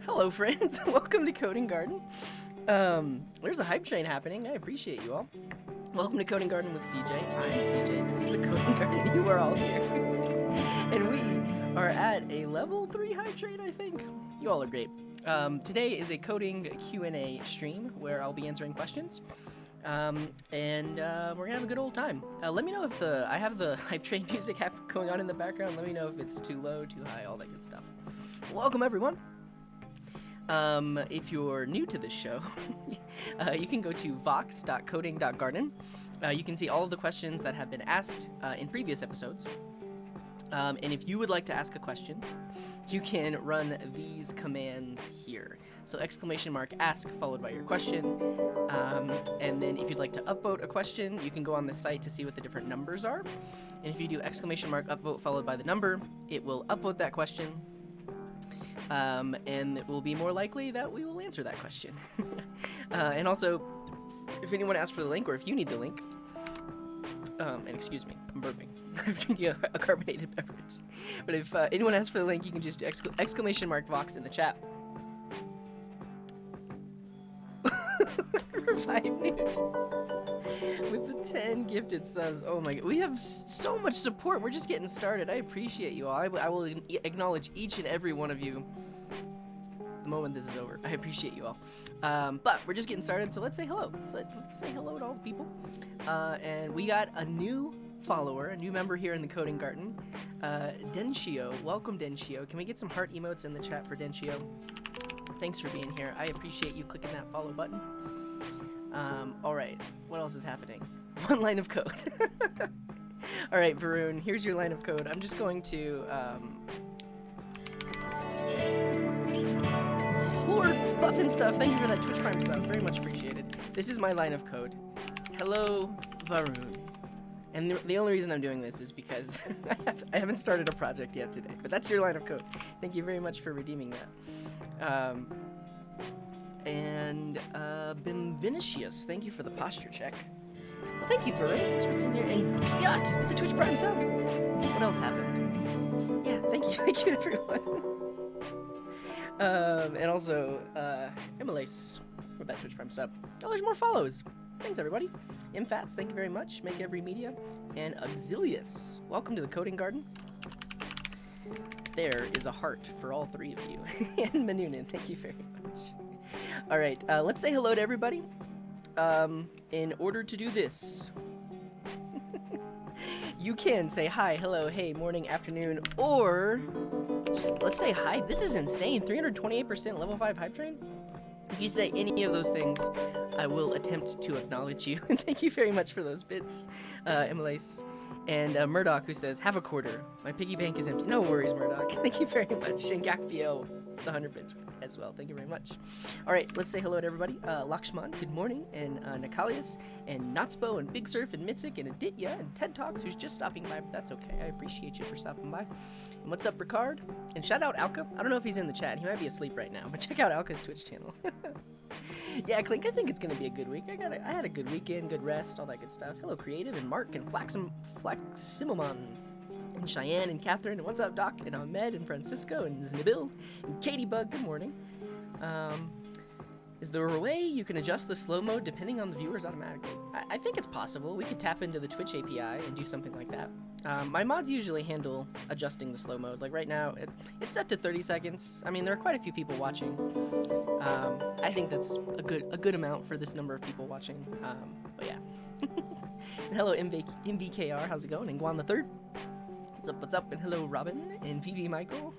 Hello friends, welcome to Coding Garden. There's a hype train happening, I appreciate you all. Welcome to Coding Garden with CJ. I'm CJ, this is the Coding Garden, you are all here. And we are at a level 3 hype train, I think. You all are great. Today is a coding Q&A stream where I'll be answering questions. We're gonna have a good old time. Let me know if I have the hype train music going on in the background. Let me know if it's too low, too high, all that good stuff. Welcome everyone. If you're new to this show, you can go to vox.coding.garden. You can see all of the questions that have been asked in previous episodes. And if you would like to ask a question, you can run these commands here. So !ask followed by your question. And then if you'd like to upvote a question, you can go on the site to see what the different numbers are. And if you do !upvote followed by the number, it will upvote that question. And it will be more likely that we will answer that question. And also, if anyone asks for the link, or if you need the link, and excuse me, I'm burping. I'm drinking a carbonated beverage. But if anyone asks for the link, you can just do !Vox in the chat. Revive Newt with the 10 gifted subs. Oh my god, we have so much support. We're just getting started. I appreciate you all. I will acknowledge each and every one of you the moment this is over. I appreciate you all. But we're just getting started, so let's say hello. Let's say hello to all the people. And we got a new follower, a new member here in the Coding Garden. Denshio. Welcome, Denshio. Can we get some heart emotes in the chat for Denshio? Thanks for being here. I appreciate you clicking that follow button. Alright, what else is happening? One line of code. Alright, Varun, here's your line of code. I'm just going to, Lord Buffin Stuff, thank you for that Twitch Prime sub, very much appreciated. This is my line of code. Hello, Varun. And the only reason I'm doing this is because I haven't started a project yet today, but that's your line of code. Thank you very much for redeeming that. Vinicius, thank you for the posture check. Well, thank you, Varun. Thanks for being here. And Piat with the Twitch Prime sub. What else happened? Yeah, thank you, everyone. And also, Aliases with that Twitch Prime sub. Oh, there's more follows. Thanks, everybody. Imfats, thank you very much. Make Every Media. And Auxilius, welcome to the Coding Garden. There is a heart for all three of you. And Manunin, thank you very much. All right, let's say hello to everybody. In order to do this, you can say hi, hello, hey, morning, afternoon, or just, let's say hi. This is insane, 328% level 5 hype train. If you say any of those things, I will attempt to acknowledge you. And thank you very much for those bits, Aliases. And Murdoch, who says, have a quarter. My piggy bank is empty. No worries, Murdoch. Thank you very much. And Gakpio, the 100 bits as well. Thank you very much. All right, let's say hello to everybody. Lakshman, good morning. And Nakalius, and Natspo, and Big Surf, and Mitzik, and Aditya, and TED Talks, who's just stopping by, but that's okay. I appreciate you for stopping by. And what's up, Ricard? And shout out Alka. I don't know if he's in the chat. He might be asleep right now, but check out Alka's Twitch channel. Yeah, Clink, I think it's going to be a good week. I had a good weekend, good rest, all that good stuff. Hello, Creative, and Mark, and Flaximomon, and Cheyenne, and Catherine, and what's up, Doc, and Ahmed, and Francisco, and Znabil, and Katie Bug, good morning. Is there a way you can adjust the slow mode depending on the viewers automatically? I think it's possible. We could tap into the Twitch API and do something like that. My mods usually handle adjusting the slow mode. Like right now, it's set to 30 seconds. I mean, there are quite a few people watching. I think that's a good amount for this number of people watching. But yeah. And hello, MVKR, how's it going? And Guan the Third, what's up? And hello, Robin and VV Michael.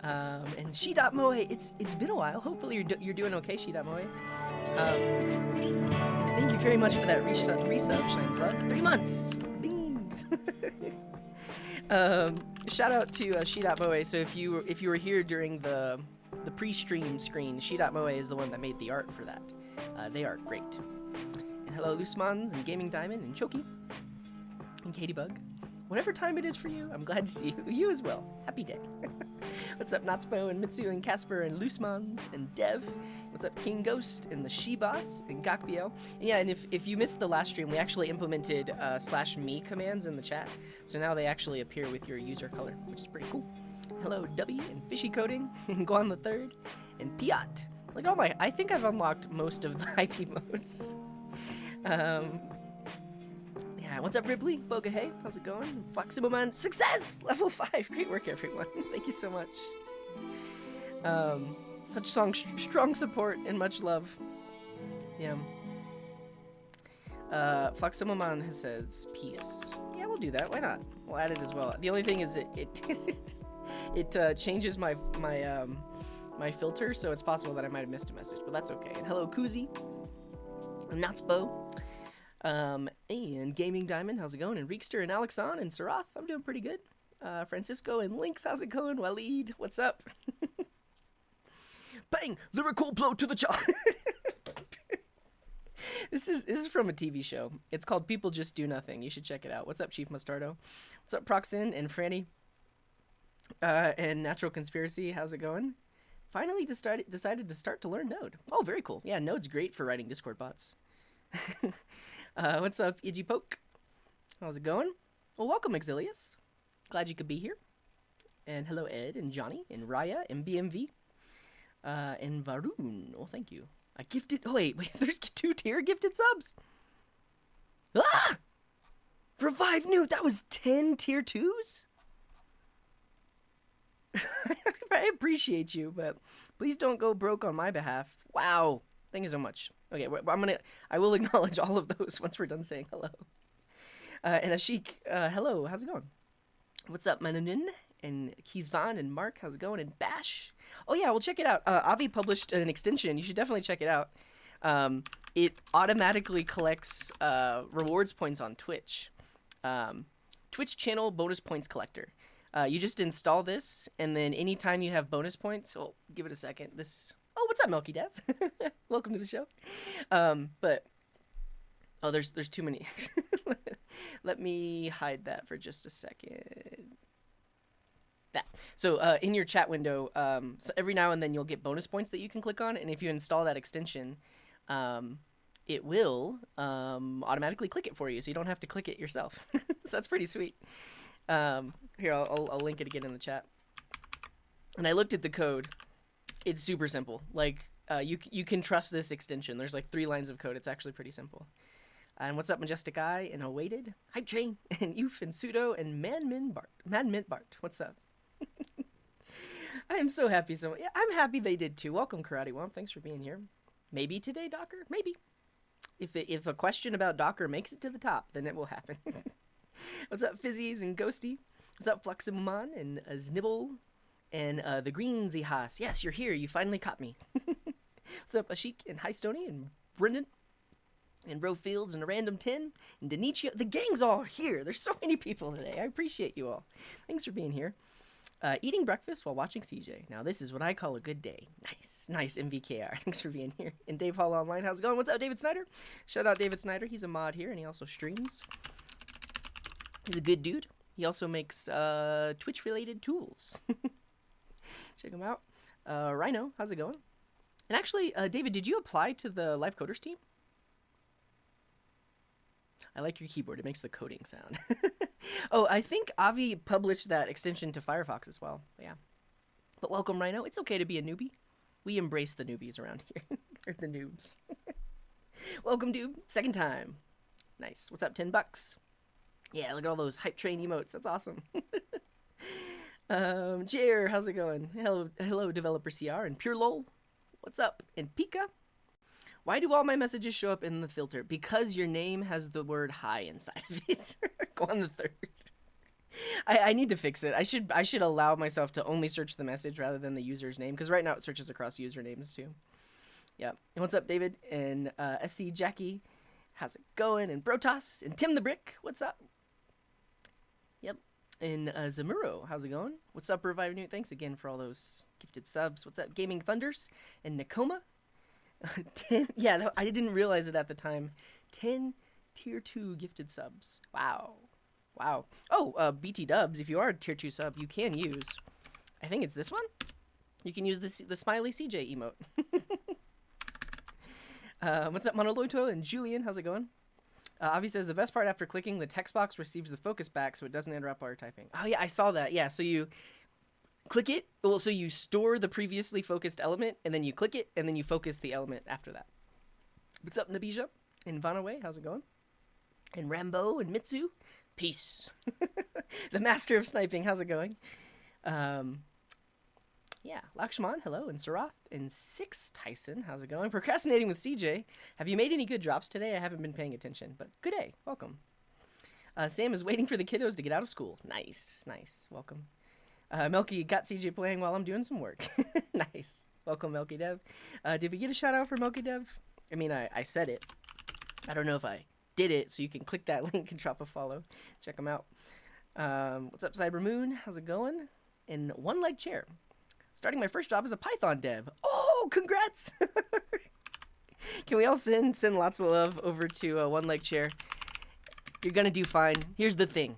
And She.Moe, it's been a while. Hopefully you're doing okay, She.Moe. And thank you very much for that resub, Shines Love. 3 months! Beans! Shout out to She.Moe. So if you were here during the pre-stream screen, She.Moe is the one that made the art for that. They are great. And hello, Loosmans, and Gaming Diamond, and Choki, and Katie Bug. Whatever time it is for you, I'm glad to see you as well. Happy day. What's up, Natspo, and Mitsu, and Casper, and Loosmans, and Dev? What's up, King Ghost, and the She-Boss, and Gakbiel? And yeah, and if you missed the last stream, we actually implemented /me commands in the chat. So now they actually appear with your user color, which is pretty cool. Hello, Dubby, and Fishy Coding, and Guan the Third, and Piat. Look at all my, I think I've unlocked most of the IP modes. Yeah, what's up, Ripley? Boga, hey, how's it going? Foximoman, success! Level 5, great work, everyone. Thank you so much. Such strong support and much love. Yeah. Foximoman says peace. Yeah, we'll do that. Why not? We'll add it as well. The only thing is it changes my filter, so it's possible that I might have missed a message, but that's okay. And hello, Kuzi. Natsbo. And Gaming Diamond, how's it going? And Reekster and Alexon and Sarath, I'm doing pretty good. Francisco and Lynx, how's it going? Waleed, what's up? Bang! Lyrical blow to the jaw. This is from a TV show. It's called People Just Do Nothing. You should check it out. What's up, Chief Mustardo? What's up, Proxin and Franny? And Natural Conspiracy, how's it going? Finally decided to start to learn Node. Oh, very cool. Yeah, Node's great for writing Discord bots. What's up, Iggy Poke? How's it going? Well, welcome, Exilius. Glad you could be here. And hello, Ed and Johnny and Raya and BMV. And Varun. Oh, thank you. I gifted. Oh, wait. There's 2 tier gifted subs. Ah! Revive new. That was 10 tier 2s? I appreciate you, but please don't go broke on my behalf. Wow. Thank you so much. Okay, I will acknowledge all of those once we're done saying hello. And Ashik, hello. How's it going? What's up, Mananin? And Keysvan and Mark, how's it going? And Bash. Oh yeah, well check it out. Avi published an extension. You should definitely check it out. It automatically collects rewards points on Twitch. Twitch channel bonus points collector. You just install this, and then anytime you have bonus points, well, give it a second. Oh, what's up, Milky Dev? Welcome to the show. There's too many. Let me hide that for just a second. That. So in your chat window, so every now and then you'll get bonus points that you can click on, and if you install that extension, it will automatically click it for you, so you don't have to click it yourself. So that's pretty sweet. Here, I'll link it again in the chat. And I looked at the code. It's super simple. Like, you can trust this extension. There's like 3 lines of code. It's actually pretty simple. And what's up, Majestic Eye and Awaited? Hype Train and Oof and Pseudo and Manmint Bart. What's up? I am so happy. Yeah, I'm happy they did too. Welcome, Karate Womp. Thanks for being here. Maybe today, Docker. Maybe. If a question about Docker makes it to the top, then it will happen. What's up, Fizzies and Ghosty? What's up, Fluximuman and Znibble and the Greensy Haas? Yes, you're here. You finally caught me. What's up, Ashik and High Stony and Brendan and Roe Fields and a Random 10 and Denichia? The gang's all here. There's so many people today. I appreciate you all. Thanks for being here. Eating breakfast while watching CJ. Now, this is what I call a good day. Nice, MVKR. Thanks for being here. And Dave Hall Online, how's it going? What's up, David Snyder? Shout out David Snyder. He's a mod here, and he also streams. He's a good dude. He also makes Twitch-related tools. Check him out. Rhino, how's it going? And actually, David, did you apply to the Live Coders team? I like your keyboard. It makes the coding sound. Oh, I think Avi published that extension to Firefox as well. Yeah. But welcome, Rhino. It's okay to be a newbie. We embrace the newbies around here. Or the noobs. Welcome, dude. Second time. Nice. What's up, $10? Yeah, look at all those hype train emotes. That's awesome. Jer, how's it going? Hello, Developer CR and Pure Lol. What's up? And Pika. Why do all my messages show up in the filter? Because your name has the word hi inside of it. Go on the third. I need to fix it. I should allow myself to only search the message rather than the user's name, because right now it searches across usernames too. Yeah. And what's up, David? And SC Jackie, how's it going? And Brotas and Tim the Brick, what's up? Yep. And Zamuro, how's it going? What's up, Revive Newt? Thanks again for all those gifted subs. What's up, Gaming Thunders? And Nakoma? 10, yeah, I didn't realize it at the time. 10 tier 2 gifted subs. Wow. Oh, BT Dubs, if you are a tier 2 sub, you can use, I think it's this one? You can use the smiley CJ emote. What's up, Monoloito and Julian? How's it going? Avi says the best part after clicking, the text box receives the focus back so it doesn't interrupt while you're typing. Oh, yeah, I saw that. Yeah, so click it. Well, so you store the previously focused element, and then you click it, and then you focus the element after that. What's up, Nabija? And Vanaway, how's it going? And Rambo and Mitsu, peace. The master of sniping, how's it going? Yeah, Lakshman, hello, and Sarath, and Six Tyson, how's it going? Procrastinating with CJ, have you made any good drops today? I haven't been paying attention, but good day, welcome. Sam is waiting for the kiddos to get out of school. Nice, nice, welcome. Melky got CJ playing while I'm doing some work. Nice, welcome, Melky Dev. Did we get a shout out for Melky Dev? I mean, I said it. I don't know if I did it, so you can click that link and drop a follow. Check them out. What's up, Cyber Moon? How's it going? In One Leg Chair. Starting my first job as a Python dev. Oh, congrats! Can we all send lots of love over to One Leg Chair? You're gonna do fine. Here's the thing.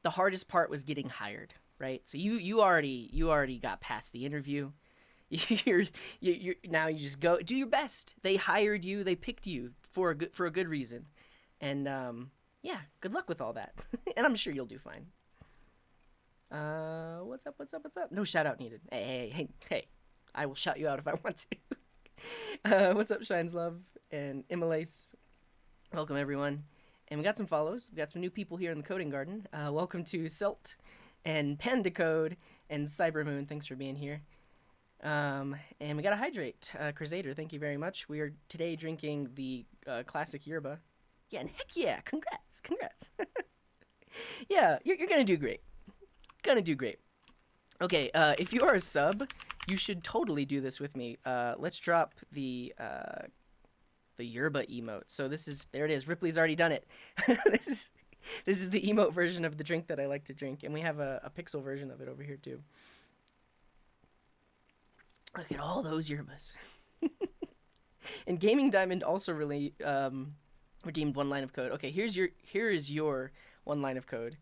The hardest part was getting hired, right? So you already got past the interview. You're now you just go do your best. They hired you. They picked you for a good reason. And yeah, good luck with all that. And I'm sure you'll do fine. What's up? No shout out needed. Hey. I will shout you out if I want to. What's up, Shines Love and Imalace? Welcome, everyone. And we got some follows. We got some new people here in the coding garden. Welcome to Selt and Panda Code and Cybermoon. Thanks for being here. And we got to hydrate. Crusader, thank you very much. We are today drinking the classic yerba. Yeah, and heck yeah, congrats. Yeah, you're gonna do great. Okay, if you are a sub, you should totally do this with me. Let's drop the yerba emote. So there it is. Ripley's already done it. This is the emote version of the drink that I like to drink, and we have a pixel version of it over here too. Look at all those yerbas. And Gaming Diamond also really redeemed one line of code. Okay, here is your one line of code.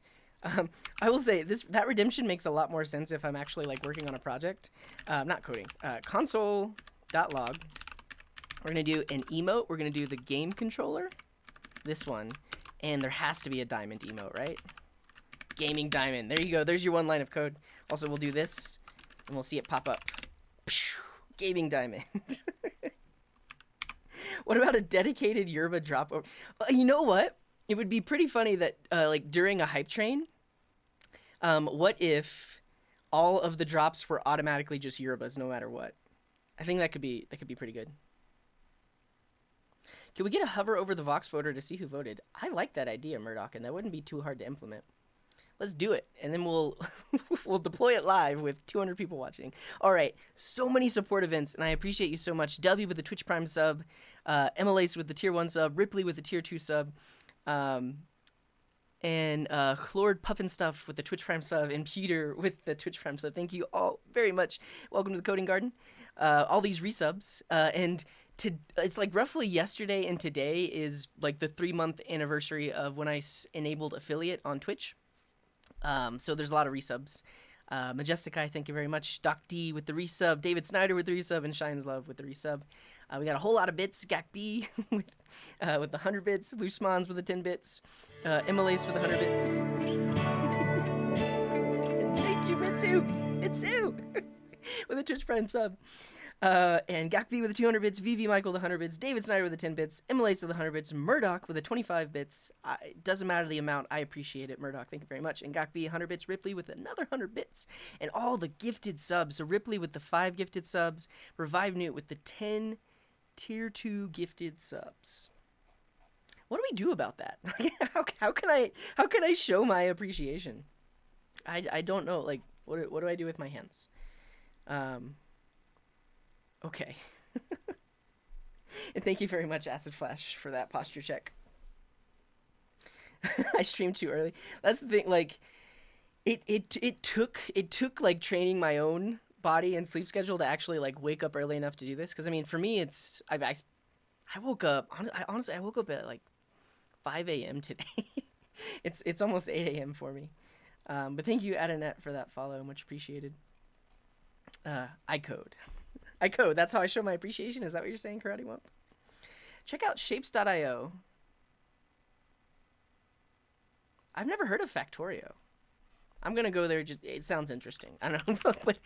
I will say that redemption makes a lot more sense if I'm actually like working on a project. Not coding. Console.log. We're gonna do an emote. We're gonna do the game controller. This one. And there has to be a diamond emote, right? Gaming Diamond. There you go. There's your one line of code. Also, we'll do this, and we'll see it pop up. Gaming Diamond. What about a dedicated yerba drop? You know what? It would be pretty funny that like during a hype train, what if all of the drops were automatically just yerbas no matter what? I think that could be pretty good. Can we get a hover over the Vox voter to see who voted? I like that idea, Murdoch, and that wouldn't be too hard to implement. Let's do it, and then we'll deploy it live with 200 people watching. All right, so many support events, and I appreciate you so much. W with the Twitch Prime sub, Emalace with the Tier 1 sub, Ripley with the Tier 2 sub, and Lord Puffin Stuff with the Twitch Prime sub, and Peter with the Twitch Prime sub. Thank you all very much. Welcome to the Coding Garden. All these resubs, and it's like roughly yesterday and today is like the 3-month anniversary of when I enabled affiliate on Twitch. So there's a lot of resubs. Majestikai, thank you very much. Doc D with the resub. David Snyder with the resub. And Shines Love with the resub. We got a whole lot of bits. Gak B with the 100 bits. Loose Mons with the 10 bits. Emalace with the 100 bits. Thank you, Mitsu with a Twitch Prime sub. And Gakby with the 200 bits, VV Michael with the 100 bits, David Snyder with the 10 bits, Emalace with the 100 bits, Murdoch with the 25 bits. It doesn't matter the amount. I appreciate it, Murdoch. Thank you very much. And Gakby 100 bits, Ripley with another 100 bits, and all the gifted subs. So Ripley with the 5 gifted subs, Revive Newt with the 10 Tier 2 gifted subs. What do we do about that? how can I show my appreciation? I don't know. Like, what do I do with my hands? Okay. And thank you very much, Acid Flash, for that posture check. I streamed too early. That's the thing. Like, it took like training my own body and sleep schedule to actually like wake up early enough to do this. Because I mean, for me, it's I woke up. Honestly, I woke up at like 5 a.m. today. It's almost 8 a.m. for me. But thank you, Adanet, for that follow. Much appreciated. I code. That's how I show my appreciation. Is that what you're saying, Karate Wump? Check out shapes.io. I've never heard of Factorio. I'm gonna go there. Just it sounds interesting. I don't know, but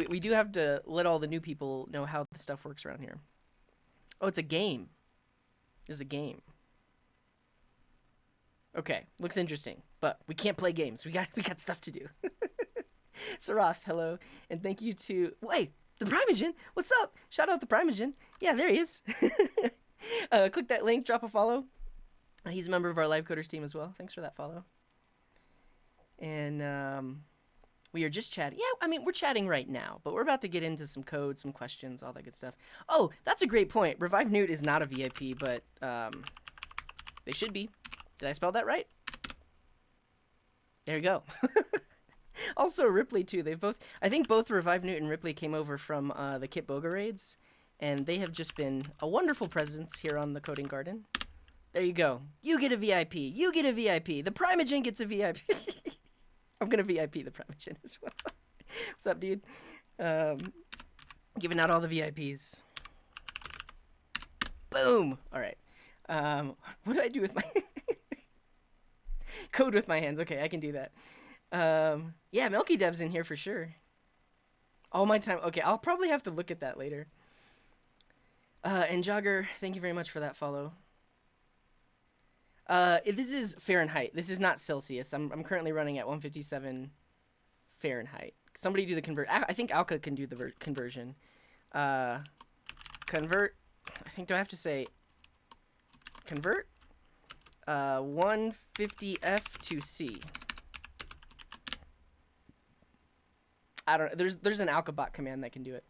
we do have to let all the new people know how the stuff works around here. Oh, it's a game. There's a game. Okay, looks interesting, but we can't play games. We got stuff to do. Sarath, hello, and thank you to the Primogen. What's up? Shout out the Primogen. Yeah, there he is. Click that link, drop a follow. He's a member of our Live Coders team as well. Thanks for that follow. And we are just chatting. Yeah, I mean, we're chatting right now, but we're about to get into some code, some questions, all that good stuff. Oh, that's a great point. Revive Newt is not a VIP, but they should be. Did I spell that right? There you go. Also, Ripley, too. I think both Revive Newt and Ripley came over from the Kit Boga raids, and they have just been a wonderful presence here on the Coding Garden. There you go. You get a VIP. You get a VIP. The Primogen gets a VIP. I'm going to VIP the Primogen as well. What's up, dude? Giving out all the VIPs. Boom. All right. What do I do with my... Code with my hands. Okay, I can do that. Yeah, Milky Dev's in here for sure. All my time. Okay, I'll probably have to look at that later. And Jogger, thank you very much for that follow. This is Fahrenheit. This is not Celsius. I'm currently running at 157 Fahrenheit. Somebody do the convert. I think Alka can do the conversion. Convert. I think, do I have to say convert? 150F to C. I don't know. There's an Alkabot command that can do it.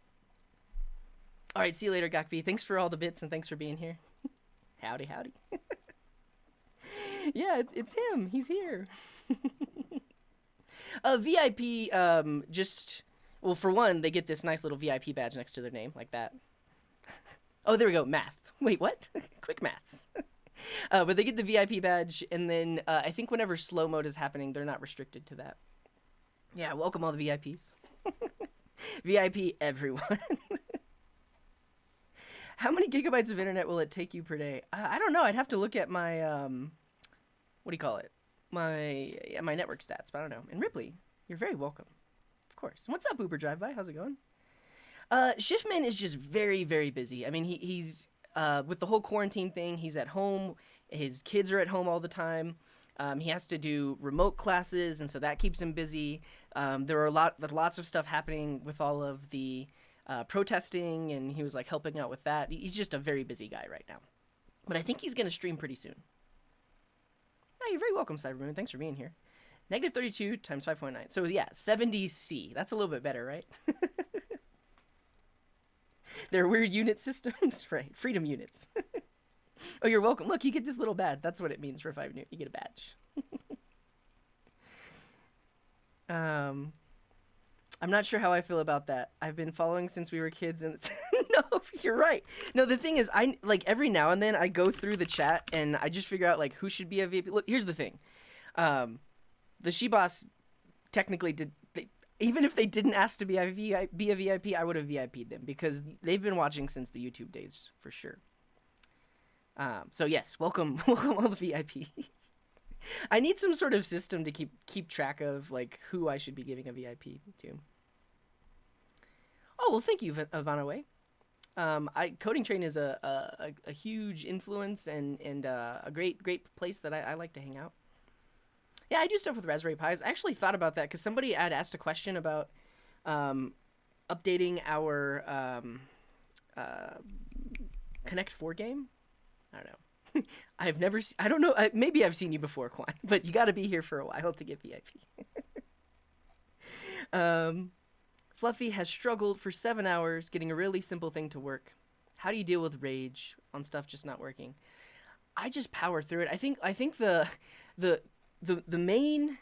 All right, see you later, Gakvi. Thanks for all the bits and thanks for being here. Howdy, howdy. Yeah, it's him. He's here. VIP, well, for one, they get this nice little VIP badge next to their name, like that. Oh, there we go, math. Wait, what? Quick maths. But they get the VIP badge, and then I think whenever slow mode is happening, they're not restricted to that. Yeah, welcome all the VIPs. VIP everyone. How many gigabytes of internet will it take you per day? I don't know. I'd have to look at my, what do you call it? My network stats, but I don't know. And Ripley, you're very welcome. Of course. What's up, Uber Drive-By? How's it going? Shiftman is just very, very busy. I mean, he's with the whole quarantine thing, he's at home. His kids are at home all the time. He has to do remote classes, and so that keeps him busy. There are lots of stuff happening with all of the protesting, and he was like helping out with that. He's just a very busy guy right now. But I think he's going to stream pretty soon. Oh, you're very welcome, Cybermoon. Thanks for being here. Negative 32 times 5.9. So yeah, 70C. That's a little bit better, right? They're weird unit systems, right? Freedom units. Oh, you're welcome. Look, you get this little badge. That's what it means for 5 Newt. You get a badge. I'm not sure how I feel about that. I've been following since we were kids, and no, you're right. No, the thing is, I like every now and then I go through the chat and I just figure out like who should be a VIP. Look, here's the thing. The Sheboss technically did. Even if they didn't ask to be a VIP, I would have VIP'd them because they've been watching since the YouTube days for sure. So yes, welcome all the VIPs. I need some sort of system to keep track of like who I should be giving a VIP to. Oh well, thank you, Vanaway. Coding Train is a huge influence and a great place that I like to hang out. Yeah, I do stuff with Raspberry Pis. I actually thought about that because somebody had asked a question about updating our Connect 4 game. I don't know. I've never. I don't know. Maybe I've seen you before, Quan, but you got to be here for a while to get VIP. Fluffy has struggled for 7 hours getting a really simple thing to work. How do you deal with rage on stuff just not working? I just power through it. I think the main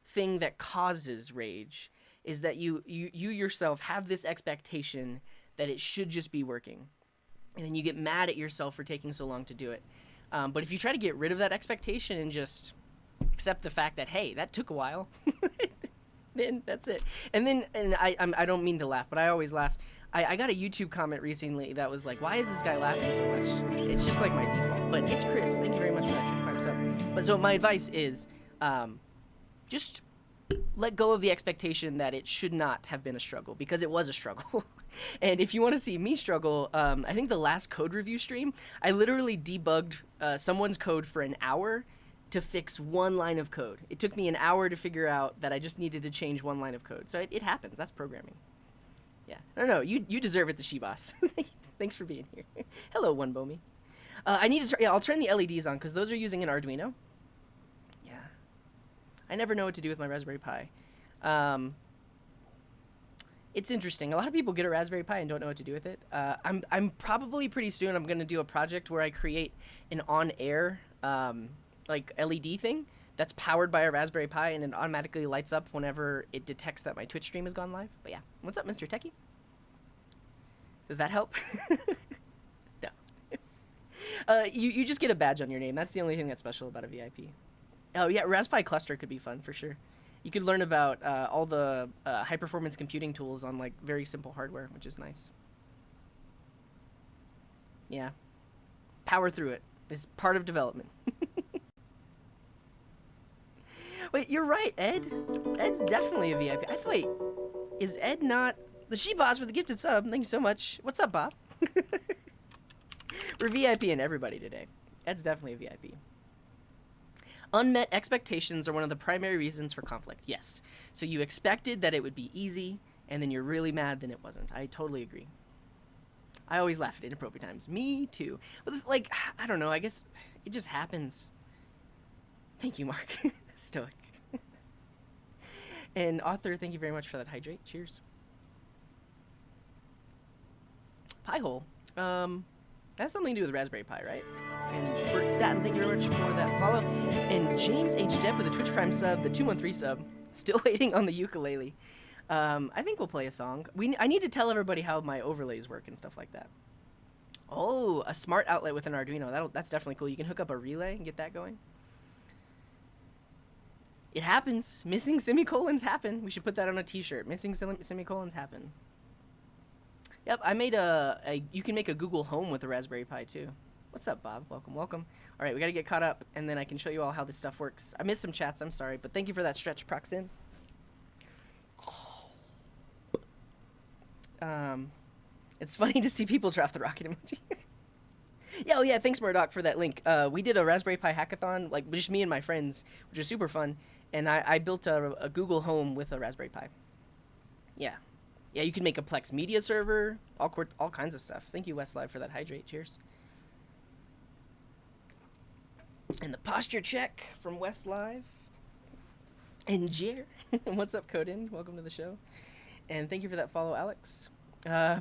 thing that causes rage is that you yourself have this expectation that it should just be working. And then you get mad at yourself for taking so long to do it. But if you try to get rid of that expectation and just accept the fact that, hey, that took a while, then that's it. And I don't mean to laugh, but I always laugh. I got a YouTube comment recently that was like, why is this guy laughing so much? It's just like my default. But it's Chris. Thank you very much for that. But so my advice is just let go of the expectation that it should not have been a struggle, because it was a struggle. And if you want to see me struggle, I think the last code review stream, I literally debugged someone's code for an hour to fix one line of code. It took me an hour to figure out that I just needed to change one line of code. So it happens. That's programming. Yeah. No, you deserve it, the She-Boss. Thanks for being here. Hello, One Bomi. I need to I'll turn the LEDs on, because those are using an Arduino. Yeah. I never know what to do with my Raspberry Pi. It's interesting. A lot of people get a Raspberry Pi and don't know what to do with it. I'm probably pretty soon, I'm going to do a project where I create an on-air like LED thing that's powered by a Raspberry Pi, and it automatically lights up whenever it detects that my Twitch stream has gone live. But yeah, what's up, Mr. Techie? Does that help? No. You just get a badge on your name. That's the only thing that's special about a VIP. Oh yeah, Raspberry Cluster could be fun for sure. You could learn about all the high-performance computing tools on like very simple hardware, which is nice. Yeah, power through it. It's part of development. Wait, you're right, Ed. Ed's definitely a VIP. Wait, is Ed not the She-Boss with the gifted sub? Thank you so much. What's up, Bob? We're VIPing everybody today. Ed's definitely a VIP. Unmet expectations are one of the primary reasons for conflict. Yes. So you expected that it would be easy, and then you're really mad that it wasn't. I totally agree. I always laugh at inappropriate times. Me too. But like, I don't know. I guess it just happens. Thank you, Mark. Stoic. And author, thank you very much for that hydrate. Cheers. Pi hole. That's something to do with Raspberry Pi, right? And Bert Staten, thank you very much for that follow. And James H. Depp with the Twitch Prime sub, the 213 sub. Still waiting on the ukulele. I think we'll play a song. I need to tell everybody how my overlays work and stuff like that. Oh, a smart outlet with an Arduino. That's definitely cool. You can hook up a relay and get that going. It happens. Missing semicolons happen. We should put that on a t-shirt. Missing semicolons happen. Yep, I made you can make a Google Home with a Raspberry Pi too. What's up, Bob? Welcome, welcome. All right, we got to get caught up, and then I can show you all how this stuff works. I missed some chats, I'm sorry, but thank you for that stretch, Proxin. It's funny to see people drop the rocket emoji. Yeah, oh yeah, thanks, Murdoch, for that link. We did a Raspberry Pi hackathon, like just me and my friends, which was super fun, and I built a Google Home with a Raspberry Pi. Yeah. Yeah, you can make a Plex media server, all kinds of stuff. Thank you, Westlive, for that hydrate. Cheers. And the posture check from Westlive. And Jer. What's up, Codin? Welcome to the show. And thank you for that follow, Alex.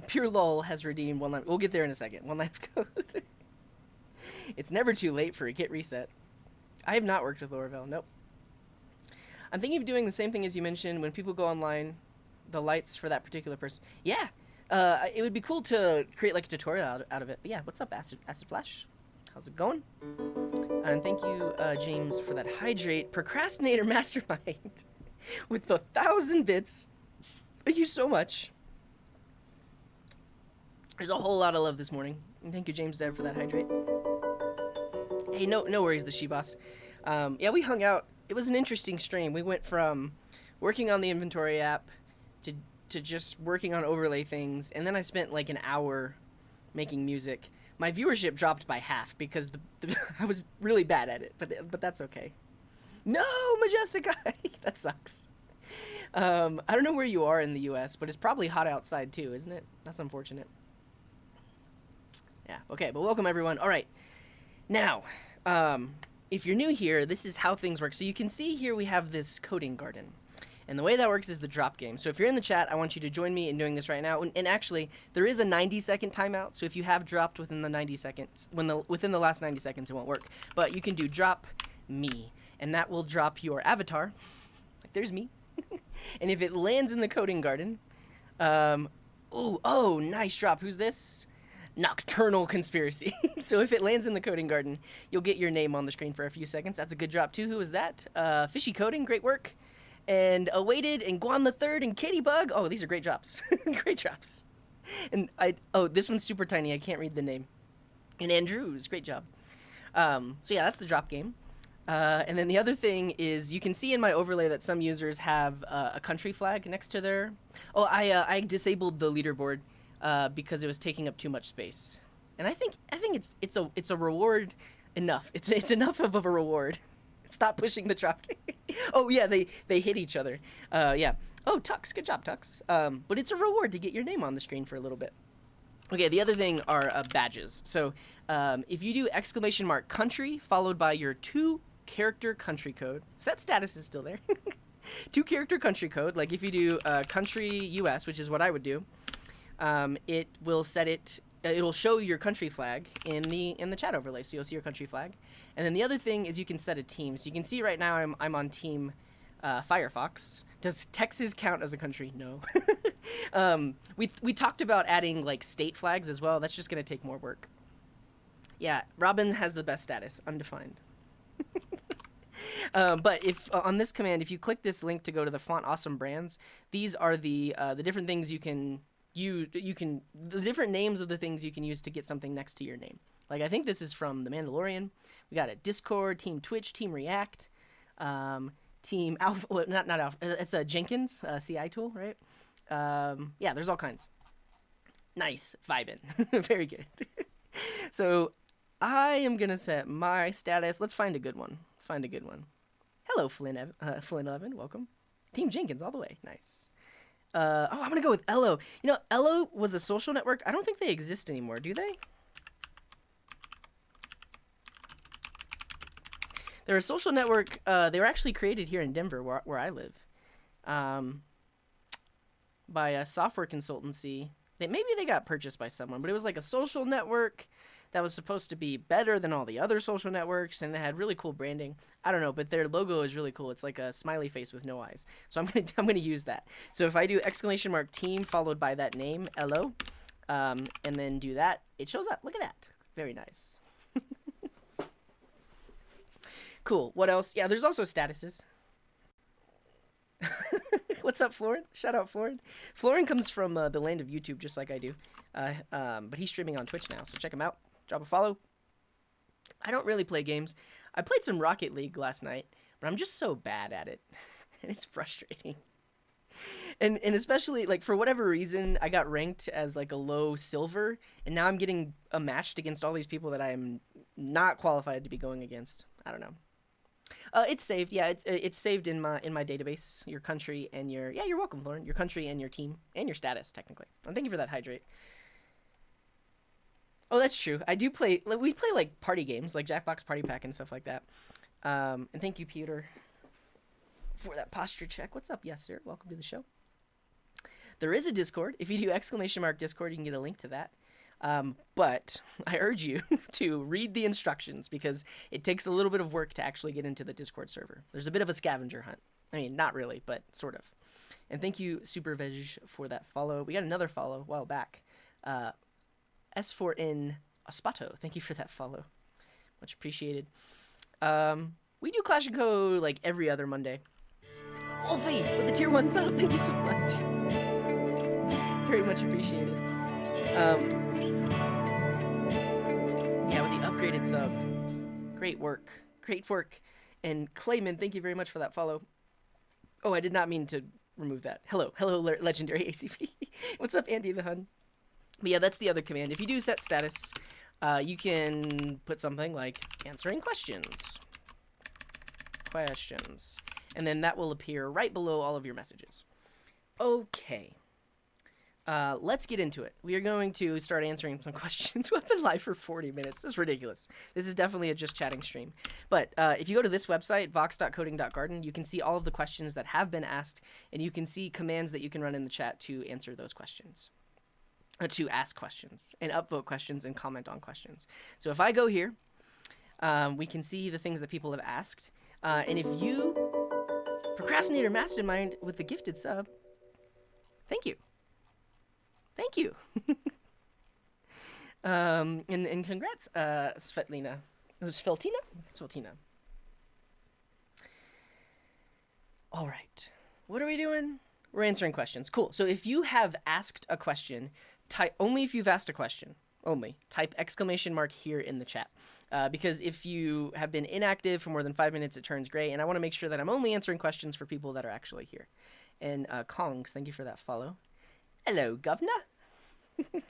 Pure Lol has redeemed one line. We'll get there in a second. One line of code. It's never too late for a Git reset. I have not worked with Laravel. Nope. I'm thinking of doing the same thing as you mentioned when people go online. The lights for that particular person. Yeah, it would be cool to create like a tutorial out of it. But yeah, what's up, Acid Flash? How's it going? And thank you, James, for that hydrate. Procrastinator Mastermind with the 1,000 bits. Thank you so much. There's a whole lot of love this morning. And thank you, James Dev, for that hydrate. Hey, no worries, the She-Boss. Yeah, we hung out. It was an interesting stream. We went from working on the inventory app to just working on overlay things, and then I spent like an hour making music. My viewership dropped by half because I was really bad at it, but that's okay. No, Majestic Eye! That sucks. I don't know where you are in the US, but it's probably hot outside too, isn't it? That's unfortunate. Yeah, okay, but welcome everyone. All right, now, if you're new here, this is how things work. So you can see here we have this coding garden. And the way that works is the drop game. So if you're in the chat, I want you to join me in doing this right now. And actually, there is a 90-second timeout. So if you have dropped within the 90 seconds, within the last 90 seconds, it won't work. But you can do drop me, and that will drop your avatar. Like, there's me. And if it lands in the coding garden, oh, nice drop. Who's this? Nocturnal Conspiracy. So if it lands in the coding garden, you'll get your name on the screen for a few seconds. That's a good drop too. Who is that? Fishy Coding, great work. And Awaited, and Guan the Third, and Kitty Bug. Oh, these are great drops. Great drops. And this one's super tiny. I can't read the name. And Andrews, great job. So yeah, that's the drop game. And then the other thing is you can see in my overlay that some users have a country flag next to their... Oh, I disabled the leaderboard because it was taking up too much space. And I think it's a reward enough. It's enough of a reward. Stop pushing the drop. Oh yeah, they hit each other. Yeah. Oh, Tux, good job, Tux. But it's a reward to get your name on the screen for a little bit. Okay, the other thing are badges. So if you do !country followed by your 2-character country code, set status is still there. 2-character country code, like if you do country US, which is what I would do, it will set it. It'll show your country flag in the chat overlay, so you'll see your country flag. And then the other thing is you can set a team. So you can see right now I'm on team Firefox. Does Texas count as a country? No. We talked about adding like state flags as well. That's just gonna take more work. Yeah, Robin has the best status, undefined. But if on this command, if you click this link to go to the font awesome brands, these are the different things you can use. The different names of the things you can use to get something next to your name. Like I think this is from The Mandalorian. We got it: Discord, Team Twitch, Team React, Team Alpha. Well, not Alpha. It's a Jenkins CI tool, right? Yeah, there's all kinds. Nice, vibin'. Very good. So I am gonna set my status. Let's find a good one. Hello, Flynn 11. Welcome. Team Jenkins all the way. Nice. Oh, I'm gonna go with Elo. You know, Elo was a social network. I don't think they exist anymore, do they? They're a social network. They were actually created here in Denver, where I live, by a software consultancy. Maybe they got purchased by someone, but it was like a social network that was supposed to be better than all the other social networks, and it had really cool branding. I don't know, but their logo is really cool. It's like a smiley face with no eyes. So I'm gonna use that. So if I do !team followed by that name, Elo, and then do that, it shows up. Look at that. Very nice. Cool. What else? Yeah, there's also statuses. What's up, Florin? Shout out, Florin. Florin comes from the land of YouTube, just like I do. But he's streaming on Twitch now, so check him out. Drop a follow. I don't really play games. I played some Rocket League last night, but I'm just so bad at it. And it's frustrating. And especially, like, for whatever reason, I got ranked as, like, a low silver, and now I'm getting matched against all these people that I am not qualified to be going against. I don't know. It's saved. Yeah, it's saved in my database. Your country and your... Yeah, you're welcome, Lauren. Your country and your team and your status, technically. And thank you for that, Hydrate. Oh, that's true. I do play... We play, like, party games, like Jackbox Party Pack and stuff like that. And thank you, Peter, for that posture check. What's up? Yes, sir. Welcome to the show. There is a Discord. If you do !Discord, you can get a link to that. But I urge you to read the instructions because it takes a little bit of work to actually get into the Discord server. There's a bit of a scavenger hunt. I mean, not really, but sort of. And thank you, SuperVeg, for that follow. We got another follow a while back. S4N Aspato, thank you for that follow. Much appreciated. We do Clash & Co. like every other Monday. Wolfie with the tier 1 sub, thank you so much. Very much appreciated. Yeah, with the upgraded sub. Great work. Great work. And Clayman, thank you very much for that follow. Oh, I did not mean to remove that. Hello, legendary ACP. What's up, Andy the Hun? But yeah, that's the other command. If you do set status, you can put something like answering questions. And then that will appear right below all of your messages. Okay. Let's get into it. We are going to start answering some questions. We've been live for 40 minutes. This is ridiculous. This is definitely a just chatting stream. But if you go to this website, vox.coding.garden, you can see all of the questions that have been asked, and you can see commands that you can run in the chat to answer those questions. To ask questions, and upvote questions, and comment on questions. So if I go here, we can see the things that people have asked. And if you Procrastinator Mastermind with the gifted sub, thank you. Thank you. And congrats, Svetlina. Is it Sveltina? Sveltina. All right. What are we doing? We're answering questions. Cool. So if you have asked a question, only if you've asked a question. only. Type exclamation mark here in the chat. Because if you have been inactive for more than 5 minutes, it turns gray, and I want to make sure that I'm only answering questions for people that are actually here. And Kongs, thank you for that follow. Hello, Governor.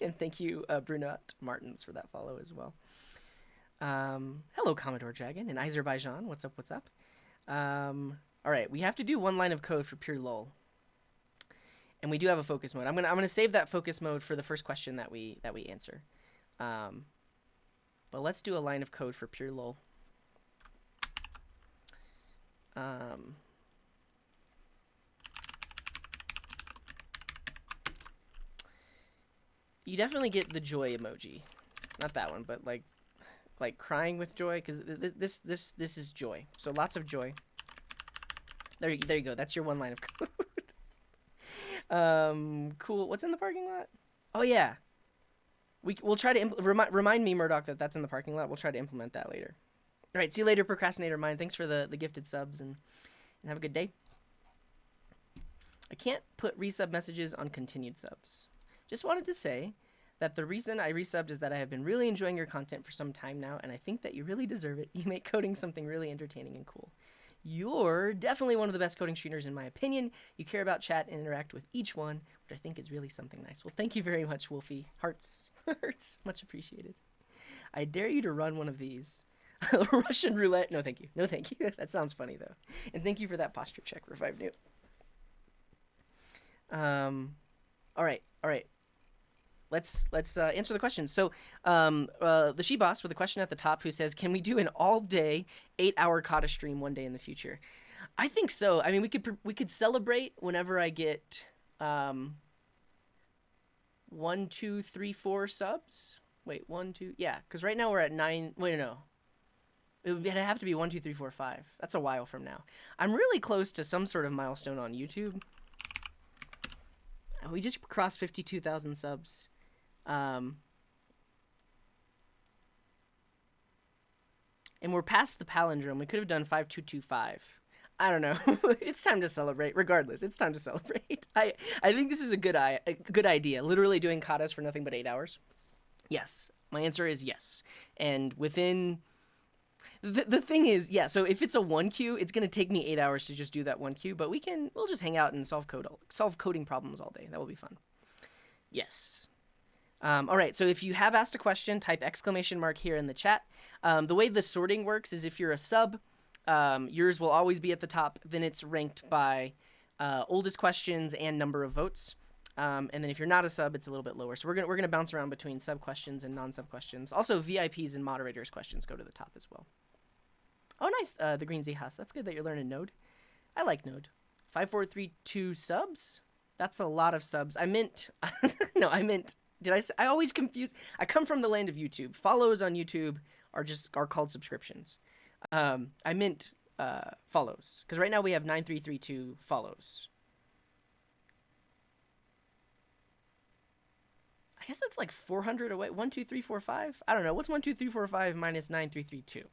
And thank you, Brunot Martins, for that follow as well. Hello, Commodore Dragon and Azerbaijan. What's up? What's up? All right, we have to do one line of code for pure lol, and we do have a focus mode. I'm gonna save that focus mode for the first question that we answer. But let's do a line of code for pure lol. You definitely get the joy emoji, not that one, but like crying with joy, because this is joy. So lots of joy. There you go. That's your one line of code. Cool. What's in the parking lot? Oh yeah. We'll try to remind me, Murdoch, that that's in the parking lot. We'll try to implement that later. All right. See you later, Procrastinator Mine. Thanks for the gifted subs, and have a good day. I can't put resub messages on continued subs. Just wanted to say that the reason I resubbed is that I have been really enjoying your content for some time now, and I think that you really deserve it. You make coding something really entertaining and cool. You're definitely one of the best coding streamers in my opinion. You care about chat and interact with each one, which I think is really something nice. Well, thank you very much, Wolfie. Hearts. Hearts. Much appreciated. I dare you to run one of these. Russian roulette. No, thank you. No, thank you. That sounds funny, though. And thank you for that posture check, Revive New. All right. Let's answer the question. So, the She-Boss with a question at the top who says, can we do an all-day, 8-hour Kata stream one day in the future? I think so. I mean, we could celebrate whenever I get 1, 2, 3, 4 subs. Wait, 1, 2, yeah, because right now we're at 9. Wait, no. It would have to be 1, 2, 3, 4, 5. That's a while from now. I'm really close to some sort of milestone on YouTube. We just crossed 52,000 subs. And we're past the palindrome. We could have done 5225. I don't know. It's time to celebrate. Regardless, it's time to celebrate. I think this is a good idea. Literally doing katas for nothing but 8 hours. Yes. My answer is yes. And within... The thing is, yeah, so if it's a 1 queue, it's going to take me 8 hours to just do that 1 queue, but we'll just hang out and solve coding problems all day. That will be fun. Yes. All right, so if you have asked a question, type exclamation mark here in the chat. The way the sorting works is if you're a sub, yours will always be at the top. Then it's ranked by oldest questions and number of votes. And then if you're not a sub, it's a little bit lower. So we're gonna bounce around between sub questions and non-sub questions. Also, VIPs and moderators questions go to the top as well. Oh, nice, the Green Z-House. That's good that you're learning Node. I like Node. 5432 subs? That's a lot of subs. I meant, no, I meant, did I say, I always confuse. I come from the land of YouTube. Follows on YouTube are called subscriptions. I meant follows, because right now we have 9332 follows. I guess that's like 400 away. 1, 2, 3, 4, 5. I don't know. What's 1, 2, 3, 4, 5 minus 9332?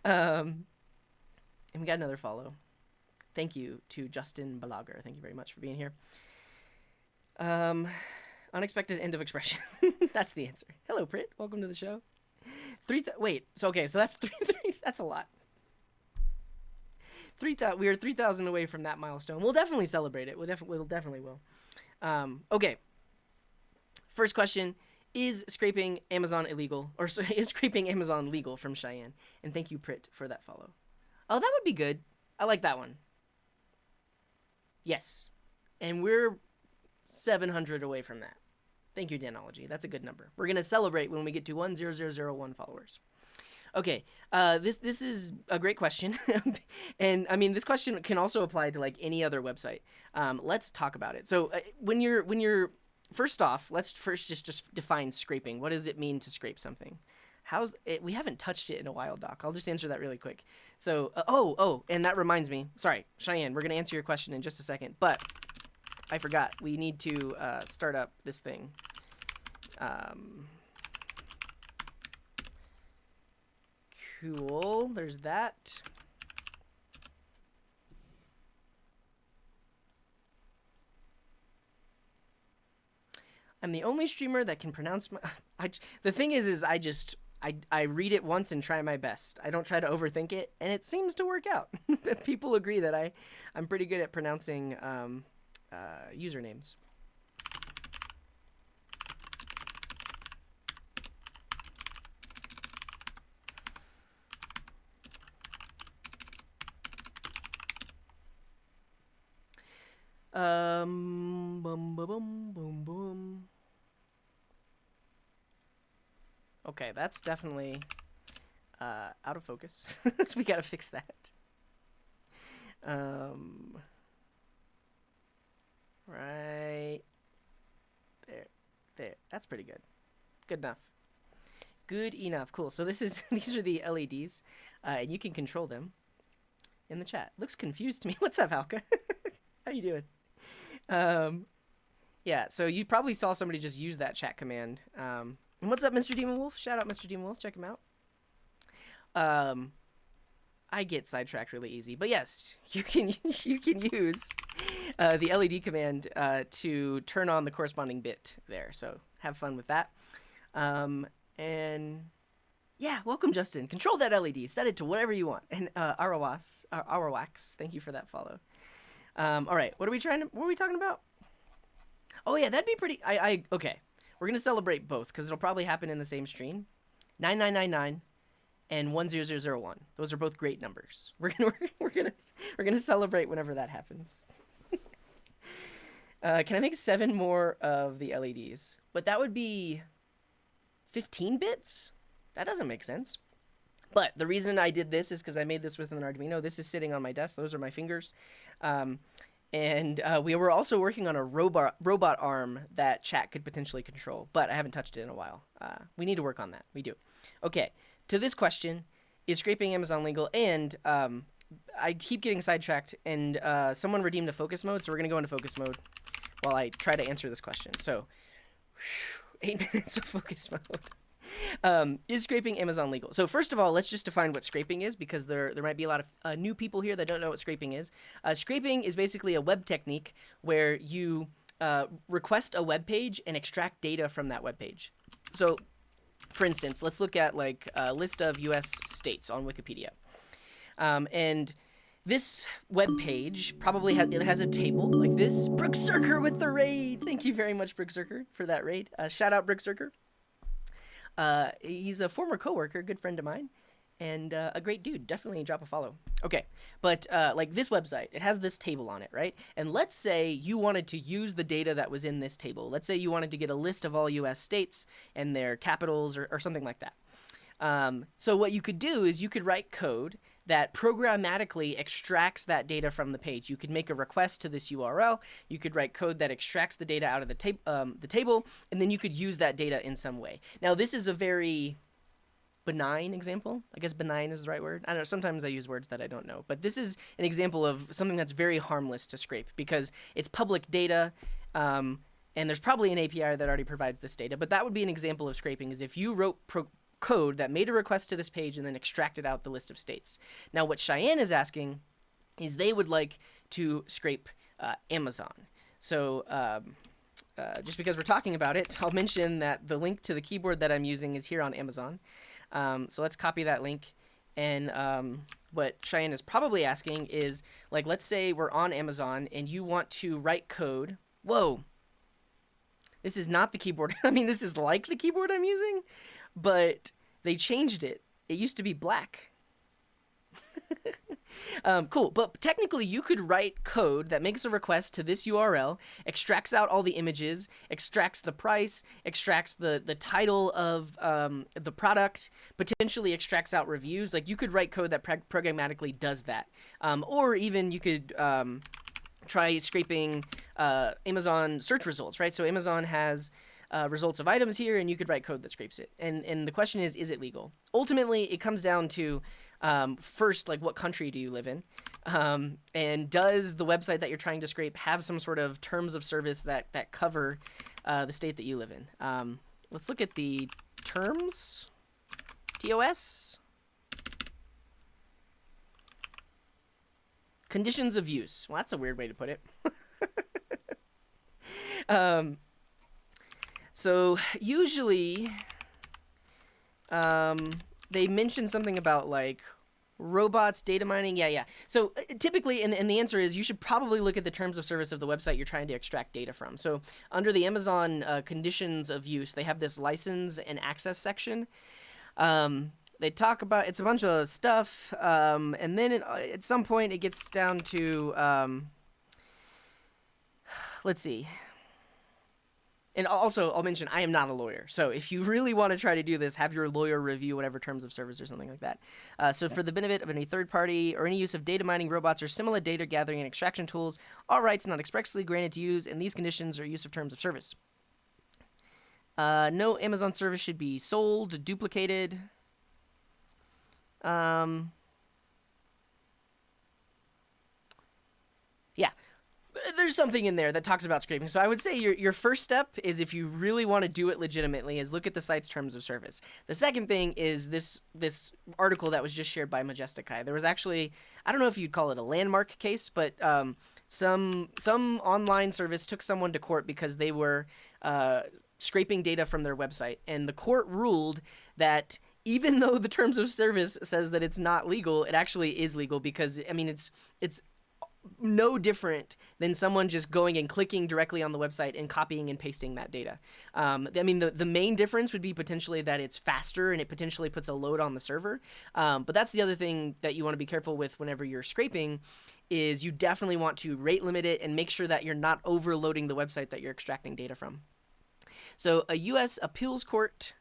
And we got another follow. Thank you to Justin Balager. Thank you very much for being here. Unexpected end of expression. That's the answer. Hello, Prit. Welcome to the show. Wait. So that's 3. That's a lot. We are 3,000 away from that milestone. We'll definitely celebrate it. We'll definitely will. Okay. First question. Is scraping Amazon illegal? Or is scraping Amazon legal, from Cheyenne? And thank you, Prit, for that follow. Oh, that would be good. I like that one. Yes. And we're 700 away from that. Thank you, Danology. That's a good number. We're going to celebrate when we get to 10001 followers. Okay, this is a great question. And I mean, this question can also apply to like any other website. Let's talk about it. So when you're first off, let's just define scraping. What does it mean to scrape something? How's it? We haven't touched it in a while, Doc. I'll just answer that really quick. So, and that reminds me. Sorry, Cheyenne, we're going to answer your question in just a second, but I forgot. We need to start up this thing. Cool. There's that. I'm the only streamer that can pronounce my. The thing is I read it once and try my best. I don't try to overthink it, and it seems to work out. People agree that I'm pretty good at pronouncing usernames. Boom, boom, boom, boom, boom. Okay, that's definitely out of focus. We gotta fix that. Right there. That's pretty good. Good enough. Good enough. Cool. So these are the LEDs, and you can control them in the chat. Looks confused to me. What's up, Halka? How you doing? Yeah, so you probably saw somebody just use that chat command. And what's up, Mr. Demon Wolf? Shout out, Mr. Demon Wolf. Check him out. I get sidetracked really easy, but yes, you can use the LED command to turn on the corresponding bit there. So have fun with that. And yeah, welcome, Justin. Control that LED. Set it to whatever you want. And Arawax, thank you for that follow. All right, what are we talking about? Oh yeah, that'd be pretty. Okay. We're gonna celebrate both because it'll probably happen in the same stream. 9999 and 10001. Those are both great numbers. We're gonna celebrate whenever that happens. Can I make 7 more of the LEDs? But that would be 15 bits. That doesn't make sense. But the reason I did this is because I made this with an Arduino. This is sitting on my desk. Those are my fingers. And we were also working on a robot arm that chat could potentially control, but I haven't touched it in a while. We need to work on that. We do. Okay, to this question, is scraping Amazon legal? And I keep getting sidetracked, and someone redeemed a focus mode, so we're going to go into focus mode while I try to answer this question. So, 8 minutes of focus mode. Is scraping Amazon legal? So first of all, let's just define what scraping is, because there might be a lot of new people here that don't know what scraping is. Scraping is basically a web technique where you request a web page and extract data from that web page. So, for instance, let's look at like a list of U.S. states on Wikipedia, and this web page probably has a table like this. Brooke Zerker with the raid. Thank you very much, Brooke Zerker, for that raid. Shout out, Brooke Zerker. He's a former coworker, good friend of mine, and a great dude. Definitely drop a follow. Okay, but like this website, it has this table on it, right? And let's say you wanted to use the data that was in this table. Let's say you wanted to get a list of all U.S. states and their capitals or something like that. So what you could do is you could write code that programmatically extracts that data from the page. You could make a request to this URL. You could write code that extracts the data out of the table, and then you could use that data in some way. Now, this is a very benign example. I guess benign is the right word. I don't know. Sometimes I use words that I don't know. But this is an example of something that's very harmless to scrape because it's public data, and there's probably an API that already provides this data. But that would be an example of scraping, is if you wrote code that made a request to this page and then extracted out the list of states. Now, what Cheyenne is asking is they would like to scrape Amazon. So just because we're talking about it, I'll mention that the link to the keyboard that I'm using is here on Amazon. So let's copy that link. And what Cheyenne is probably asking is, like, let's say we're on Amazon and you want to write code. Whoa. This is not the keyboard. I mean, this is like the keyboard I'm using, but they changed it. It used to be black. Cool, but technically you could write code that makes a request to this URL, extracts out all the images, extracts the price, extracts the title of the product, potentially extracts out reviews. Like, you could write code that programmatically does that. Or even you could try scraping Amazon search results, right? So Amazon has results of items here, and you could write code that scrapes it. And the question is it legal? Ultimately, it comes down to, first, like, what country do you live in? And does the website that you're trying to scrape have some sort of terms of service that cover the state that you live in? Let's look at the terms. TOS? Conditions of use. Well, that's a weird way to put it. So usually, they mention something about like robots, data mining. Yeah. So typically, and the answer is you should probably look at the terms of service of the website you're trying to extract data from. So under the Amazon conditions of use, they have this license and access section. They talk about, it's a bunch of stuff, and then at some point it gets down to, let's see. And also, I'll mention, I am not a lawyer. So if you really want to try to do this, have your lawyer review whatever terms of service or something like that. So for the benefit of any third party or any use of data mining robots or similar data gathering and extraction tools, all rights not expressly granted to use in these conditions or use of terms of service. No Amazon service should be sold, duplicated. Yeah. There's something in there that talks about scraping. So I would say your first step is, if you really want to do it legitimately, is look at the site's terms of service. The second thing is this article that was just shared by Majesticai. There was actually, I don't know if you'd call it a landmark case, but some online service took someone to court because they were scraping data from their website, and the court ruled that even though the terms of service says that it's not legal, it actually is legal, because I mean it's no different than someone just going and clicking directly on the website and copying and pasting that data. I mean, the main difference would be potentially that it's faster and it potentially puts a load on the server. But that's the other thing that you want to be careful with whenever you're scraping, is you definitely want to rate limit it and make sure that you're not overloading the website that you're extracting data from. So a U.S. appeals court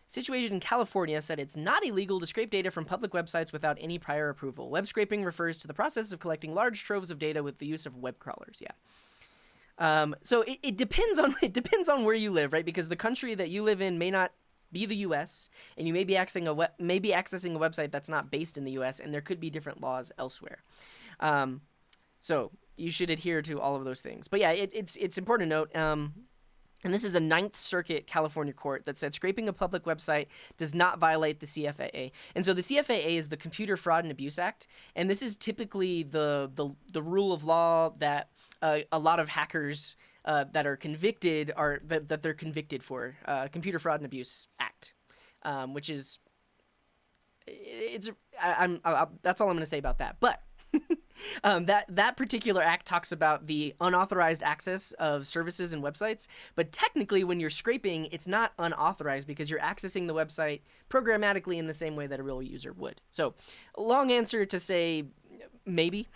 situated in California said it's not illegal to scrape data from public websites without any prior approval. Web scraping refers to the process of collecting large troves of data with the use of web crawlers. Yeah. So it depends on where you live, right? Because the country that you live in may not be the U.S. and you may be accessing a website that's not based in the U.S. and there could be different laws elsewhere. So you should adhere to all of those things. But yeah, it's important to note. And this is a Ninth Circuit California court that said scraping a public website does not violate the CFAA. And so the CFAA is the Computer Fraud and Abuse Act. And this is typically the rule of law that a lot of hackers that are convicted that they're convicted for. Computer Fraud and Abuse Act, which is that's all I'm going to say about that. But that particular act talks about the unauthorized access of services and websites, but technically when you're scraping, it's not unauthorized because you're accessing the website programmatically in the same way that a real user would. So, long answer to say maybe.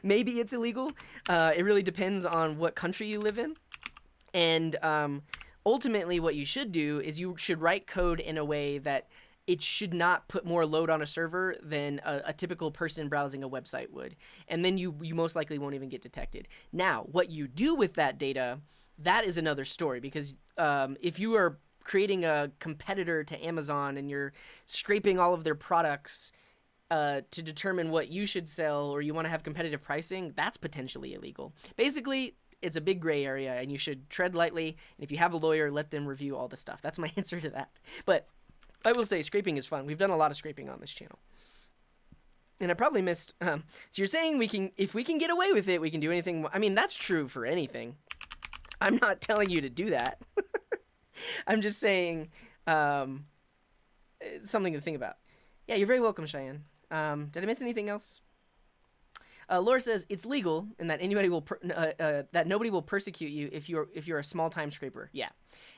Maybe it's illegal. It really depends on what country you live in. And ultimately what you should do is you should write code in a way that it should not put more load on a server than a typical person browsing a website would. And then you most likely won't even get detected. Now, what you do with that data, that is another story, because if you are creating a competitor to Amazon and you're scraping all of their products to determine what you should sell, or you want to have competitive pricing, that's potentially illegal. Basically, it's a big gray area and you should tread lightly. And if you have a lawyer, let them review all the stuff. That's my answer to that. But I will say scraping is fun. We've done a lot of scraping on this channel. And I probably missed, so you're saying if we can get away with it, we can do anything. I mean, that's true for anything. I'm not telling you to do that. I'm just saying something to think about. Yeah, you're very welcome, Cheyenne. Did I miss anything else? Laura says it's legal and that anybody will that nobody will persecute you if you're a small time scraper. Yeah,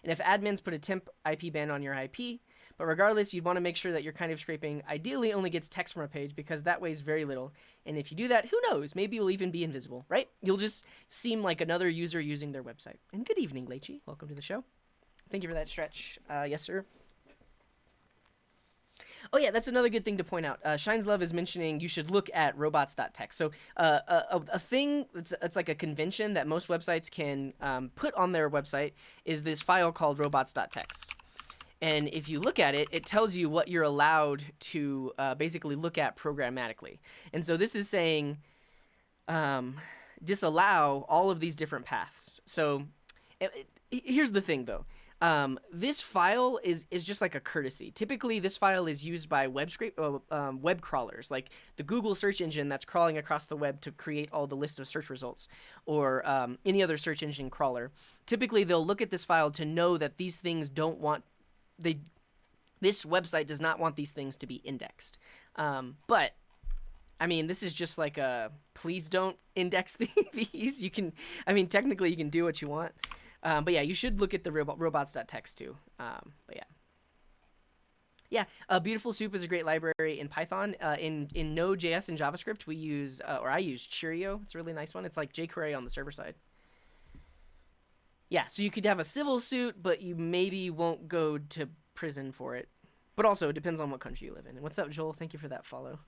and if admins put a temp IP ban on your IP. But regardless, you'd want to make sure that your kind of scraping ideally only gets text from a page, because that weighs very little. And if you do that, who knows? Maybe you'll even be invisible, right? You'll just seem like another user using their website. And good evening, Lechi. Welcome to the show. Thank you for that stretch. Yes, sir. Oh, yeah, that's another good thing to point out. Shines Love is mentioning you should look at robots.txt. So a thing that's like a convention that most websites can put on their website is this file called robots.txt. And if you look at it, it tells you what you're allowed to basically look at programmatically. And so this is saying disallow all of these different paths. So here's the thing, though. This file is just like a courtesy. Typically, this file is used by web crawlers, like the Google search engine that's crawling across the web to create all the list of search results, or any other search engine crawler. Typically, they'll look at this file to know that these things don't want this website does not want these things to be indexed. But I mean, this is just like a please don't index these. You can, I mean, technically you can do what you want. But yeah, you should look at the robots.txt too. But yeah. Yeah, Beautiful Soup is a great library in Python. In Node.js and JavaScript, we use, or I use Cheerio. It's a really nice one. It's like jQuery on the server side. Yeah, so you could have a civil suit, but you maybe won't go to prison for it. But also, it depends on what country you live in. And what's up, Joel? Thank you for that follow.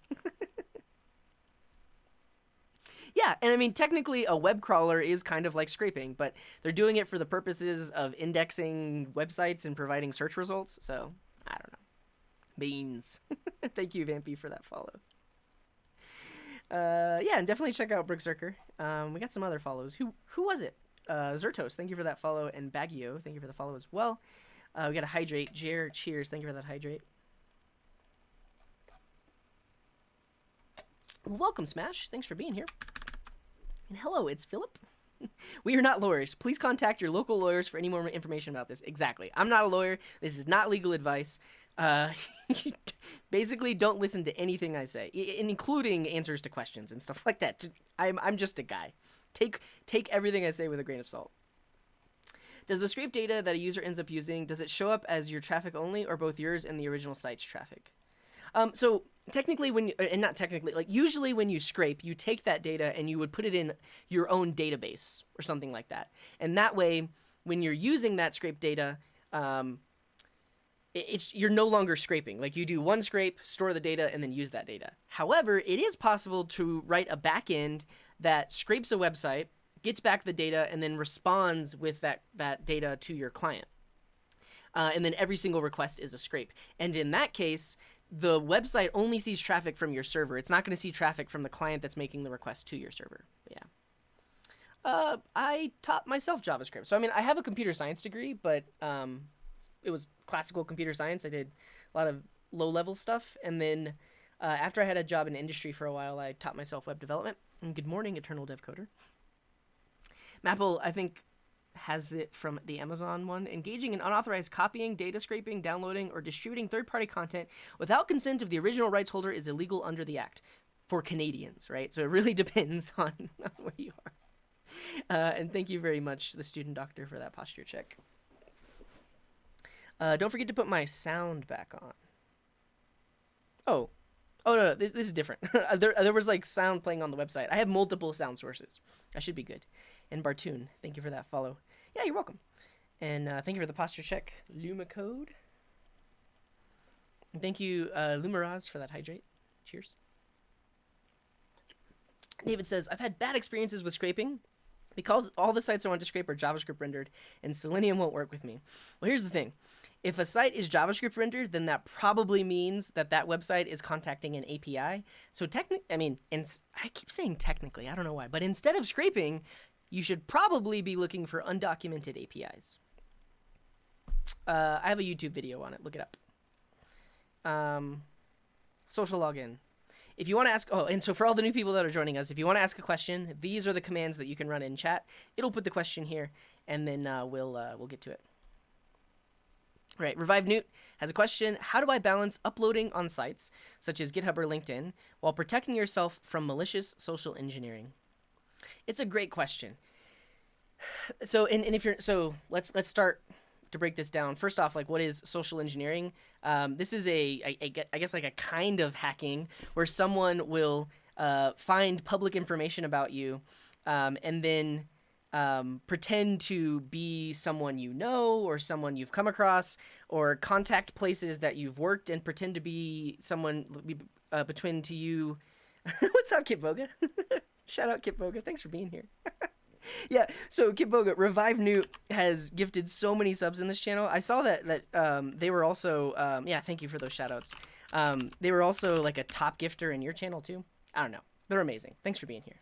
Yeah, and I mean, technically, a web crawler is kind of like scraping, but they're doing it for the purposes of indexing websites and providing search results. So, I don't know. Beans. Thank you, Vampy, for that follow. Yeah, and definitely check out Brookzerker. We got some other follows. Who was it? Zertos, thank you for that follow. And Baggio, thank you for the follow as well. We got a Hydrate. Jer, cheers. Thank you for that Hydrate. Well, welcome, Smash. Thanks for being here. And hello, it's Philip. We are not lawyers. Please contact your local lawyers for any more information about this. Exactly. I'm not a lawyer. This is not legal advice. Basically, don't listen to anything I say, including answers to questions and stuff like that. I'm just a guy. Take everything I say with a grain of salt. Does the scrape data that a user ends up using, does it show up as your traffic only or both yours and the original site's traffic? So technically usually when you scrape, you take that data and you would put it in your own database or something like that. And that way, when you're using that scrape data, you're no longer scraping. Like you do one scrape, store the data, and then use that data. However, it is possible to write a backend that scrapes a website, gets back the data, and then responds with that data to your client. And then every single request is a scrape. And in that case, the website only sees traffic from your server. It's not going to see traffic from the client that's making the request to your server. But yeah. I taught myself JavaScript. So, I mean, I have a computer science degree, but it was classical computer science. I did a lot of low-level stuff. And then after I had a job in industry for a while, I taught myself web development. And good morning, Eternal Dev Coder. Maple, I think, has it from the Amazon one. Engaging in unauthorized copying, data scraping, downloading, or distributing third-party content without consent of the original rights holder is illegal under the Act. For Canadians, right? So it really depends on where you are. And thank you very much, the student doctor, for that posture check. Don't forget to put my sound back on. Oh, no, this is different. there was like sound playing on the website. I have multiple sound sources. I should be good. And Bartoon, thank you for that follow. Yeah, you're welcome. And thank you for the posture check, Luma Code. And thank you, Lumaraz, for that hydrate. Cheers. David says, I've had bad experiences with scraping because all the sites I want to scrape are JavaScript rendered, and Selenium won't work with me. Well, here's the thing. If a site is JavaScript rendered, then that probably means that website is contacting an API. So I keep saying technically, I don't know why, but instead of scraping, you should probably be looking for undocumented APIs. I have a YouTube video on it. Look it up. Social login. If you want to ask, and so for all the new people that are joining us, if you want to ask a question, these are the commands that you can run in chat. It'll put the question here, and then we'll get to it. All right, Revive Newt has a question. How do I balance uploading on sites, such as GitHub or LinkedIn, while protecting yourself from malicious social engineering? It's a great question. So, let's start to break this down. First off, like, what is social engineering? This is I guess like a kind of hacking where someone will find public information about you, and then pretend to be someone you know or someone you've come across, or contact places that you've worked and pretend to be someone between to you. What's up, Kit Boga? Shout out Kit Boga. Thanks for being here. Yeah, so Kit Boga, Revive Newt has gifted so many subs in this channel. I saw that they were also, yeah, thank you for those shout outs. They were also like a top gifter in your channel too. I don't know. They're amazing. Thanks for being here.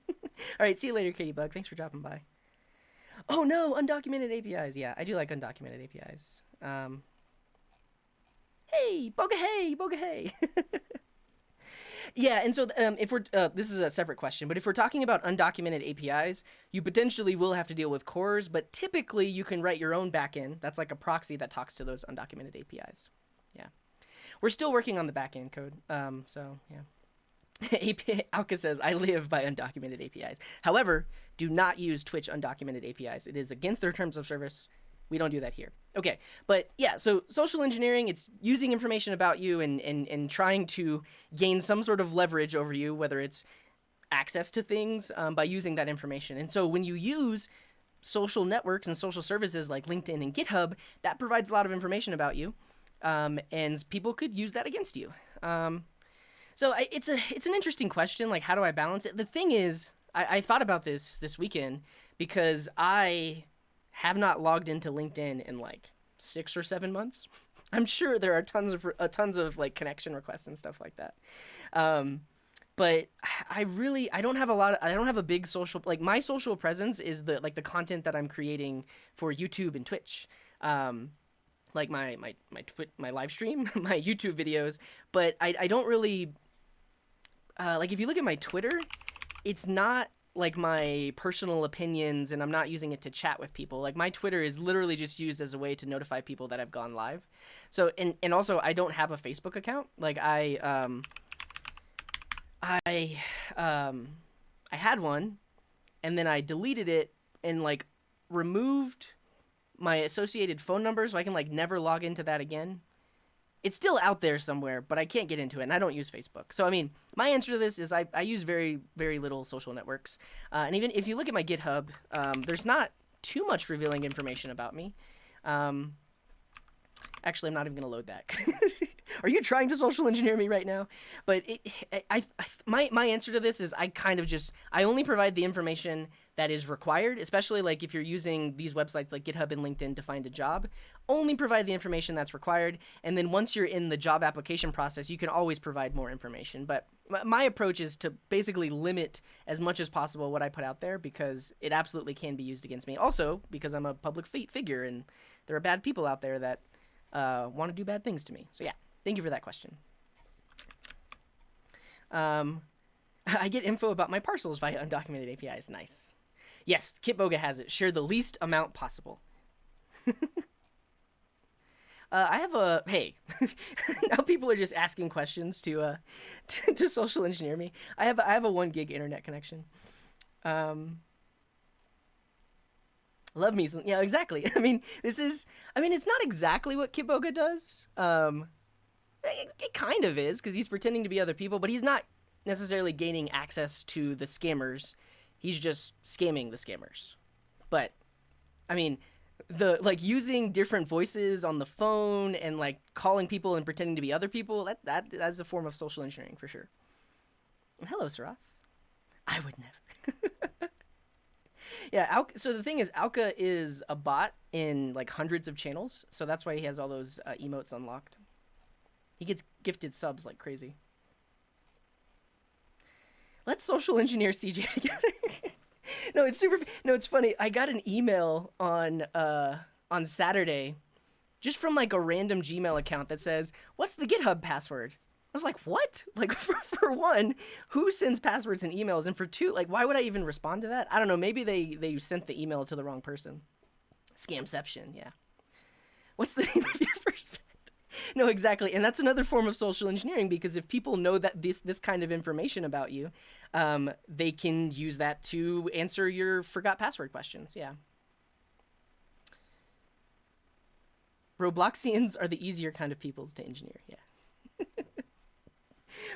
All right, see you later, Katie Bug. Thanks for dropping by. Oh no, undocumented APIs. Yeah, I do like undocumented APIs. Hey, boga hey, boga hey. Yeah, and so if we're this is a separate question, but if we're talking about undocumented APIs, you potentially will have to deal with cores, but typically you can write your own backend. That's like a proxy that talks to those undocumented APIs. Yeah, we're still working on the backend code. So yeah. Alka says, I live by undocumented APIs. However, do not use Twitch undocumented APIs. It is against their terms of service. We don't do that here. Okay, but yeah, so social engineering, it's using information about you and trying to gain some sort of leverage over you, whether it's access to things by using that information. And so when you use social networks and social services like LinkedIn and GitHub, that provides a lot of information about you, and people could use that against you. So it's an interesting question, like how do I balance it? The thing is, I thought about this weekend because I have not logged into LinkedIn in like 6 or 7 months. I'm sure there are tons of like connection requests and stuff like that. But I don't have a big social, like my social presence is the content that I'm creating for YouTube and Twitch. Like my live stream, my YouTube videos, but I don't really like if you look at my Twitter, it's not like my personal opinions, and I'm not using it to chat with people. Like my Twitter is literally just used as a way to notify people that I've gone live. So and also I don't have a Facebook account. Like I had one, and then I deleted it and like removed my associated phone number so I can like never log into that again. It's still out there somewhere, but I can't get into it, and I don't use Facebook. So, I mean, my answer to this is I use very, very little social networks. And even if you look at my GitHub, there's not too much revealing information about me. Actually, I'm not even going to load that. Are you trying to social engineer me right now? But my answer to this is I only provide the information that is required, especially like if you're using these websites like GitHub and LinkedIn to find a job. Only provide the information that's required, and then once you're in the job application process, you can always provide more information. But my approach is to basically limit as much as possible what I put out there, because it absolutely can be used against me. Also, because I'm a public figure, and there are bad people out there that want to do bad things to me. So yeah, thank you for that question. I get info about my parcels via undocumented APIs. Nice. Yes, Kitboga has it. Share the least amount possible. I have a hey. Now people are just asking questions to social engineer me. I have a 1 gig internet connection. Love me some, yeah, exactly. I mean, it's not exactly what Kitboga does. It kind of is, because he's pretending to be other people, but he's not necessarily gaining access to the scammers. He's just scamming the scammers. But I mean, using different voices on the phone and like calling people and pretending to be other people, that's a form of social engineering for sure. Hello, Sarath. I would never. Yeah, so the thing is, Alka is a bot in like hundreds of channels, so that's why he has all those emotes unlocked. He gets gifted subs like crazy. Let's social engineer CJ together. No, it's funny. I got an email on Saturday just from like a random Gmail account that says, "What's the GitHub password?" I was like, "What?" Like for one, who sends passwords and emails? And for two, like why would I even respond to that? I don't know, maybe they sent the email to the wrong person. Scamception, yeah. What's the name of your first pet? No, exactly. And that's another form of social engineering, because if people know that this kind of information about you, they can use that to answer your forgot password questions. Yeah. Robloxians are the easier kind of peoples to engineer. Yeah.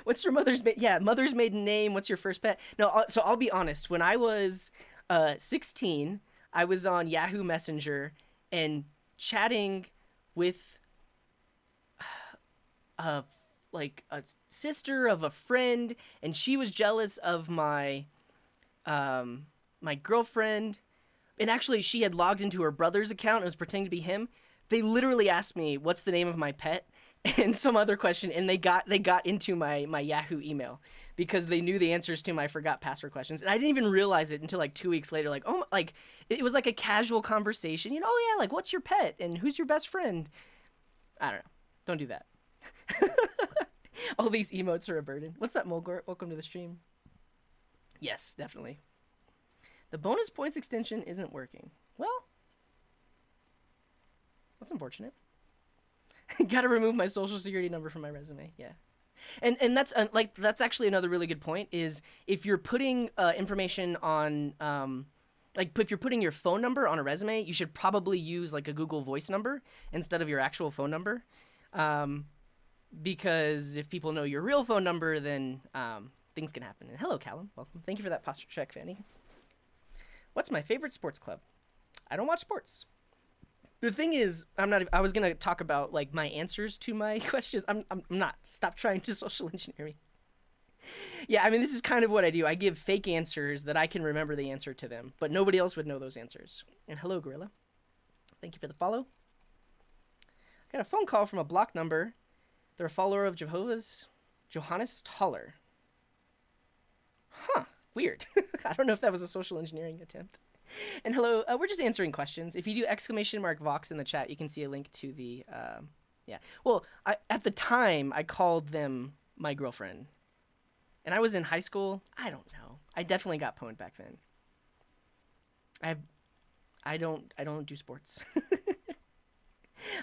What's your mother's mother's maiden name? What's your first pet? No, so I'll be honest. When I was 16, I was on Yahoo Messenger and chatting with a sister of a friend, and she was jealous of my my girlfriend, and actually she had logged into her brother's account and was pretending to be him. They literally asked me what's the name of my pet, and some other question, and they got into my Yahoo email because they knew the answers to my forgot password questions, and I didn't even realize it until like 2 weeks later. Like, oh, like it was like a casual conversation, you know? Oh yeah, like what's your pet and who's your best friend? I don't know. Don't do that. All these emotes are a burden. What's up, Mulgort? Welcome to the stream. Yes, definitely. The bonus points extension isn't working. Well, that's unfortunate. Gotta remove my social security number from my resume. Yeah. And that's like that's actually another really good point is if you're putting information on like if you're putting your phone number on a resume, you should probably use like a Google Voice number instead of your actual phone number. Because if people know your real phone number, then things can happen. And hello, Callum. Welcome. Thank you for that posture check, Fanny. What's my favorite sports club? I don't watch sports. The thing is, I was going to talk about like my answers to my questions. I'm not. Stop trying to social engineer me. Yeah, I mean, this is kind of what I do. I give fake answers that I can remember the answer to them, but nobody else would know those answers. And hello, Gorilla. Thank you for the follow. I got a phone call from a block number. They're a follower of Jehovah's, Johannes Toller. Huh, weird. I don't know if that was a social engineering attempt. And hello, we're just answering questions. If you do !Vox in the chat, you can see a link to the, yeah. Well, at the time, I called them my girlfriend. And I was in high school. I don't know. I definitely got pwned back then. I don't do sports.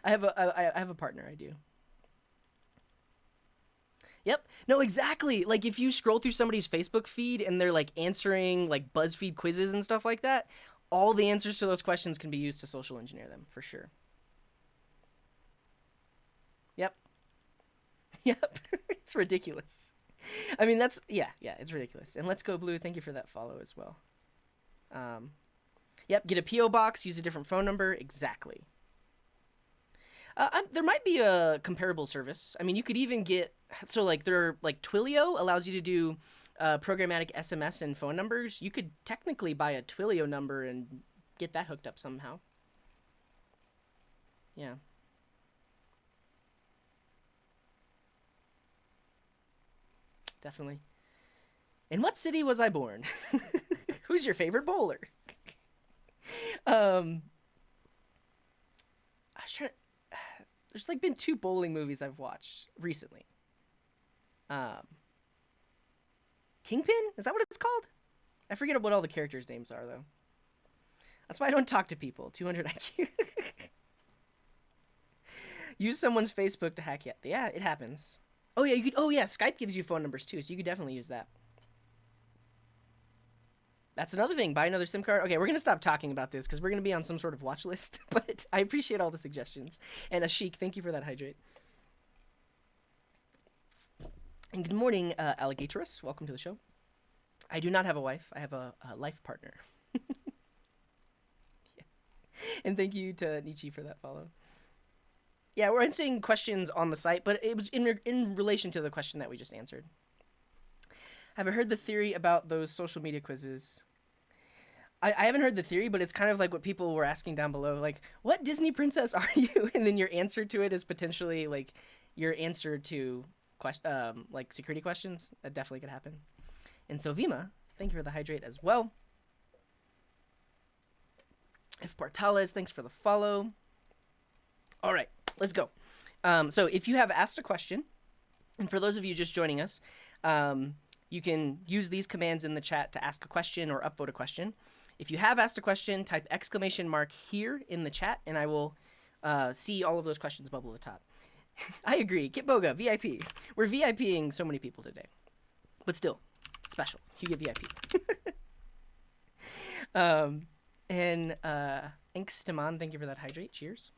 I have a partner, I do. Yep. No, exactly. Like if you scroll through somebody's Facebook feed and they're like answering like BuzzFeed quizzes and stuff like that, all the answers to those questions can be used to social engineer them for sure. Yep. Yep. It's ridiculous. I mean, that's, yeah, it's ridiculous. And Let's Go Blue, thank you for that follow as well. Yep, get a P.O. box, use a different phone number. Exactly. There might be a comparable service. I mean, you could even get, so like Twilio allows you to do programmatic SMS and phone numbers. You could technically buy a Twilio number and get that hooked up somehow. Yeah. Definitely. In what city was I born? Who's your favorite bowler? I was trying to... There's like been 2 bowling movies I've watched recently. Kingpin? Is that what it's called? I forget what all the characters' names are, though. That's why I don't talk to people. 200 IQ. Use someone's Facebook to hack. Yeah, it happens. Oh yeah, you could. Oh yeah, Skype gives you phone numbers too, so you could definitely use that. That's another thing. Buy another SIM card. Okay, we're gonna stop talking about this because we're gonna be on some sort of watch list. But I appreciate all the suggestions. And Ashik, thank you for that hydrate. And good morning, Alligatorus. Welcome to the show. I do not have a wife. I have a life partner. Yeah. And thank you to Nietzsche for that follow. Yeah, we're answering questions on the site, but it was in relation to the question that we just answered. Have I heard the theory about those social media quizzes? I haven't heard the theory, but it's kind of like what people were asking down below. Like, what Disney princess are you? And then your answer to it is potentially like your answer to like security questions. That definitely could happen. And so Vima, thank you for the hydrate as well. If Bartales, thanks for the follow. All right, let's go. So if you have asked a question, and for those of you just joining us, you can use these commands in the chat to ask a question or upvote a question. If you have asked a question, type ! Here in the chat, and I will see all of those questions bubble at the top. I agree. Kitboga, VIP. We're VIPing so many people today. But still, special. You get VIP. And Inkstaman, thank you for that hydrate. Cheers.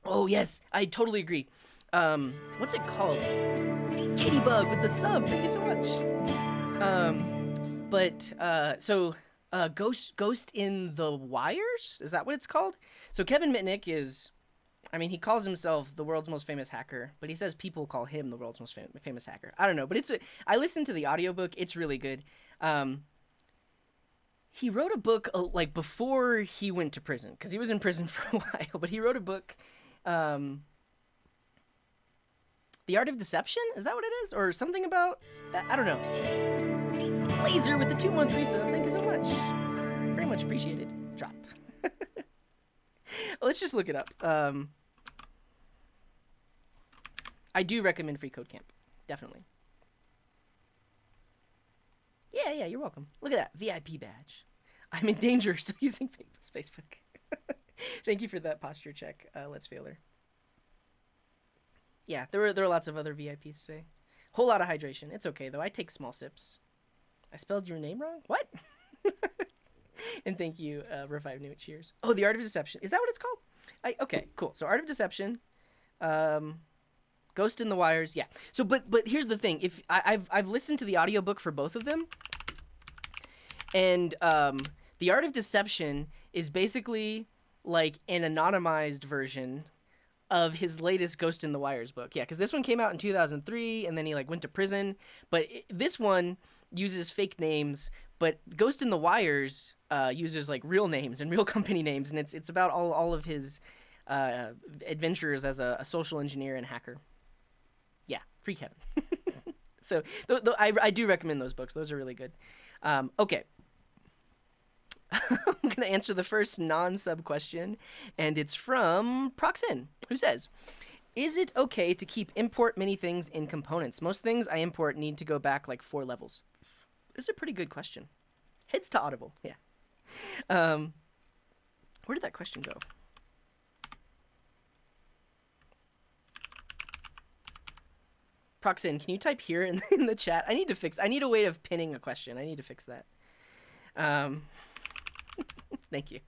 Oh, yes. I totally agree. What's it called? Katybug with the sub. Thank you so much. Ghost in the Wires? Is that what it's called? So Kevin Mitnick is, I mean, he calls himself the world's most famous hacker, but he says people call him the world's most famous hacker. I don't know, but I listened to the audiobook. It's really good. He wrote a book like before he went to prison, because he was in prison for a while. But he wrote a book, The Art of Deception. Is that what it is, or something about that? I don't know. Laser with the 213 sub. Thank you so much. Very much appreciated. Drop. Let's just look it up. I do recommend Free Code Camp. Definitely. Yeah, you're welcome. Look at that. VIP badge. I'm in danger still using Facebook. Thank you for that posture check, Let's Failer. Yeah, there were lots of other VIPs today. Whole lot of hydration. It's okay, though. I take small sips. I spelled your name wrong? What? And thank you, Revive New. Cheers. Oh, The Art of Deception. Is that what it's called? Okay, cool. So Art of Deception. Ghost in the Wires. Yeah. So, but here's the thing. If I've listened to the audiobook for both of them. And The Art of Deception is basically like an anonymized version of his latest Ghost in the Wires book. Yeah, because this one came out in 2003, and then he like went to prison. But this one uses fake names, but Ghost in the Wires uses like real names and real company names, and it's about all of his adventures as a social engineer and hacker. Yeah, free Kevin. So I do recommend those books. Those are really good. Okay. I'm going to answer the first non-sub question, and it's from Proxin, who says, is it okay to keep import many things in components? Most things I import need to go back like 4 levels. This is a pretty good question. Heads to Audible, yeah. Where did that question go? Proxin, can you type here in the chat? I need a way of pinning a question. I need to fix that. Thank you.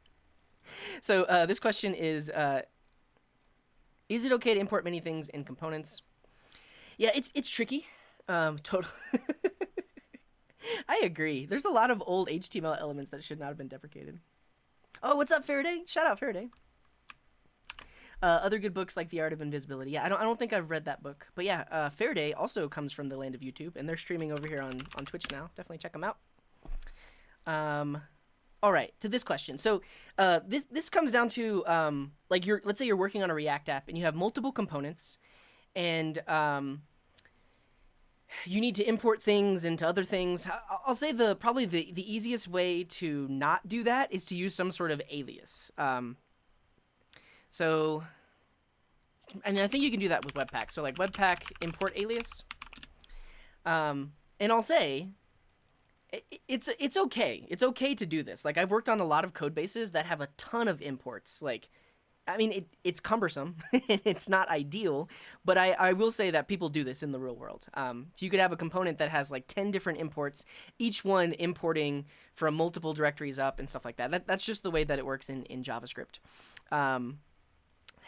So this question is it okay to import many things in components? Yeah, it's tricky. Totally. I agree. There's a lot of old HTML elements that should not have been deprecated. Oh, what's up, Faraday? Shout out, Faraday. Other good books like The Art of Invisibility. Yeah, I don't think I've read that book. But yeah, Faraday also comes from the land of YouTube, and they're streaming over here on Twitch now. Definitely check them out. All right, to this question. So this comes down to like let's say you're working on a React app and you have multiple components, and you need to import things into other things. I'll say probably the easiest way to not do that is to use some sort of alias. So, I mean, I think you can do that with Webpack. So like Webpack import alias. And I'll say, it's okay. It's okay to do this. Like I've worked on a lot of code bases that have a ton of imports. Like, I mean, it's cumbersome. It's not ideal, but I will say that people do this in the real world. So you could have a component that has like 10 different imports, each one importing from multiple directories up and stuff like that. That's just the way that it works in JavaScript.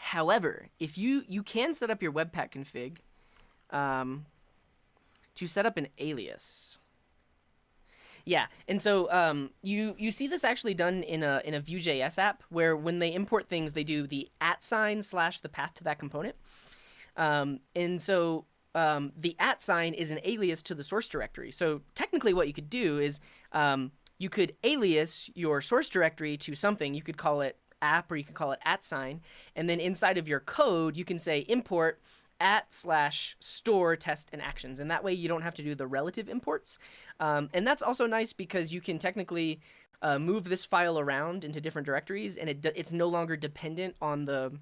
However, if you can set up your Webpack config to set up an alias. Yeah, and so you see this actually done in a Vue.js app where when they import things, they do the @ / the path to that component. And so the @ is an alias to the source directory. So technically what you could do is you could alias your source directory to something. You could call it app or you could call it @, and then inside of your code, you can say import @ / store test and actions, and that way you don't have to do the relative imports. And that's also nice because you can technically move this file around into different directories, and it's no longer dependent on the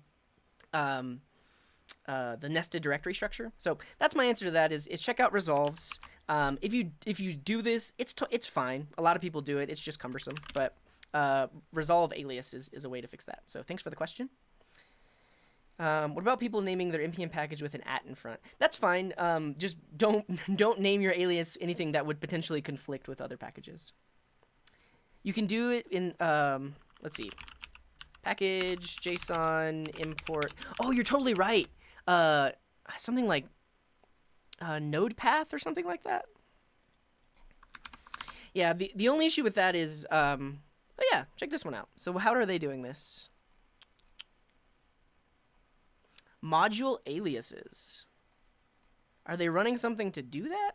nested directory structure. So that's my answer to that is check out resolves. If you do this, it's fine. A lot of people do it. It's just cumbersome, but resolve alias is a way to fix that. So thanks for the question. What about people naming their npm package with an @ in front? That's fine. Just don't name your alias anything that would potentially conflict with other packages. You can do it in let's see, package JSON import. Oh, you're totally right. Something like node path or something like that. Yeah. The only issue with that is oh yeah, check this one out. So how are they doing this? Module aliases. Are they running something to do that?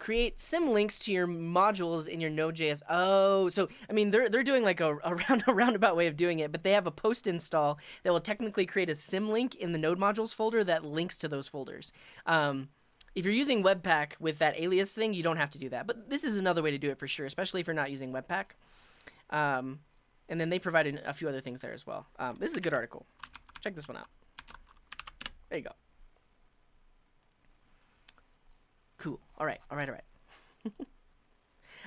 create symlinks to your modules in your Node.js. Oh, so I mean they're doing like a roundabout way of doing it, but they have a post install that will technically create a symlink in the Node modules folder that links to those folders. If you're using Webpack with that alias thing, you don't have to do that. But this is another way to do it for sure, especially if you're not using Webpack. And then they provided a few other things there as well. This is a good article. Check this one out. There you go. Cool. All right.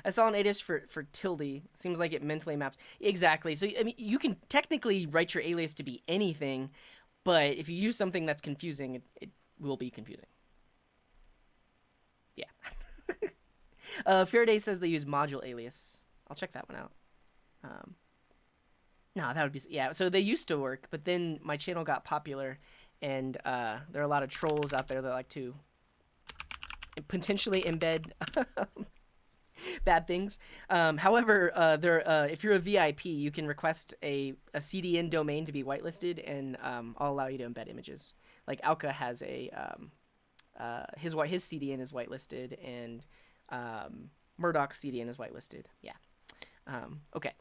I saw an alias for tilde. Seems like it mentally maps. Exactly. So, I mean, you can technically write your alias to be anything, but if you use something that's confusing, it will be confusing. Yeah. Faraday says they use module alias. I'll check that one out. No, that would be... Yeah, so they used to work, but then my channel got popular, and there are a lot of trolls out there that like to potentially embed bad things. However, if you're a VIP, you can request a CDN domain to be whitelisted, and I'll allow you to embed images. Like Alka has a his CDN is whitelisted, and Murdoch's CDN is whitelisted. Yeah. Okay.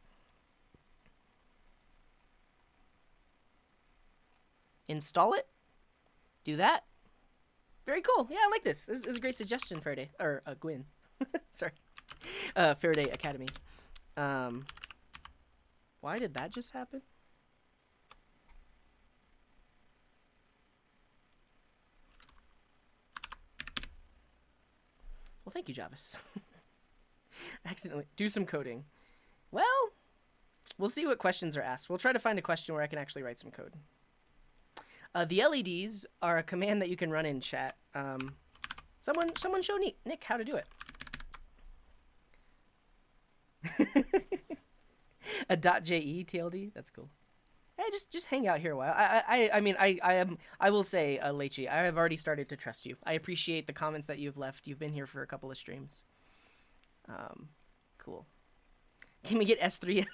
Install it. Do that. Very cool. Yeah, I like this. This is a great suggestion, Faraday. Or Gwyn. Sorry. Faraday Academy. Why did that just happen? Well, thank you, Javis. Accidentally. Do some coding. Well, we'll see what questions are asked. We'll try to find a question where I can actually write some code. The LEDs are a command that you can run in chat. Someone show Nick how to do it. A .je TLD, that's cool. Hey, just hang out here a while. I will say, Lechi, I have already started to trust you. I appreciate the comments that you've left. You've been here for a couple of streams. Cool. Can we get S3?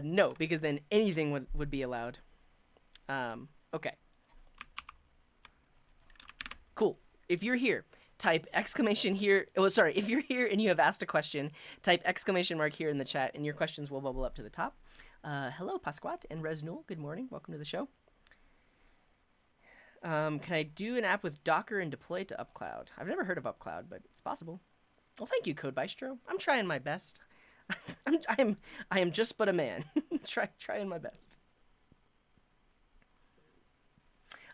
No, because then anything would be allowed. Okay. Cool. If you're here, type exclamation here. Oh, sorry. If you're here and you have asked a question, type exclamation mark here in the chat, and your questions will bubble up to the top. Hello, Pasquat and Resnul. Good morning. Welcome to the show. Can I do an app with Docker and deploy it to UpCloud? I've never heard of UpCloud, but it's possible. Well, thank you, Code Bistro. I'm trying my best. I am just but a man. Trying my best.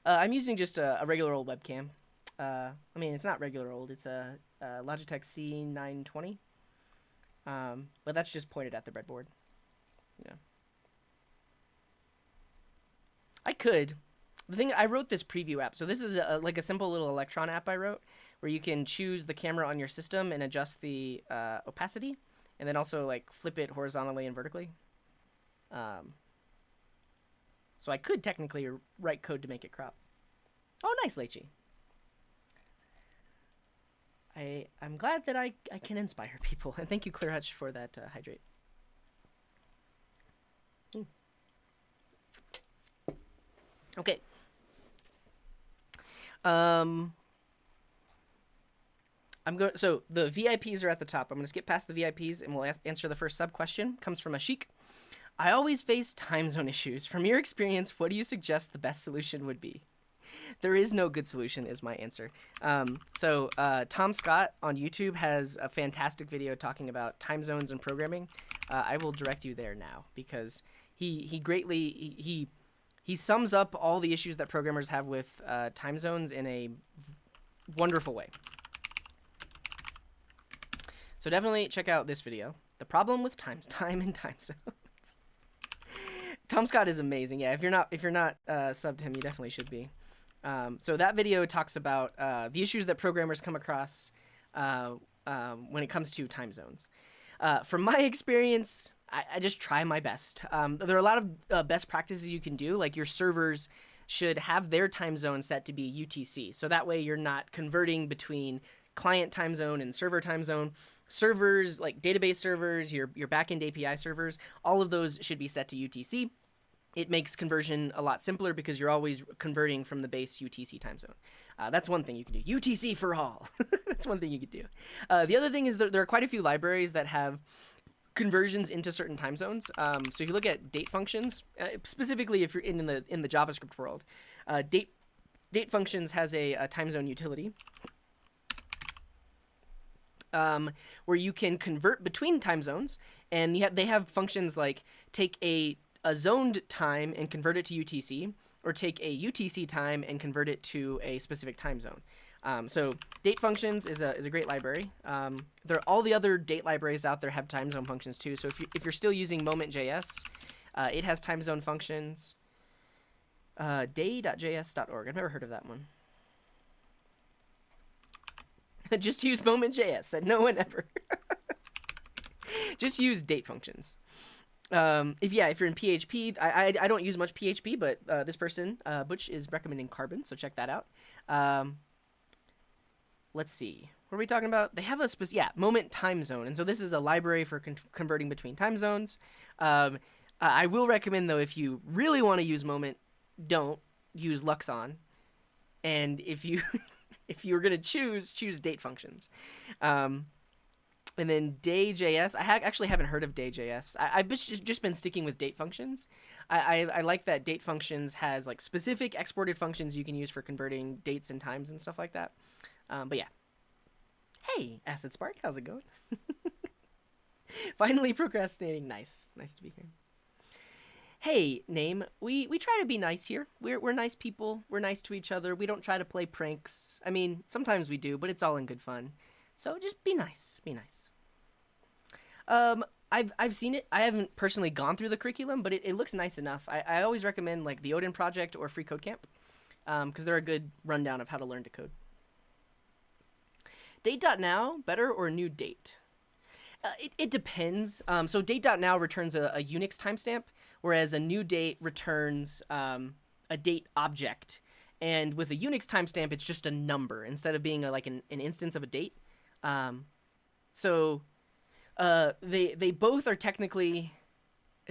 I'm using just a regular old webcam. I mean, it's not regular old. It's a Logitech C920. But that's just pointed at the breadboard. Yeah. I could. The thing, I wrote this preview app. So this is like a simple little Electron app I wrote where you can choose the camera on your system and adjust the opacity, and then also like flip it horizontally and vertically. So I could technically write code to make it crop. Oh, nice, Lechi. I'm glad that I can inspire people. And thank you, Clear Hutch, for that hydrate. Okay. So the VIPs are at the top. I'm going to skip past the VIPs and we'll answer the first sub question. Comes from Ashik. I always face time zone issues. From your experience, what do you suggest the best solution would be? There is no good solution is my answer. Tom Scott on YouTube has a fantastic video talking about time zones and programming. I will direct you there now because he sums up all the issues that programmers have with time zones in a wonderful way. So definitely check out this video. The problem with time and time zones. Tom Scott is amazing. Yeah, if you're not subbed to him, you definitely should be. So that video talks about the issues that programmers come across when it comes to time zones. From my experience, I just try my best. There are a lot of best practices you can do, like your servers should have their time zone set to be UTC. So that way you're not converting between client time zone and server time zone. Servers, like database servers, your backend API servers, all of those should be set to UTC. it makes conversion a lot simpler because you're always converting from the base UTC time zone. That's one thing you can do. UTC for all. That's one thing you could do. The other thing is that there are quite a few libraries that have conversions into certain time zones. So if you look at date functions, specifically if you're in the JavaScript world, date functions has a time zone utility where you can convert between time zones, and they have functions like take a zoned time and convert it to UTC, or take a UTC time and convert it to a specific time zone. So date functions is a great library. All the other date libraries out there have time zone functions too. So if you're still using Moment.js, it has time zone functions. Day.js.org. I've never heard of that one. Just use Moment.js. Said no one ever. Just use date functions. If you're in PHP, I don't use much PHP, but this person, Butch, is recommending Carbon, so check that out. Let's see. What are we talking about? They have a Moment time zone, and so this is a library for converting between time zones. I will recommend, though, if you really want to use Moment, don't use Luxon. And if you if you're gonna choose date functions. And then Day.js, I actually haven't heard of Day.js. I've just been sticking with date functions. I like that date functions has like specific exported functions you can use for converting dates and times and stuff like that. But yeah. Hey, Acid Spark, how's it going? Finally procrastinating. Nice to be here. Hey, Name, we try to be nice here. We're nice people. We're nice to each other. We don't try to play pranks. I mean, sometimes we do, but it's all in good fun. So just be nice. Be nice. I've seen it. I haven't personally gone through the curriculum, but it looks nice enough. I always recommend like the Odin Project or Free Code Camp, because they're a good rundown of how to learn to code. Date.now, better or new date? It depends. So date.now returns a Unix timestamp, whereas a new date returns a date object. And with a Unix timestamp, it's just a number instead of being like an instance of a date. So they both are technically,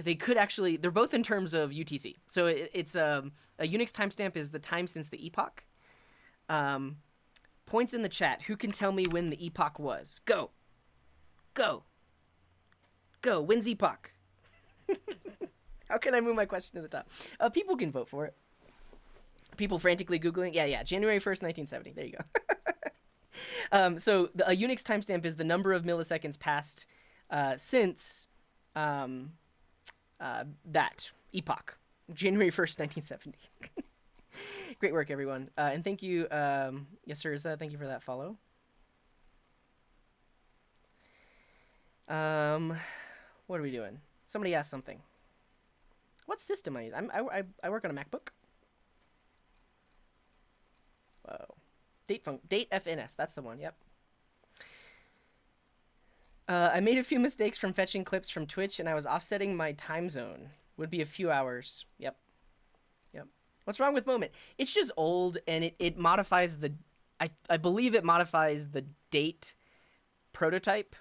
they're both in terms of UTC. So it's a Unix timestamp is the time since the epoch. Points in the chat. Who can tell me when the epoch was? Go. When's epoch? How can I move my question to the top? People can vote for it. People frantically Googling. Yeah. January 1st, 1970. There you go. So a Unix timestamp is the number of milliseconds passed since that epoch. January 1st, 1970. Great work, everyone. And thank you, yes, sir, thank you for that follow. What are we doing? Somebody asked something. What system I use? I work on a MacBook. Whoa. Date FNS, that's the one, yep. I made a few mistakes from fetching clips from Twitch, and I was offsetting my time zone. Would be a few hours. Yep. What's wrong with Moment? It's just old, and it modifies the... I believe it modifies the date prototype,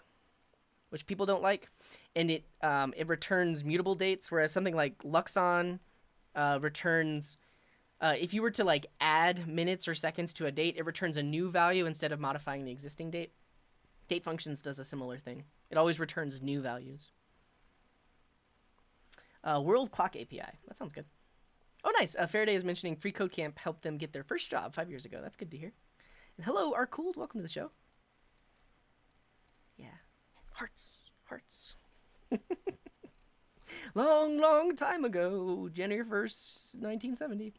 which people don't like, and it returns mutable dates, whereas something like Luxon returns... if you were to like add minutes or seconds to a date, it returns a new value instead of modifying the existing date. Date functions does a similar thing. It always returns new values. World Clock API. That sounds good. Oh, nice. Faraday is mentioning Free Code Camp helped them get their first job 5 years ago. That's good to hear. And hello, Arcooled. Welcome to the show. Yeah. Hearts. long time ago. January 1st, 1970.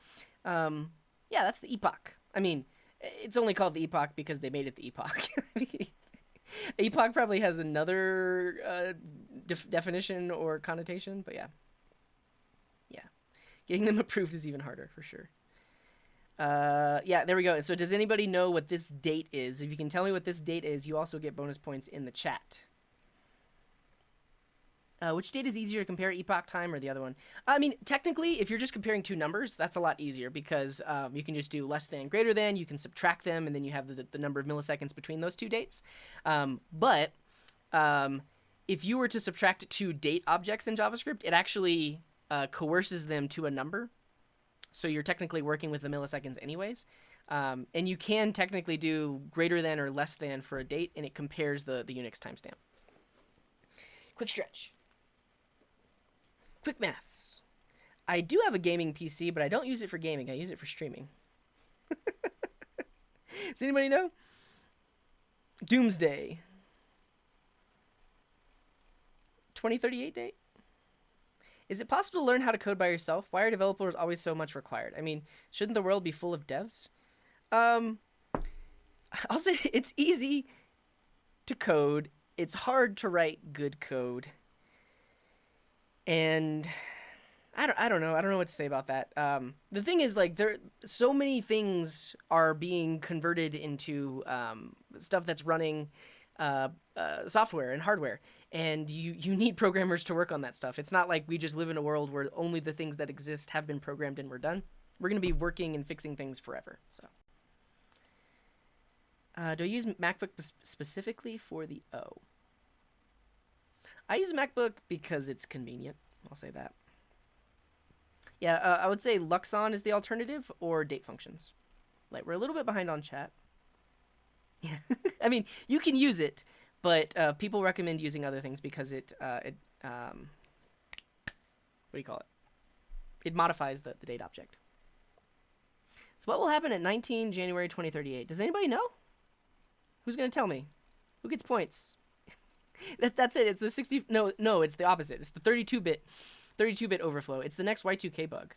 Yeah, that's the epoch. I mean, it's only called the epoch because they made it the epoch. Epoch probably has another definition or connotation, but yeah. Getting them approved is even harder, for sure. Yeah, there we go. So does anybody know what this date is? If you can tell me what this date is, you also get bonus points in the chat. Which date is easier to compare, epoch time or the other one? I mean, technically, if you're just comparing two numbers, that's a lot easier because you can just do less than, greater than, you can subtract them, and then you have the number of milliseconds between those two dates. But if you were to subtract two date objects in JavaScript, it actually coerces them to a number. So you're technically working with the milliseconds anyways. And you can technically do greater than or less than for a date, and it compares the Unix timestamp. Quick stretch. Quick maths. I do have a gaming PC, but I don't use it for gaming. I use it for streaming. Does anybody know? Doomsday. 2038 date? Is it possible to learn how to code by yourself? Why are developers always so much required? I mean, shouldn't the world be full of devs? I'll say it's easy to code. It's hard to write good code. And I don't know. I don't know what to say about that. The thing is, like, so many things are being converted into stuff that's running software and hardware, and you need programmers to work on that stuff. It's not like we just live in a world where only the things that exist have been programmed and we're done. We're going to be working and fixing things forever. So, do I use MacBook specifically for the O? I use MacBook because it's convenient. I'll say that. Yeah, I would say Luxon is the alternative, or date functions. Like, we're a little bit behind on chat. Yeah, I mean, you can use it, but people recommend using other things because it what do you call it? It modifies the date object. So what will happen at 19 January 2038? Does anybody know? Who's going to tell me? Who gets points? That's it. It's the 60. No, it's the opposite. It's the 32-bit overflow. It's the next Y2K bug.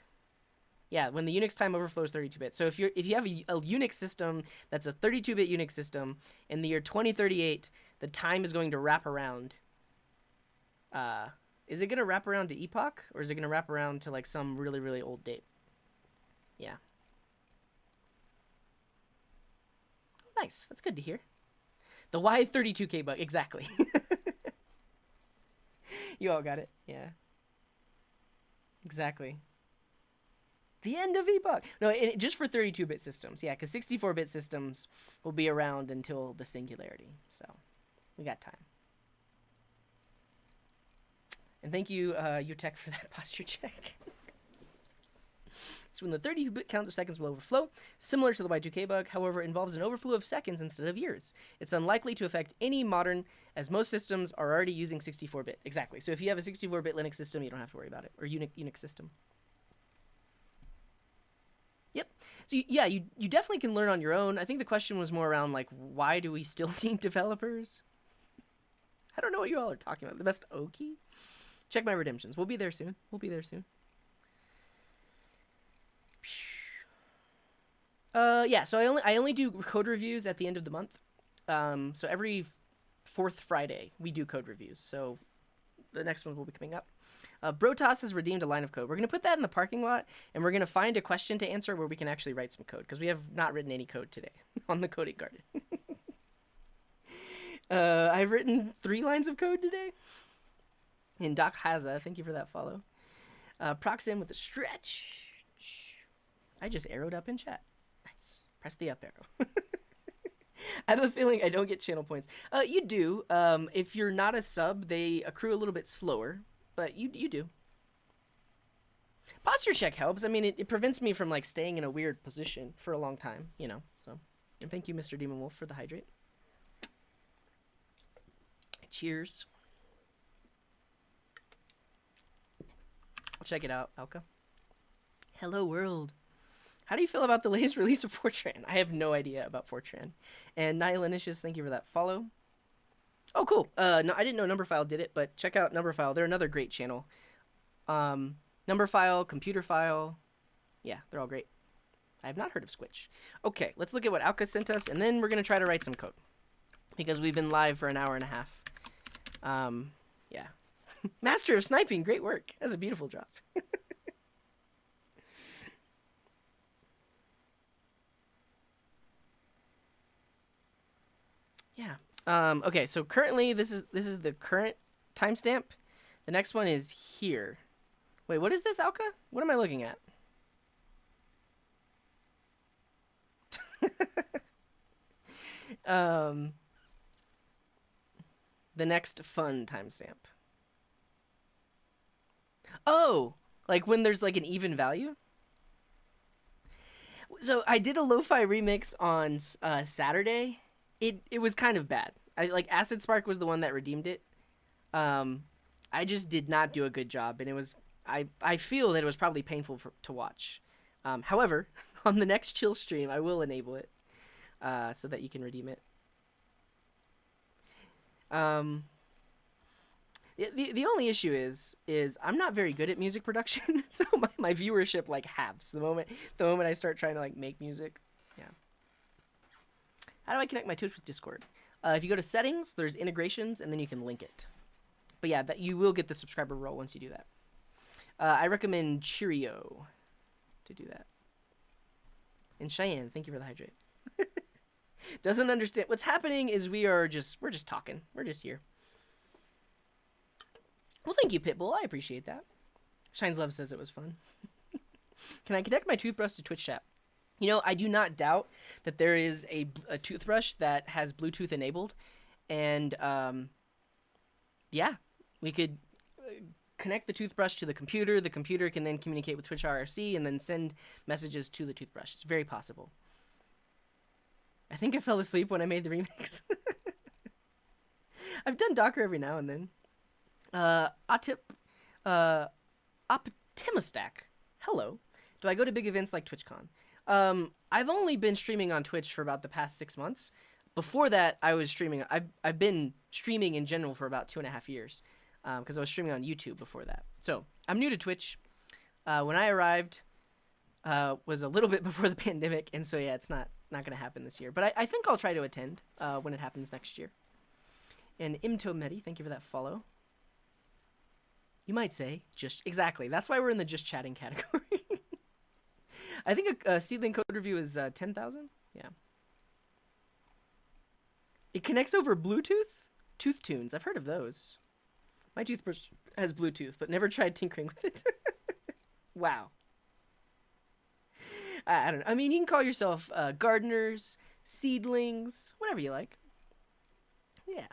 Yeah, when the Unix time overflows 32-bit. So if you have a Unix system that's a 32-bit Unix system in the year 2038, the time is going to wrap around. Is it going to wrap around to epoch, or is it going to wrap around to like some really, really old date? Yeah. Nice. That's good to hear. The Y32K bug. Exactly. You all got it. Yeah. Exactly. The end of epoch. No, just for 32-bit systems. Yeah, because 64-bit systems will be around until the singularity. So we got time. And thank you, UTech, for that posture check. It's when the 32-bit count of seconds will overflow, similar to the Y2K bug, however, it involves an overflow of seconds instead of years. It's unlikely to affect any modern, as most systems are already using 64-bit. Exactly. So if you have a 64-bit Linux system, you don't have to worry about it, or Unix system. Yep. So yeah, you definitely can learn on your own. I think the question was more around, like, why do we still need developers? I don't know what you all are talking about. The best Oki? Check my redemptions. We'll be there soon. Yeah, so I only do code reviews at the end of the month. So every fourth Friday we do code reviews. So the next one will be coming up. Brotas has redeemed a line of code. We're going to put that in the parking lot, and we're going to find a question to answer where we can actually write some code, because we have not written any code today on the coding garden. I've written 3 lines of code today. And Doc Haza, thank you for that follow. Proxim with the stretch. I just arrowed up in chat. Nice. Press the up arrow. I have a feeling I don't get channel points. You do. If you're not a sub, they accrue a little bit slower, but you do. Posture check helps. I mean, it prevents me from like staying in a weird position for a long time, you know. So, and thank you, Mr. Demon Wolf, for the hydrate. Cheers. Check it out, Alka. Hello, world. How do you feel about the latest release of Fortran? I have no idea about Fortran. And Nihilinious, thank you for that follow. Oh, cool. No, I didn't know Numberphile did it, but check out Numberphile. They're another great channel. Numberphile, Computerphile. Yeah, they're all great. I have not heard of Squitch. Okay, let's look at what Alka sent us, and then we're going to try to write some code. Because we've been live for an hour and a half. Yeah. Master of Sniping, great work. That's a beautiful drop. Yeah. Okay, so currently this is the current timestamp. The next one is here. Wait, what is this, Alka? What am I looking at? The next fun timestamp. Oh, Like when there's like an even value. So I did a lo-fi remix on Saturday. It was kind of bad. I like Acid Spark was the one that redeemed it. Um, I just did not do a good job, and it was I feel that it was probably painful to watch. However, on the next chill stream, I will enable it so that you can redeem it. The only issue is I'm not very good at music production, so my viewership like halves the moment I start trying to like make music. Yeah. How do I connect my Twitch with Discord? If you go to settings, there's integrations, and then you can link it. But yeah, that you will get the subscriber role once you do that. I recommend Cheerio to do that. And Cheyenne, thank you for the hydrate. Doesn't understand what's happening. Is we're just talking. We're just here. Well, thank you, Pitbull. I appreciate that. Shines Love says it was fun. Can I connect my toothbrush to Twitch chat? You know, I do not doubt that there is a toothbrush that has Bluetooth enabled. And, yeah, we could connect the toothbrush to the computer. The computer can then communicate with Twitch RRC and then send messages to the toothbrush. It's very possible. I think I fell asleep when I made the remix. I've done Docker every now and then. Optimastack. Hello. Do I go to big events like TwitchCon? I've only been streaming on Twitch for about the past 6 months. Before that, I was streaming. I've been streaming in general for about 2.5 years, because I was streaming on YouTube before that. So I'm new to Twitch. When I arrived, was a little bit before the pandemic, and so yeah, it's not going to happen this year. But I think I'll try to attend when it happens next year. And Imto Medi, thank you for that follow. You might say, just exactly. That's why we're in the just chatting category. I think a seedling code review is 10,000. Yeah. It connects over Bluetooth? Tooth tunes. I've heard of those. My toothbrush has Bluetooth, but never tried tinkering with it. Wow. I don't know. I mean, you can call yourself gardeners, seedlings, whatever you like. Yeah.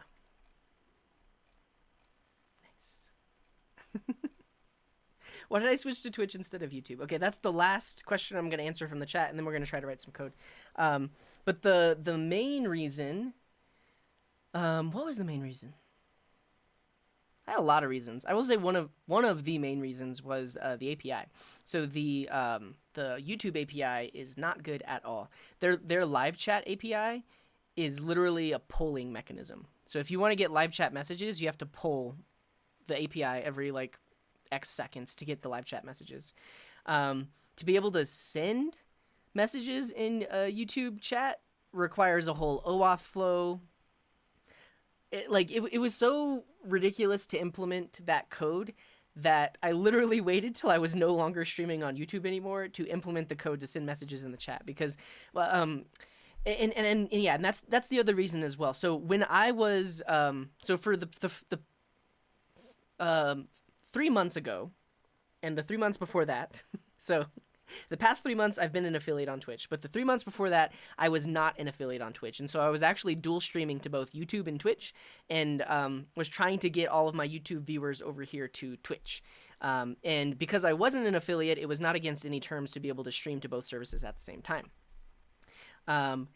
Why did I switch to Twitch instead of YouTube? Okay, that's the last question I'm going to answer from the chat, and then we're going to try to write some code. But the main reason... what was the main reason? I had a lot of reasons. I will say one of the main reasons was the API. So the YouTube API is not good at all. Their live chat API is literally a polling mechanism. So if you want to get live chat messages, you have to poll the API every like X seconds to get the live chat messages. To be able to send messages in YouTube chat requires a whole OAuth flow. It was so ridiculous to implement that code that I literally waited till I was no longer streaming on YouTube anymore to implement the code to send messages in the chat, because and that's the other reason as well. So when I was so for the 3 months ago, and the 3 months before that, so the past 3 months I've been an affiliate on Twitch, but the 3 months before that I was not an affiliate on Twitch, and so I was actually dual streaming to both YouTube and Twitch, and was trying to get all of my YouTube viewers over here to Twitch. And because I wasn't an affiliate, it was not against any terms to be able to stream to both services at the same time. I'll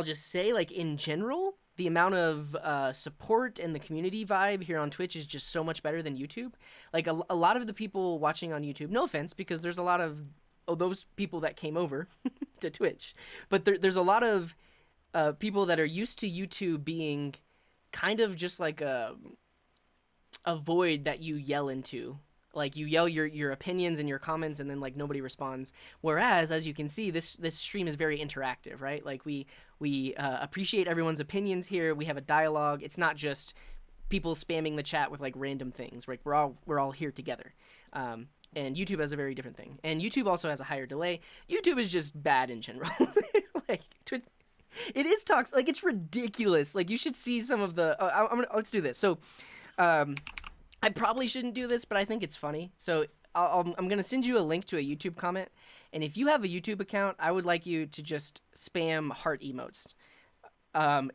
just say, like, in general, the amount of support and the community vibe here on Twitch is just so much better than YouTube. Like a lot of the people watching on YouTube, no offense, because there's a lot of those people that came over to Twitch, but there's a lot of people that are used to YouTube being kind of just like a void that you yell into. Like you yell your opinions and your comments, and then like nobody responds. Whereas, as you can see, this stream is very interactive, right? Like we appreciate everyone's opinions here. We have a dialogue. It's not just people spamming the chat with like random things. Right? We're all here together. And YouTube has a very different thing. And YouTube also has a higher delay. YouTube is just bad in general. Like it is toxic. Like it's ridiculous. Like you should see some of the. Let's do this. So. I probably shouldn't do this, but I think it's funny. So I'm going to send you a link to a YouTube comment. And if you have a YouTube account, I would like you to just spam heart emotes.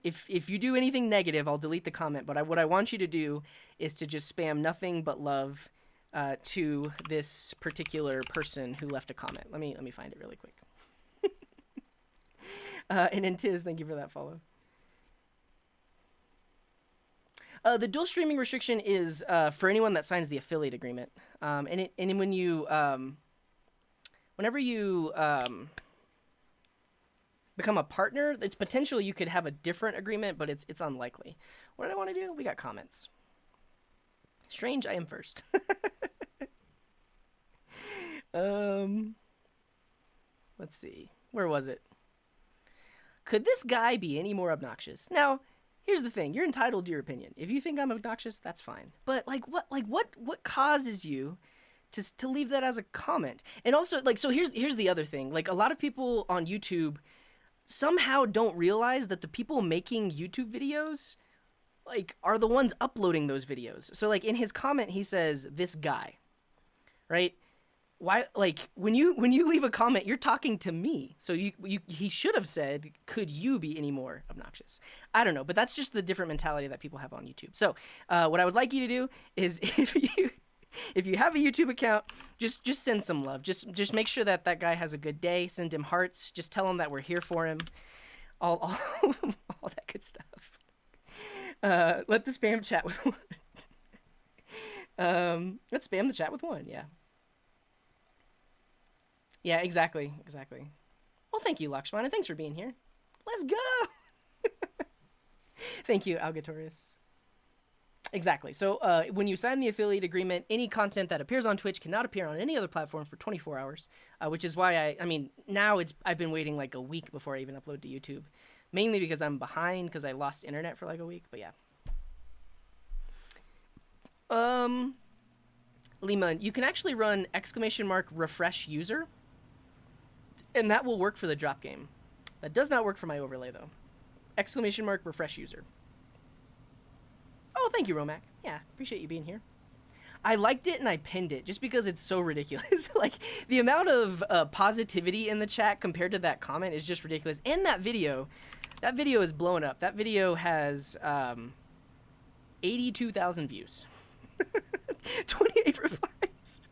If you do anything negative, I'll delete the comment. But what I want you to do is to just spam nothing but love to this particular person who left a comment. Let me find it really quick. And Intiz, thank you for that follow. The dual streaming restriction is for anyone that signs the affiliate agreement. And when you, whenever you become a partner, it's potential you could have a different agreement, but it's unlikely. What did I want to do? We got comments. Strange, I am first. Let's see. Where was it? Could this guy be any more obnoxious? Now, here's the thing. You're entitled to your opinion. If you think I'm obnoxious, that's fine. But what causes you to leave that as a comment? And also, so here's the other thing. Like, a lot of people on YouTube somehow don't realize that the people making YouTube videos, are the ones uploading those videos. So, in his comment, he says, "This guy," right? Why, when you leave a comment, you're talking to me. So he should have said, "Could you be any more obnoxious?" I don't know, but that's just the different mentality that people have on YouTube. So, what I would like you to do is, if you have a YouTube account, just send some love. Just make sure that guy has a good day. Send him hearts. Just tell him that we're here for him. All all that good stuff. Let the spam chat with one. Let's spam the chat with one. Yeah. Yeah, exactly. Well, thank you, Lakshman, and thanks for being here. Let's go! Thank you, Algatorius. Exactly. So when you sign the affiliate agreement, any content that appears on Twitch cannot appear on any other platform for 24 hours, which is why now I've been waiting a week before I even upload to YouTube, mainly because I'm behind because I lost internet for a week, but yeah. Lima, you can actually run !refresh user, and that will work for the drop game. That does not work for my overlay, though. !refresh user. Oh, thank you, Romac. Yeah, appreciate you being here. I liked it and I pinned it just because it's so ridiculous. The amount of positivity in the chat compared to that comment is just ridiculous. And that video is blowing up. That video has 82,000 views. 28 replies.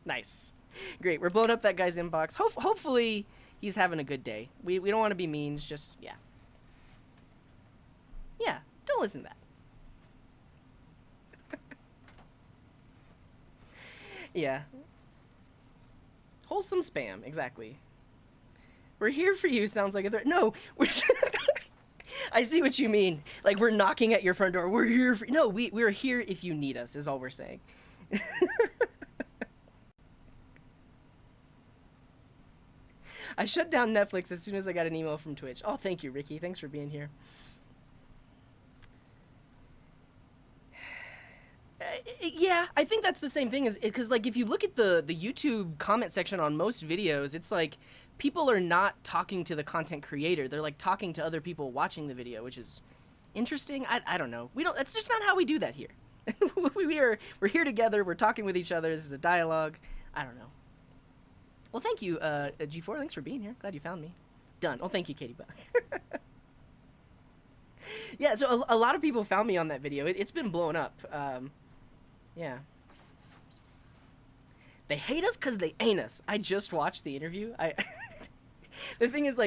Nice. Great. We're blowing up that guy's inbox. Hopefully he's having a good day. We don't want to be mean. It's just, yeah. Yeah, don't listen to that. Yeah. Wholesome spam, exactly. We're here for you sounds like a threat. No, we're... I see what you mean. We're knocking at your front door. We're here for... No, we're here if you need us, is all we're saying. I shut down Netflix as soon as I got an email from Twitch. Oh, thank you, Ricky. Thanks for being here. Yeah, I think that's the same thing as because if you look at the YouTube comment section on most videos, it's people are not talking to the content creator. They're talking to other people watching the video, which is interesting. I don't know. That's just not how we do that here. We're here together. We're talking with each other. This is a dialogue. I don't know. Well, thank you, G4. Thanks for being here. Glad you found me. Done. Oh, thank you, Katie Buck. Yeah, so a lot of people found me on that video. It's been blowing up. Yeah. They hate us because they ain't us. I just watched the interview. The thing is,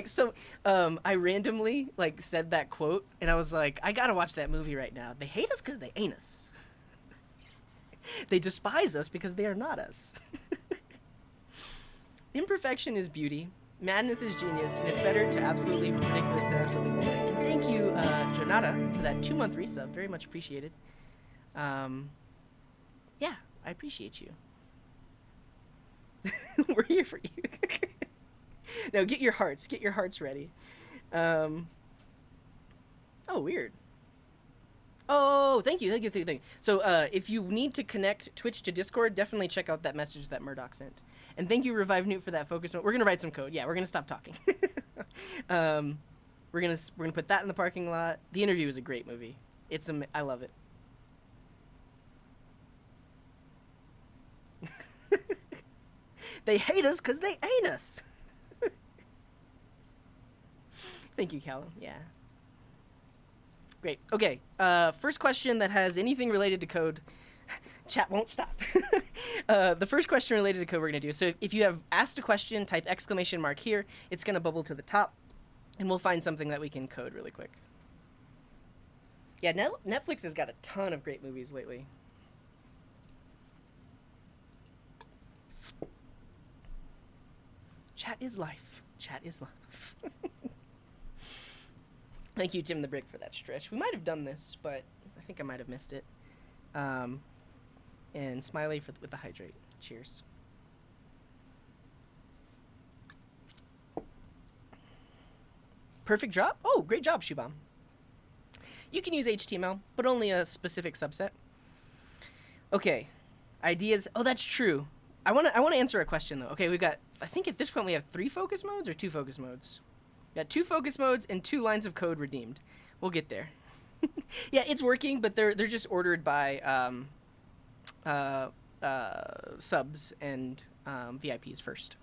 I randomly, said that quote, and I was like, I gotta watch that movie right now. They hate us because they ain't us. They despise us because they are not us. Imperfection is beauty. Madness is genius, and it's better to absolutely ridiculous than absolutely boring. And thank you, Jonata, for that 2-month resub. Very much appreciated. Yeah, I appreciate you. We're here for you. Now get your hearts ready. Oh, weird. Oh, thank you. So, if you need to connect Twitch to Discord, definitely check out that message that Murdoch sent. And thank you, Revive Newt, for that focus note. We're gonna write some code. Yeah, we're gonna stop talking. We're gonna put that in the parking lot. The Interview is a great movie. I love it. They hate us because they ain't us. Thank you, Callum. Yeah. Great. Okay. First question that has anything related to code. Chat won't stop. The first question related to code we're going to do. So if you have asked a question, type exclamation mark here. It's going to bubble to the top, and we'll find something that we can code really quick. Yeah, Netflix has got a ton of great movies lately. Chat is life. Chat is life. Thank you, Tim the Brick, for that stretch. We might have done this, but I think I might have missed it. And Smiley with the hydrate. Cheers. Perfect drop? Oh, great job, Shubham. You can use HTML, but only a specific subset. Okay. Ideas. Oh, that's true. I want to answer a question, though. Okay, we've got, I think at this point we have 3 focus modes or 2 focus modes. We got 2 focus modes and 2 lines of code redeemed. We'll get there. Yeah, it's working, but they're just ordered by subs and VIPs first.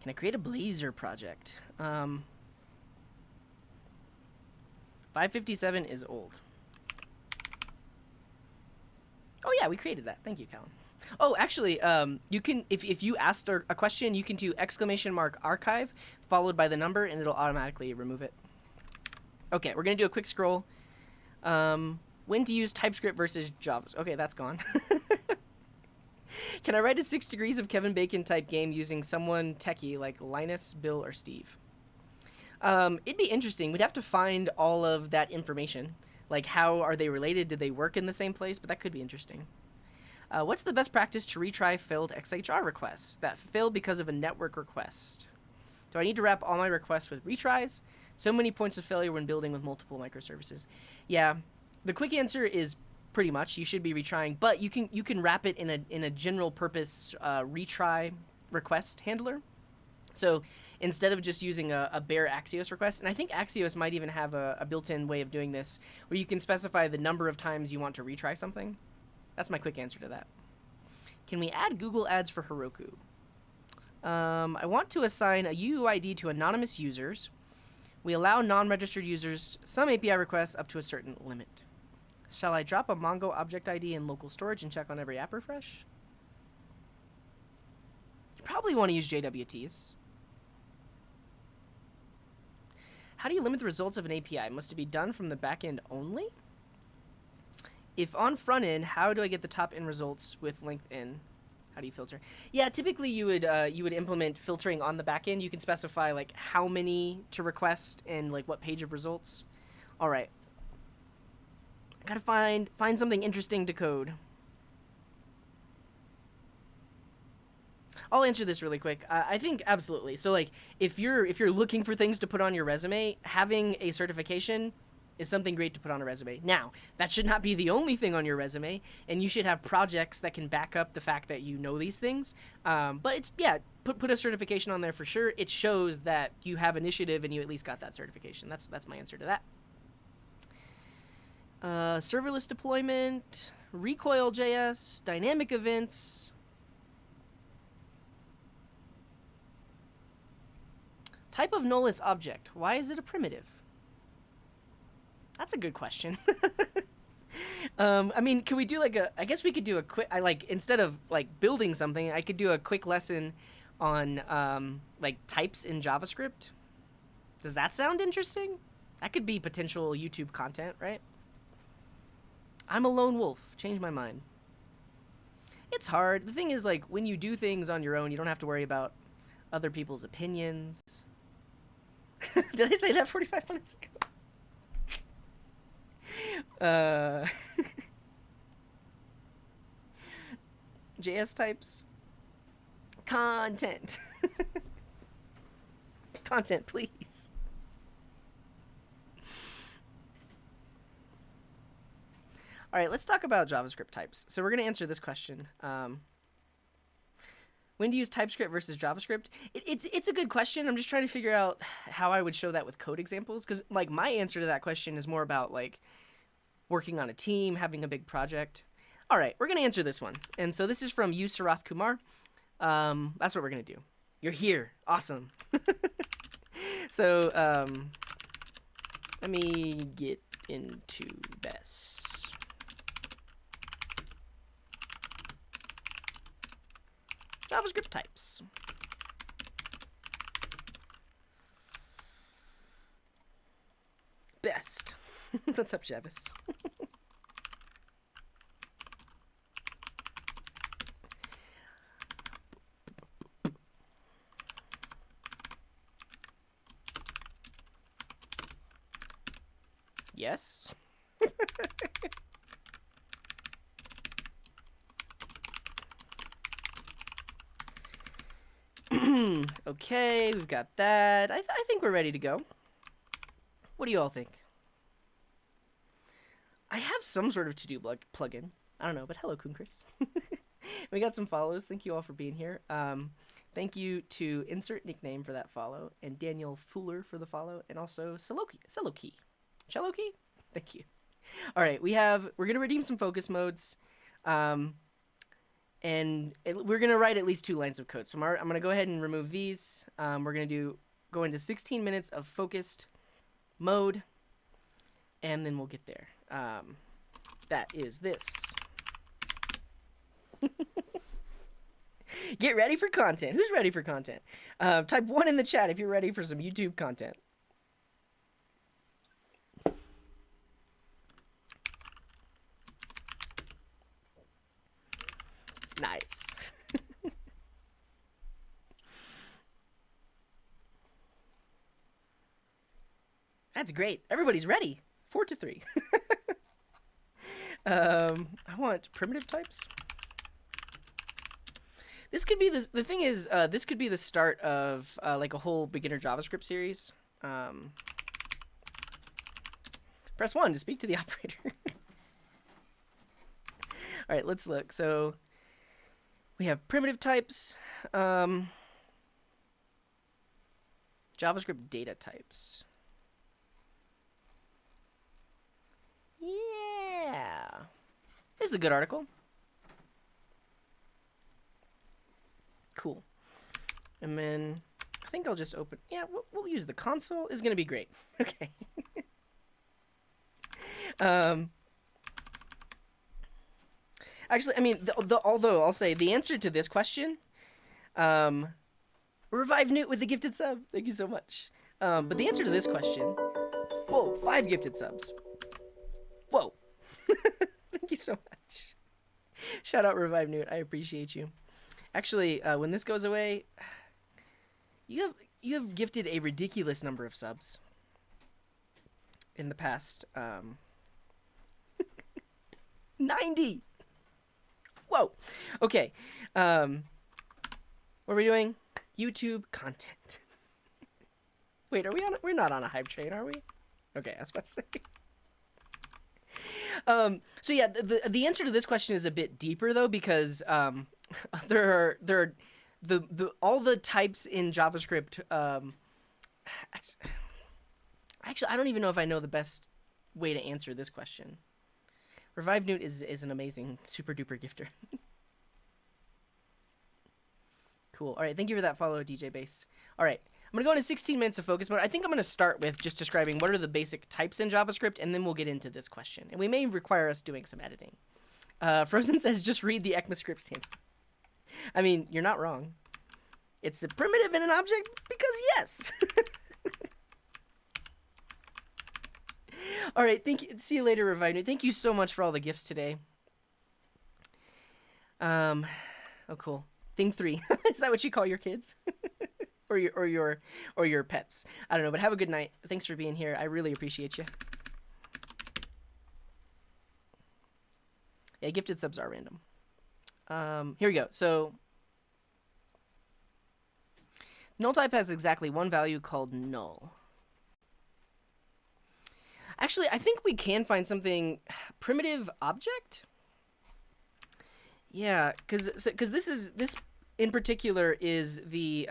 Can I create a Blazor project? 557 is old. Oh yeah, we created that. Thank you, Callum. Oh, actually, you can, if you asked a question, you can do !archive followed by the number, and it'll automatically remove it. Okay, we're gonna do a quick scroll. When to use TypeScript versus Javascript. Okay, that's gone. Can I write a 6 Degrees of Kevin Bacon type game using someone techie like Linus, Bill, or Steve? It'd be interesting. We'd have to find all of that information. Like, how are they related? Did they work in the same place? But that could be interesting. What's the best practice to retry failed XHR requests that failed because of a network request? Do I need to wrap all my requests with retries? So many points of failure when building with multiple microservices. Yeah, the quick answer is pretty much you should be retrying, but you can wrap it in a general purpose retry request handler. So instead of just using a bare Axios request, and I think Axios might even have a built-in way of doing this, where you can specify the number of times you want to retry something. That's my quick answer to that. Can we add Google Ads for Heroku? I want to assign a UUID to anonymous users. We allow non-registered users some API requests up to a certain limit. Shall I drop a Mongo object ID in local storage and check on every app refresh? You probably want to use JWTs. How do you limit the results of an API? Must it be done from the backend only? If on front end, how do I get the top end results with length in? How do you filter? Yeah, typically you would implement filtering on the back end. You can specify like how many to request and like what page of results. All right. I gotta find something interesting to code. I'll answer this really quick. I think absolutely. So like if you're looking for things to put on your resume, having a certification is something great to put on a resume. Now, that should not be the only thing on your resume, and you should have projects that can back up the fact that you know these things. But it's, yeah, put a certification on there for sure. It shows that you have initiative and you at least got that certification. That's my answer to that. Serverless deployment, Recoil.js, dynamic events. Type of null is object. Why is it a primitive? That's a good question. I mean, can we do like I guess we could do a quick, instead of like building something, I could do a quick lesson on like types in JavaScript. Does that sound interesting? That could be potential YouTube content, right? I'm a lone wolf. Change my mind. It's hard. The thing is, like, when you do things on your own, you don't have to worry about other people's opinions. Did I say that 45 minutes ago? JS types. Content. Content, please. All right, let's talk about JavaScript types. So we're going to answer this question. When to use TypeScript versus JavaScript? It's a good question. I'm just trying to figure out how I would show that with code examples, because like my answer to that question is more about like working on a team, having a big project. All right, we're going to answer this one. And so this is from U. Sarath Kumar. That's what we're going to do. You're here. Awesome. So let me get into best. JavaScript types. Best. What's up, Javis? Yes. Okay, we've got that. I think we're ready to go. What do you all think? I have some sort of to-do plugin. I don't know, but hello, Kunkris. We got some follows. Thank you all for being here. Thank you to Insert Nickname for that follow, and Daniel Fuller for the follow, and also Celoki. Thank you. All right, we're gonna redeem some focus modes, and we're gonna write at least 2 lines of code. So I'm gonna go ahead and remove these. We're gonna go into 16 minutes of focused mode, and then we'll get there. That is this. Get ready for content. Who's ready for content? Type 1 in the chat if you're ready for some YouTube content. Nice. That's great. Everybody's ready. 4-3. I want primitive types. This could be the thing is, this could be the start of like a whole beginner JavaScript series. Press 1 to speak to the operator. All right, let's look. So we have primitive types, JavaScript data types. Yeah, this is a good article. Cool. And then I think I'll just open. Yeah, we'll use the console. It's gonna be great. Okay. Actually, I mean, although I'll say the answer to this question, revive Newt with the gifted sub. Thank you so much. But the answer to this question, whoa, 5 gifted subs. Whoa. Thank you so much. Shout out Revive Newt. I appreciate you. Actually, when this goes away, you have gifted a ridiculous number of subs in the past. 90. Whoa. Okay. What are we doing? YouTube content. Wait, we're not on a hype train, are we? Okay, I was about to say. So yeah, the answer to this question is a bit deeper though, because there are all the types in JavaScript. Actually, I don't even know if I know the best way to answer this question. Revive Newt is an amazing super duper gifter. Cool. All right, thank you for that follow, DJ Base. All right, I'm gonna go into 16 minutes of focus mode. I think I'm gonna start with just describing what are the basic types in JavaScript, and then we'll get into this question. And we may require us doing some editing. Frozen says just read the ECMAScript standard. I mean, you're not wrong. It's a primitive in an object because yes. All right, thank you. See you later, Revive Newt. Thank you so much for all the gifts today. Oh, cool. Thing 3. Is that what you call your kids? or your pets? I don't know, but have a good night. Thanks for being here. I really appreciate you. Yeah, gifted subs are random. Here we go. So null type has exactly one value called null. Actually, I think we can find something primitive object. Yeah, because this in particular is the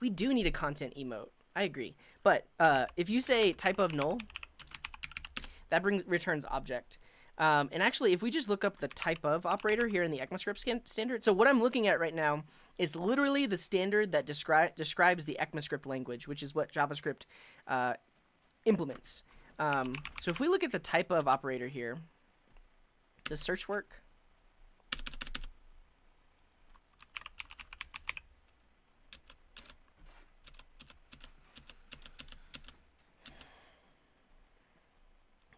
we do need a content emote. I agree, but if you say type of null, that returns object. And actually, if we just look up the type of operator here in the ECMAScript standard, so what I'm looking at right now is literally the standard that describes the ECMAScript language, which is what JavaScript implements. So if we look at the type of operator here, does search work?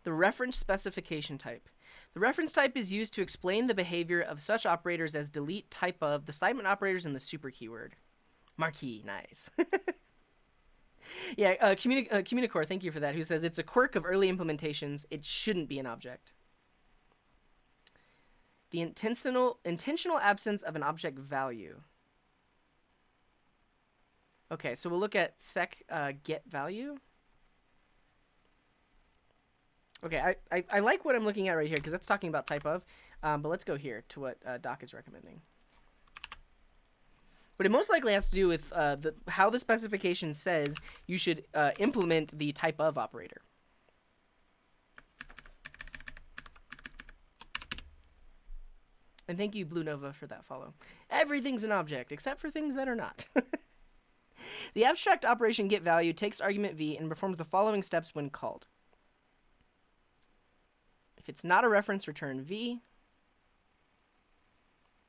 The reference specification type. The reference type is used to explain the behavior of such operators as delete, type of, the citement operators, and the super keyword. Marquee, nice. Yeah, Communicore, thank you for that, who says it's a quirk of early implementations. It shouldn't be an object. The intentional absence of an object value. Okay, so we'll look at get value. Okay, I like what I'm looking at right here because that's talking about type of, but let's go here to what Doc is recommending. But it most likely has to do with how the specification says you should implement the type of operator. And thank you, Blue Nova, for that follow. Everything's an object, except for things that are not. The abstract operation getValue takes argument v and performs the following steps when called. If it's not a reference, return v.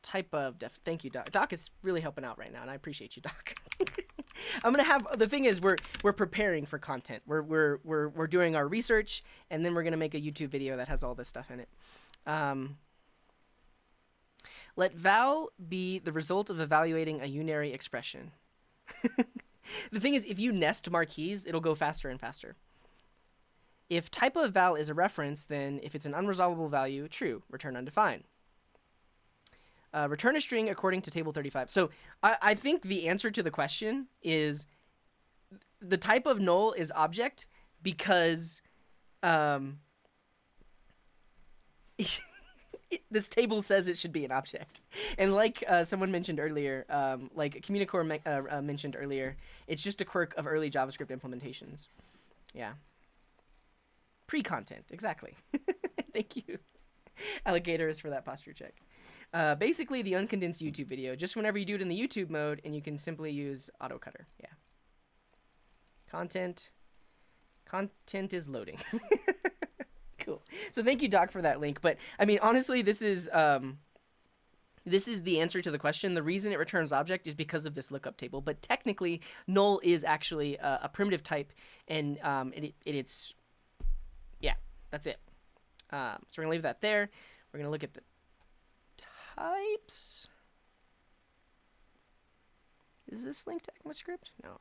Type of thank you, Doc. Doc is really helping out right now, and I appreciate you, Doc. I'm gonna have the thing is we're preparing for content. We're doing our research, and then we're gonna make a YouTube video that has all this stuff in it. Let val be the result of evaluating a unary expression. The thing is, if you nest marquees, it'll go faster and faster. If type of val is a reference, then if it's an unresolvable value, true, return undefined. Return a string according to table 35. So I think the answer to the question is the type of null is object because this table says it should be an object. And like someone mentioned earlier, like Communicore mentioned earlier, it's just a quirk of early JavaScript implementations. Yeah. Pre-content, exactly. Thank you, Alligators, for that posture check. Basically, the uncondensed YouTube video, just whenever you do it in the YouTube mode, and you can simply use AutoCutter. Yeah. Content is loading. Cool. So thank you, Doc, for that link. But I mean, honestly, this is the answer to the question. The reason it returns object is because of this lookup table. But technically, null is actually a primitive type, and it's yeah, that's it. So we're gonna leave that there. We're gonna look at the types. Is this linked to ECMAScript? No.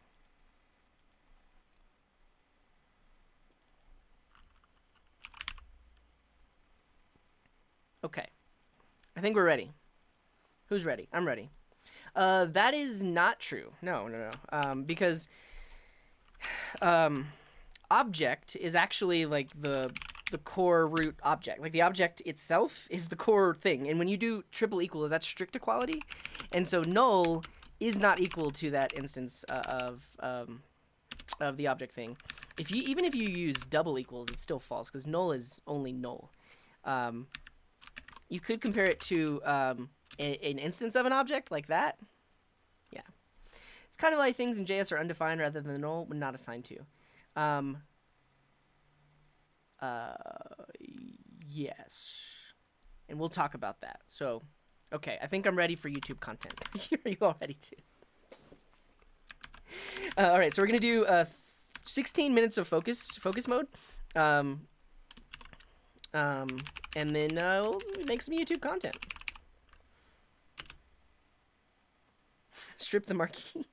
Okay. I think we're ready. Who's ready? I'm ready. That is not true. No. Because object is actually like the core root object. Like the object itself is the core thing. And when you do triple equals, that's strict equality. And so null is not equal to that instance of the object thing. Even if you use double equals, it's still false because null is only null. You could compare it to an instance of an object like that. Yeah. It's kind of like things in JS are undefined rather than null when not assigned to. Yes. And we'll talk about that. So, okay, I think I'm ready for YouTube content. Are you all ready too? All right, so we're going to do 16 minutes of focus mode. And then we'll make some YouTube content. Strip the marquee.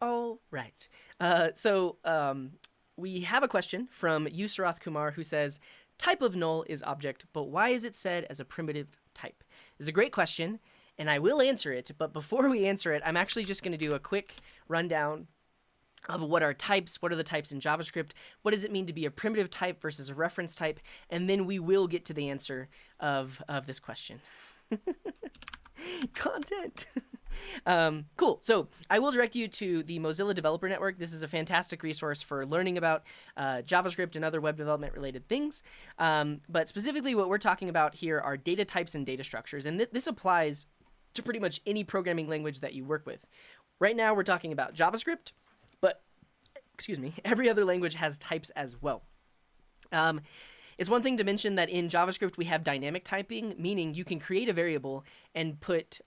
All right. So we have a question from Yusrath Kumar who says, type of null is object, but why is it said as a primitive type? It's a great question, and I will answer it. But before we answer it, I'm actually just going to do a quick rundown of what are types, what are the types in JavaScript, what does it mean to be a primitive type versus a reference type, and then we will get to the answer of this question. Content. Cool. So I will direct you to the Mozilla Developer Network. This is a fantastic resource for learning about JavaScript and other web development related things. But specifically what we're talking about here are data types and data structures. And this applies to pretty much any programming language that you work with. Right now we're talking about JavaScript, but excuse me, every other language has types as well. It's one thing to mention that in JavaScript we have dynamic typing, meaning you can create a variable and put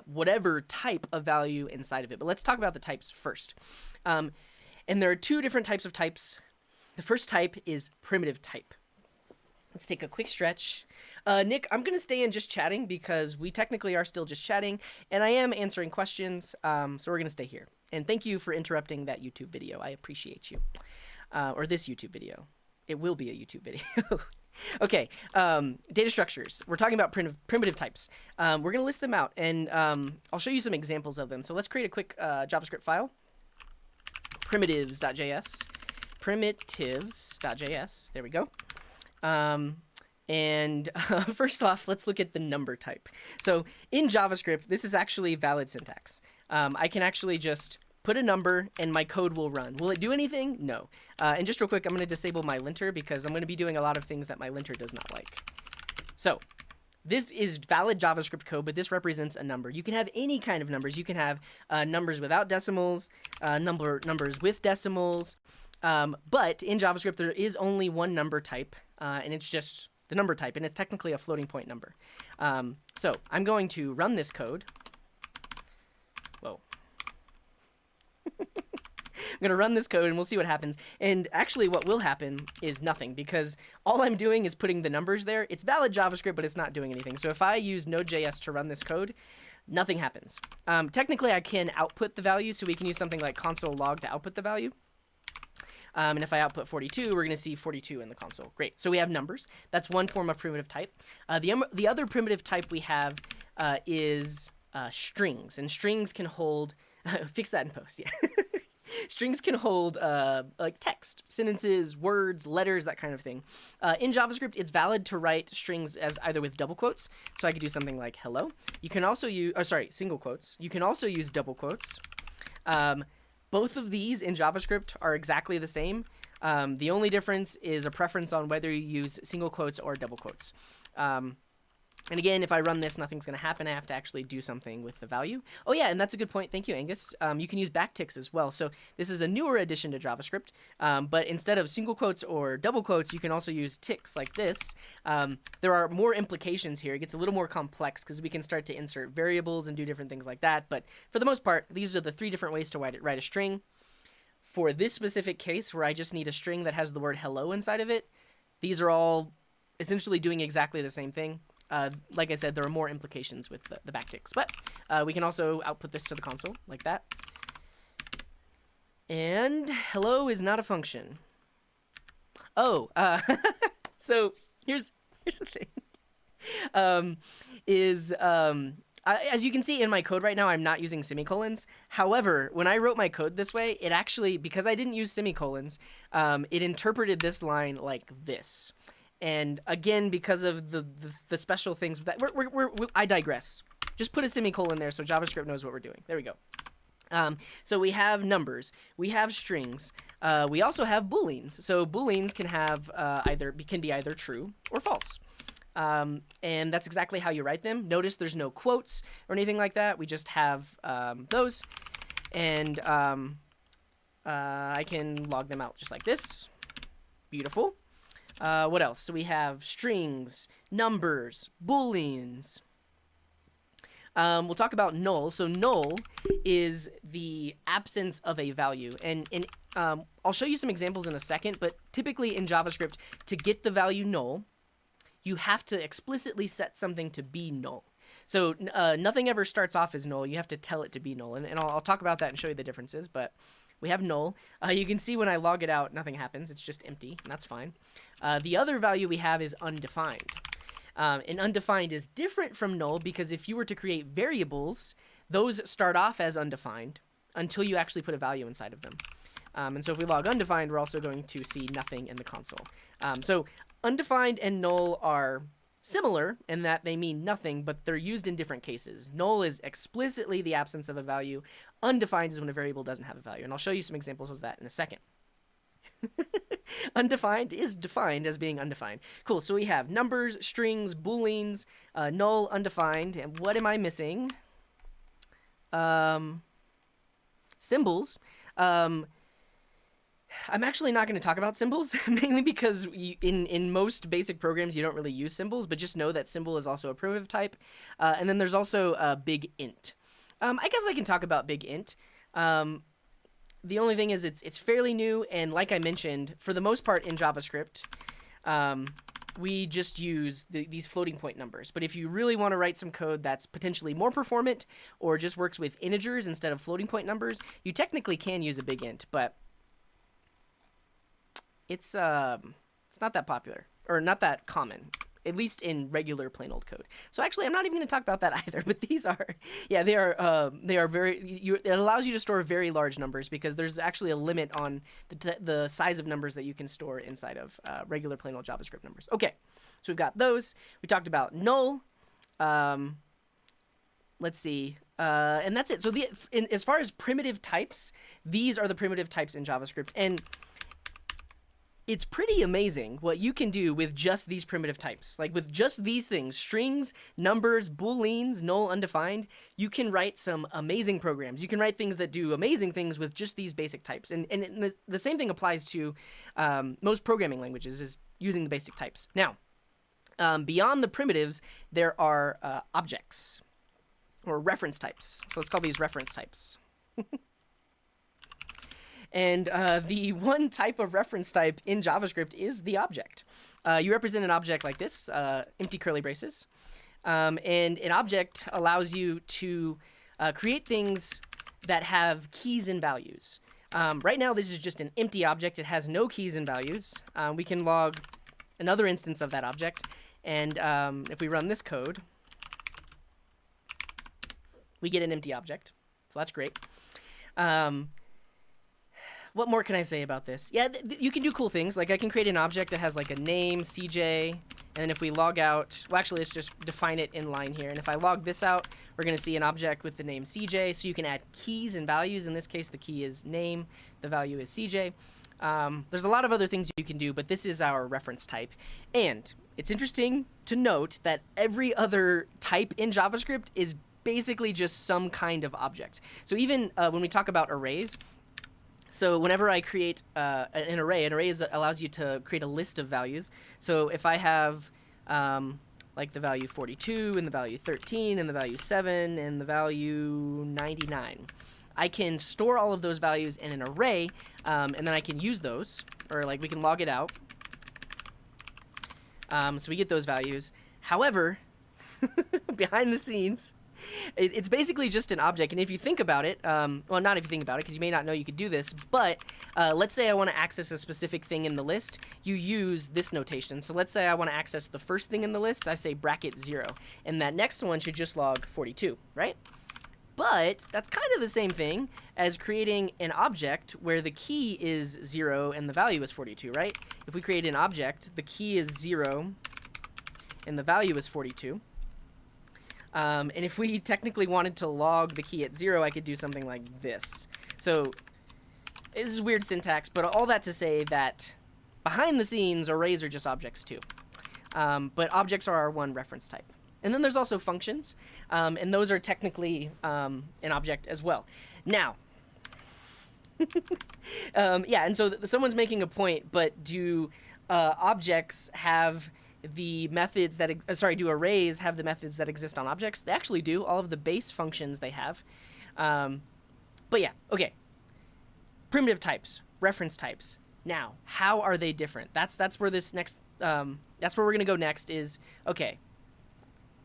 whatever type of value inside of it. But let's talk about the types first. And there are two different types of types. The first type is primitive type. Let's take a quick stretch. Nick, I'm going to stay in just chatting because we technically are still just chatting, and I am answering questions, so we're going to stay here. And thank you for interrupting that YouTube video. I appreciate you. Or this YouTube video. It will be a YouTube video. Okay, data structures. We're talking about primitive types. We're going to list them out, and I'll show you some examples of them. So let's create a quick JavaScript file. Primitives.js. Primitives.js. There we go. First off, let's look at the number type. So in JavaScript, this is actually valid syntax. I can actually just put a number and my code will run. Will it do anything? No. And just real quick, I'm going to disable my linter because I'm going to be doing a lot of things that my linter does not like. So this is valid JavaScript code, but this represents a number. You can have any kind of numbers. You can have numbers without decimals, numbers with decimals. But in JavaScript, there is only one number type, and it's just the number type, and it's technically a floating point number. So I'm going to run this code. Whoa. I'm going to run this code, and we'll see what happens. And actually, what will happen is nothing, because all I'm doing is putting the numbers there. It's valid JavaScript, but it's not doing anything. So if I use node.js to run this code, nothing happens. Technically, I can output the value, so we can use something like console log to output the value. And if I output 42, we're going to see 42 in the console. Great. So we have numbers. That's one form of primitive type. The other primitive type we have is strings. And strings can hold... fix that in post, yeah. Strings can hold like text, sentences, words, letters, that kind of thing. In JavaScript, it's valid to write strings as either with double quotes. So I could do something like hello. You can also use... single quotes. You can also use double quotes. Both of these in JavaScript are exactly the same. The only difference is a preference on whether you use single quotes or double quotes. And again, if I run this, nothing's going to happen. I have to actually do something with the value. Oh yeah, and that's a good point. Thank you, Angus. You can use backticks as well. So this is a newer addition to JavaScript. But instead of single quotes or double quotes, you can also use ticks like this. There are more implications here. It gets a little more complex because we can start to insert variables and do different things like that. But for the most part, these are the three different ways to write a string. For this specific case, where I just need a string that has the word hello inside of it, these are all essentially doing exactly the same thing. Like I said, there are more implications with the backticks, but we can also output this to the console like that. And hello is not a function. Oh, so here's the thing. As you can see in my code right now, I'm not using semicolons. However, when I wrote my code this way, it actually, because I didn't use semicolons, it interpreted this line like this. And again, because of the special things that I digress. Just put a semicolon there so JavaScript knows what we're doing. There we go. So we have numbers, we have strings, we also have booleans. So booleans can have can be either true or false. And that's exactly how you write them. Notice there's no quotes or anything like that. We just have those, and I can log them out just like this. Beautiful. What else? So we have strings, numbers, booleans. We'll talk about null. So null is the absence of a value. And I'll show you some examples in a second, but typically in JavaScript, to get the value null, you have to explicitly set something to be null. So nothing ever starts off as null. You have to tell it to be null. And I'll talk about that and show you the differences, but we have null. You can see when I log it out, nothing happens. It's just empty, and that's fine. The other value we have is undefined. And undefined is different from null because if you were to create variables, those start off as undefined until you actually put a value inside of them. And so if we log undefined, we're also going to see nothing in the console. So undefined and null are similar in that they mean nothing, but they're used in different cases. Null is explicitly the absence of a value. Undefined is when a variable doesn't have a value. And I'll show you some examples of that in a second. Undefined is defined as being undefined. Cool, so we have numbers, strings, booleans, null, undefined, and what am I missing? Symbols. I'm actually not going to talk about symbols, mainly because in most basic programs you don't really use symbols, but just know that symbol is also a primitive type. And then there's also a big int. I guess I can talk about big int. The only thing is it's fairly new, and like I mentioned, for the most part in JavaScript, we just use these floating point numbers. But if you really want to write some code that's potentially more performant or just works with integers instead of floating point numbers, you technically can use a big int, but it's not that popular, or not that common, at least in regular plain old code. So actually, I'm not even going to talk about that either. But these are, yeah, they are very. It allows you to store very large numbers because there's actually a limit on the size of numbers that you can store inside of regular plain old JavaScript numbers. Okay, so we've got those. We talked about null. Let's see. And that's it. So as far as primitive types, these are the primitive types in JavaScript, and it's pretty amazing what you can do with just these primitive types. Like with just these things, strings, numbers, booleans, null, undefined, you can write some amazing programs. You can write things that do amazing things with just these basic types. And the same thing applies to most programming languages, is using the basic types. Now, beyond the primitives, there are objects or reference types. So let's call these reference types. And the one type of reference type in JavaScript is the object. You represent an object like this, empty curly braces. And an object allows you to create things that have keys and values. Right now, this is just an empty object. It has no keys and values. We can log another instance of that object. And if we run this code, we get an empty object. So that's great. What more can I say about this? Yeah, you can do cool things. Like I can create an object that has like a name, CJ, and then if we log out, well, actually, let's just define it in line here. And if I log this out, we're going to see an object with the name CJ. So you can add keys and values. In this case, the key is name. The value is CJ. There's a lot of other things you can do, but this is our reference type. And it's interesting to note that every other type in JavaScript is basically just some kind of object. So even when we talk about arrays, so whenever I create an array allows you to create a list of values. So if I have like the value 42 and the value 13 and the value 7 and the value 99, I can store all of those values in an array, and then I can use those, or like we can log it out. So we get those values. However, behind the scenes, it's basically just an object, and if you think about it, well, not if you think about it, because you may not know you could do this, but let's say I want to access a specific thing in the list, you use this notation. So let's say I want to access the first thing in the list, I say bracket 0, and that next one should just log 42, right? But that's kind of the same thing as creating an object where the key is 0 and the value is 42, right? If we create an object, the key is 0 and the value is 42. And if we technically wanted to log the key at 0, I could do something like this. So this is weird syntax, but all that to say that behind the scenes, arrays are just objects too. But objects are our one reference type. And then there's also functions, and those are technically an object as well. Now, yeah, and so someone's making a point, but do objects have the methods that, do arrays have the methods that exist on objects? They actually do. All of the base functions they have. But yeah, okay. Primitive types, reference types. Now, how are they different? That's where this next, that's where we're going to go next is, okay,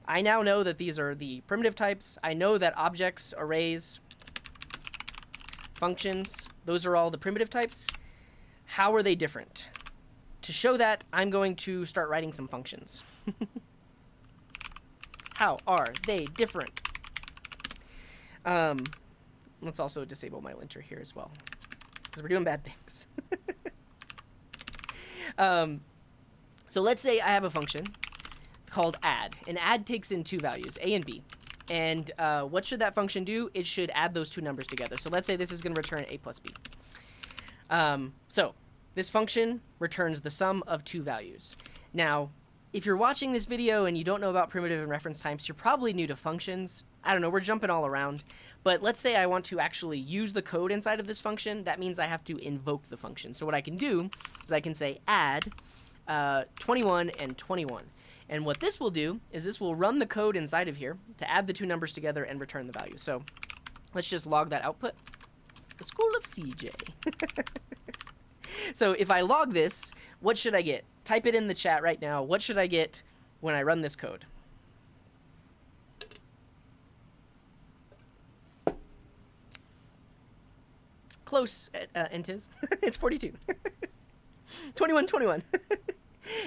I now know that these are the primitive types. I know that objects, arrays, functions, those are all the primitive types. How are they different? To show that, I'm going to start writing some functions. How are they different? Let's also disable my linter here as well, because we're doing bad things. So let's say I have a function called add, and add takes in two values, a and b. And what should that function do? It should add those two numbers together. So let's say this is going to return a plus b. So this function returns the sum of two values. Now, if you're watching this video and you don't know about primitive and reference types, you're probably new to functions. I don't know, we're jumping all around. But let's say I want to actually use the code inside of this function. That means I have to invoke the function. So what I can do is I can say add 21 and 21. And what this will do is this will run the code inside of here to add the two numbers together and return the value. So let's just log that output. The School of CJ. So if I log this, what should I get? Type it in the chat right now. What should I get when I run this code? Close, Entiz. It's 42. 21, 21.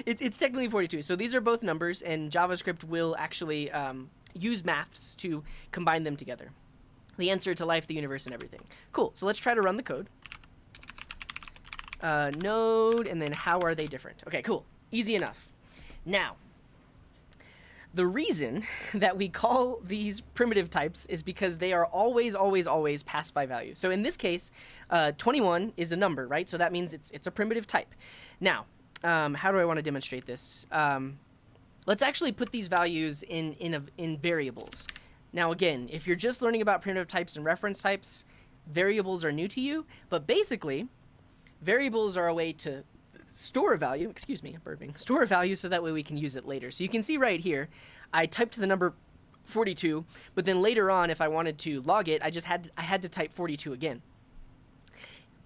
It's technically 42. So these are both numbers, and JavaScript will actually use maths to combine them together. The answer to life, the universe, and everything. Cool. So let's try to run the code. Node, and then how are they different? Okay, cool. Easy enough. Now, the reason that we call these primitive types is because they are always, always, always passed by value. So in this case, 21 is a number, right? So that means it's a primitive type. Now, how do I want to demonstrate this? Let's actually put these values in variables. Now, again, if you're just learning about primitive types and reference types, variables are new to you. But basically, variables are a way to store a value. Excuse me, burping. Store a value so that way we can use it later. So you can see right here, I typed the number 42, but then later on, if I wanted to log it, I had to type 42 again.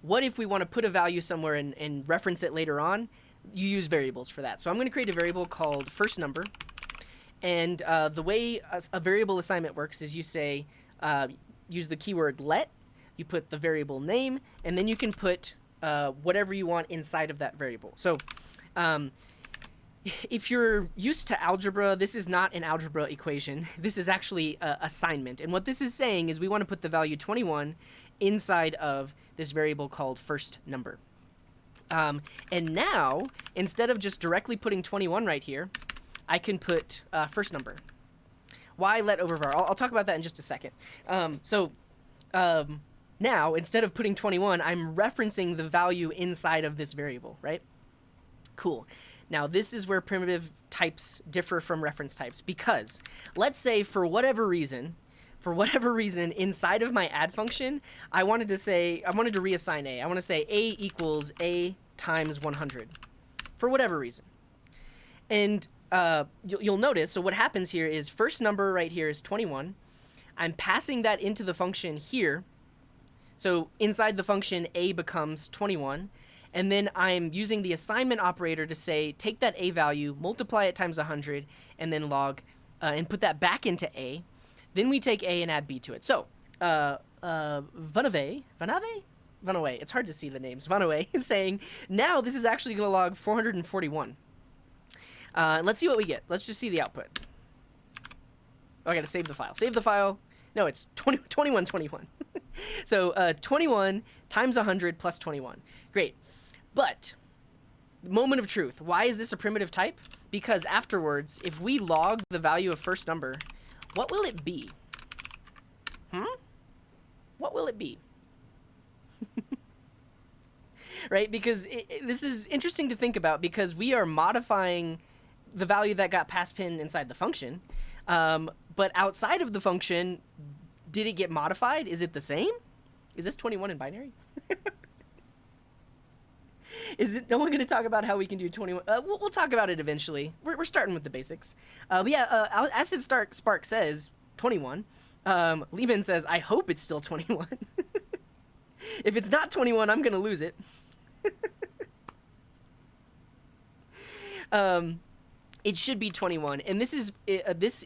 What if we want to put a value somewhere and reference it later on? You use variables for that. So I'm going to create a variable called first number. And the way a variable assignment works is you say, use the keyword let, you put the variable name, and then you can put whatever you want inside of that variable. So if you're used to algebra, this is not an algebra equation. This is actually an assignment. And what this is saying is we want to put the value 21 inside of this variable called first number. And now, instead of just directly putting 21 right here, I can put first number. Why let over var? I'll talk about that in just a second. Now, instead of putting 21, I'm referencing the value inside of this variable, right? Cool. Now, this is where primitive types differ from reference types, because let's say for whatever reason, inside of my add function, I wanted to reassign A. I want to say A equals A times 100 for whatever reason. And you'll notice, so what happens here is first number right here is 21. I'm passing that into the function here. So inside the function, A becomes 21. And then I'm using the assignment operator to say, take that A value, multiply it times 100, and then log, and put that back into A. Then we take A and add B to it. So, Vanaway, it's hard to see the names. Vanaway is saying, now this is actually going to log 441. Let's see what we get. Let's just see the output. Oh, I got to save the file. Save the file. No, it's 21. So 21 times 100 plus 21. Great. But, moment of truth. Why is this a primitive type? Because afterwards, if we log the value of first number, what will it be? What will it be? Right? Because this is interesting to think about, because we are modifying the value that got passed in inside the function. But outside of the function, did it get modified? Is it the same? Is this 21 in binary? Is it? No one going to talk about how we can do 21? We'll talk about it eventually. We're starting with the basics. But yeah, Acid Spark says 21. Lehman says, I hope it's still 21. If it's not 21, I'm going to lose it. It should be 21, and this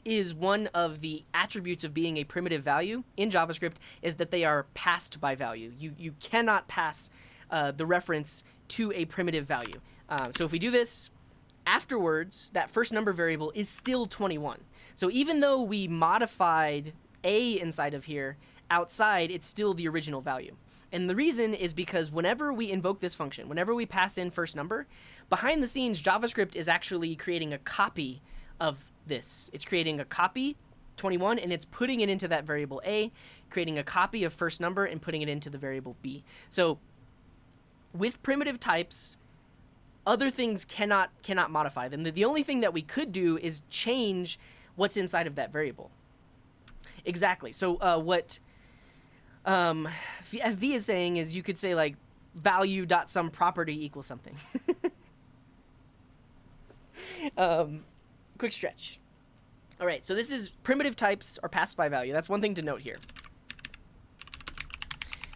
is one of the attributes of being a primitive value in JavaScript, is that they are passed by value. You cannot pass the reference to a primitive value. So if we do this, afterwards, that first number variable is still 21. So even though we modified A inside of here, outside, it's still the original value. And the reason is because whenever we invoke this function, whenever we pass in first number, behind the scenes, JavaScript is actually creating a copy of this. It's creating a copy, 21, and it's putting it into that variable A, creating a copy of first number and putting it into the variable B. So with primitive types, Other things cannot modify them. The only thing that we could do is change what's inside of that variable. Exactly. So what V is saying is you could say like value dot some property equals something. Quick stretch. All right, so this is primitive types are passed by value. That's one thing to note here.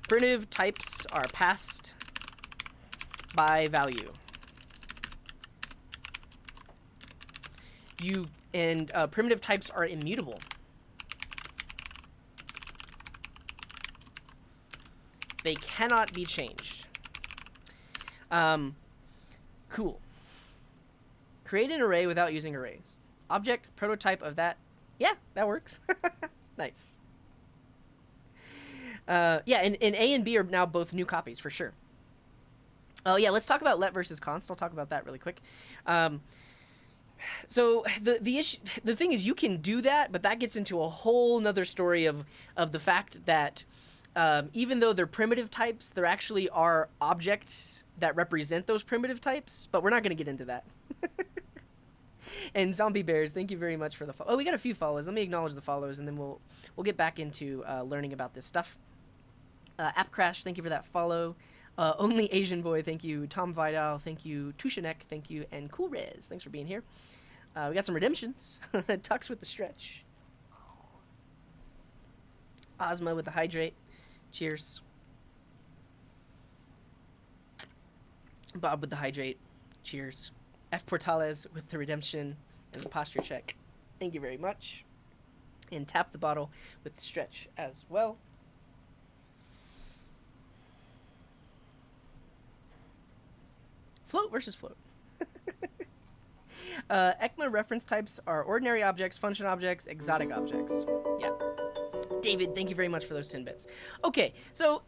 Primitive types are passed by value. Primitive types are immutable. They cannot be changed. Cool. Create an array without using arrays. Object prototype of that. Yeah, that works. Nice. Yeah, and A and B are now both new copies for sure. Oh yeah, let's talk about let versus const. I'll talk about that really quick. So the thing is, you can do that, but that gets into a whole nother story of the fact that even though they're primitive types, there actually are objects that represent those primitive types. But we're not going to get into that. And Zombie Bears, thank you very much for the follow. Oh, we got a few follows. Let me acknowledge the follows, and then we'll get back into learning about this stuff. App Crash, thank you for that follow. Only Asian Boy, thank you. Tom Vidal, thank you. Tushanek, thank you. And Cool Rez, thanks for being here. We got some redemptions. Tux with the stretch. Ozma with the hydrate. Cheers. Bob with the hydrate. Cheers. F. Portales with the redemption and the posture check. Thank you very much. And Tap the Bottle with the stretch as well. Float versus float. ECMA reference types are ordinary objects, function objects, exotic objects. Yeah. David, thank you very much for those 10 bits. Okay, so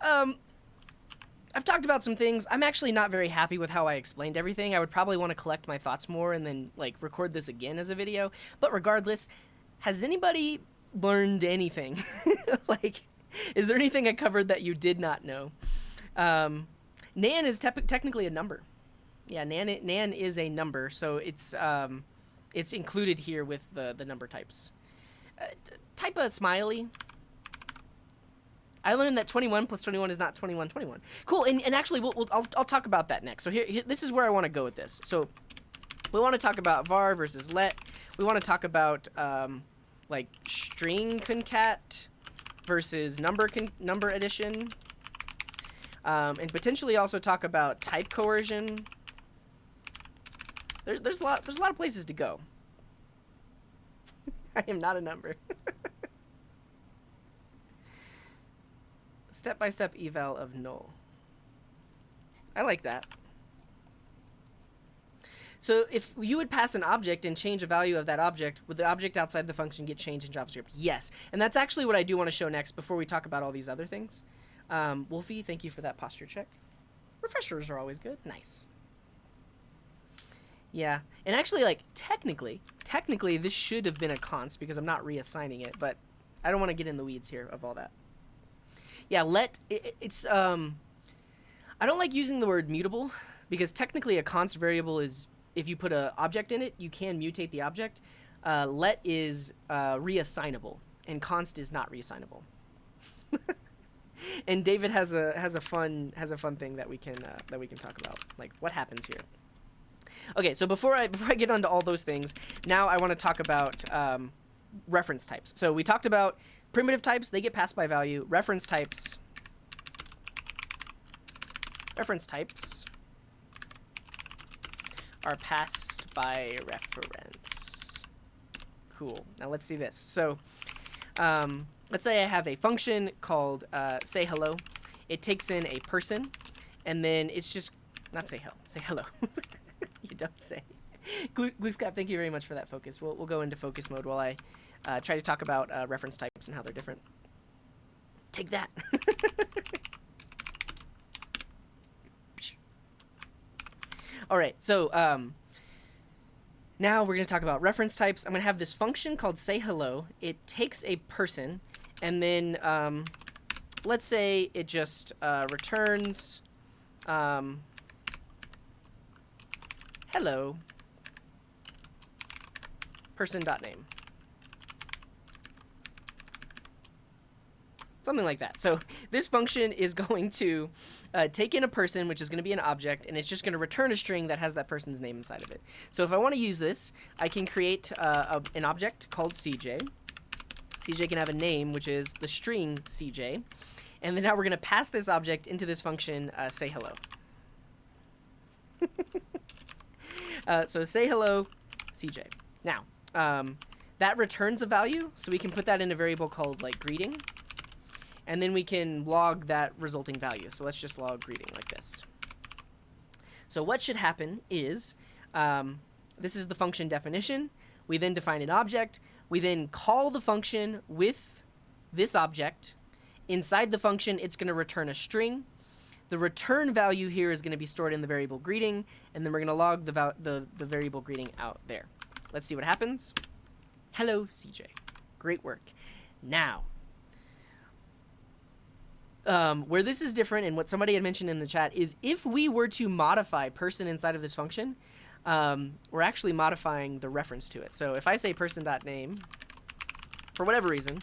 I've talked about some things. I'm actually not very happy with how I explained everything. I would probably want to collect my thoughts more and then like record this again as a video. But regardless, has anybody learned anything? Like, is there anything I covered that you did not know? Nan is technically a number. Yeah, Nan is a number, so it's included here with the number types. Type a smiley. I learned that 21 plus 21 is not 21, 21. Cool, and actually, I'll talk about that next. So here, this is where I want to go with this. So we want to talk about var versus let. We want to talk about like string concat versus number addition, and potentially also talk about type coercion. There's a lot of places to go. I am not a number. Step-by-step eval of null. I like that. So if you would pass an object and change a value of that object, would the object outside the function get changed in JavaScript? Yes. And that's actually what I do want to show next before we talk about all these other things. Wolfie, thank you for that posture check. Refreshers are always good. Nice. Yeah. And actually, like, technically, this should have been a const because I'm not reassigning it, but I don't want to get in the weeds here of all that. Yeah, it's I don't like using the word mutable because technically a const variable is, if you put an object in it, you can mutate the object. Let is reassignable, and const is not reassignable. And David has a fun thing that we can talk about, like what happens here. Okay, so before I get onto all those things, now I want to talk about reference types. So we talked about primitive types, they get passed by value. Reference types are passed by reference. Cool. Now let's see this. So let's say I have a function called say hello. It takes in a person, and then it's just not say hello. You don't say. Glooscap, thank you very much for that focus. We'll go into focus mode while I try to talk about reference types and how they're different. Take that. All right, so now we're going to talk about reference types. I'm going to have this function called say hello. It takes a person, and then let's say it just returns hello person.name. Something like that. So this function is going to take in a person, which is going to be an object, and it's just going to return a string that has that person's name inside of it. So if I want to use this, I can create an object called CJ. CJ can have a name, which is the string CJ. And then now we're going to pass this object into this function, say hello. So say hello, CJ. Now, that returns a value, so we can put that in a variable called like greeting. And then we can log that resulting value. So let's just log greeting like this. So what should happen is, this is the function definition. We then define an object. We then call the function with this object. Inside the function, it's going to return a string. The return value here is going to be stored in the variable greeting. And then we're going to log the variable greeting out there. Let's see what happens. Hello, CJ. Great work. Now, where this is different, and what somebody had mentioned in the chat, is if we were to modify person inside of this function, we're actually modifying the reference to it. So if I say person.name, for whatever reason,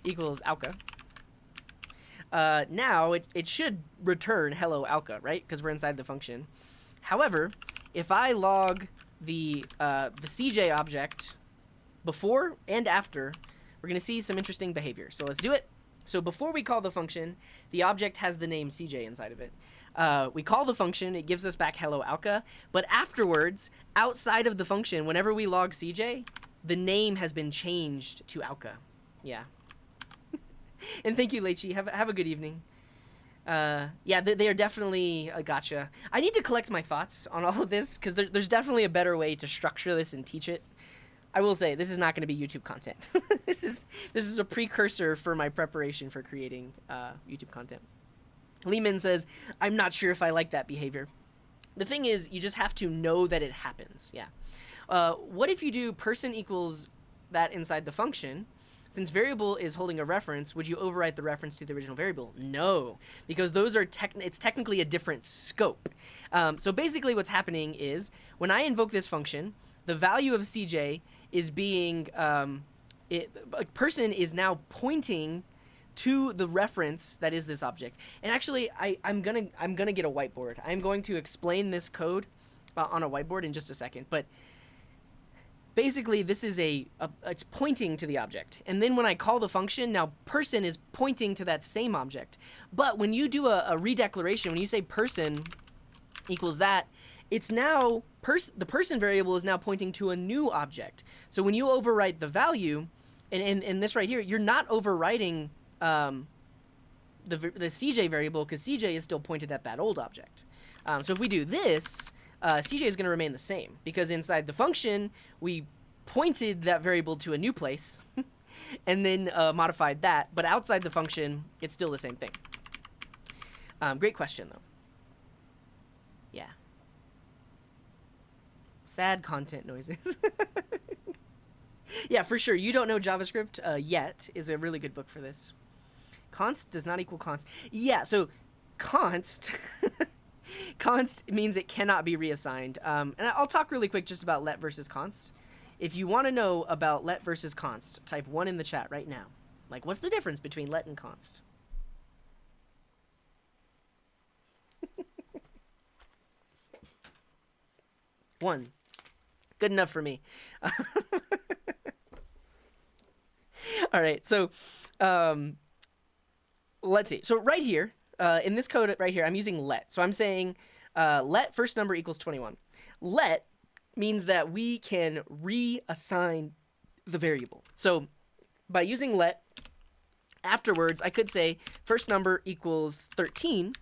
equals Alka, now it should return hello Alka, right? Because we're inside the function. However, if I log the CJ object before and after, we're going to see some interesting behavior. So let's do it. So before we call the function, the object has the name CJ inside of it. We call the function, it gives us back hello Alka, but afterwards, outside of the function, whenever we log CJ, the name has been changed to Alka. Yeah. And thank you, Leichi. Have a good evening. Yeah, they are definitely a gotcha. I need to collect my thoughts on all of this, because there's definitely a better way to structure this and teach it. I will say, this is not going to be YouTube content. This is a precursor for my preparation for creating YouTube content. Lehman says, I'm not sure if I like that behavior. The thing is, you just have to know that it happens. Yeah. What if you do person equals that inside the function? Since variable is holding a reference, would you overwrite the reference to the original variable? No, because those are it's technically a different scope. So basically what's happening is, when I invoke this function, the value of CJ is being, a person is now pointing to the reference that is this object. And actually, I'm gonna get a whiteboard. I'm going to explain this code on a whiteboard in just a second. But basically, this is it's pointing to the object. And then when I call the function, now person is pointing to that same object. But when you do a redeclaration, when you say person equals that, it's now the person variable is now pointing to a new object. So when you overwrite the value, and this right here, you're not overwriting the CJ variable, because CJ is still pointed at that old object. So if we do this, CJ is going to remain the same, because inside the function, we pointed that variable to a new place, and then modified that. But outside the function, it's still the same thing. Great question, though. Yeah. Sad content noises. Yeah, for sure. You don't know JavaScript yet is a really good book for this. Const does not equal const. Yeah, so const const means it cannot be reassigned. And I'll talk really quick just about let versus const. If you want to know about let versus const, type 1 in the chat right now. Like, what's the difference between let and const? One. Good enough for me. All right, so let's see. So right here, in this code right here, I'm using let. So I'm saying let first number equals 21. Let means that we can reassign the variable. So by using let, afterwards, I could say first number equals 13.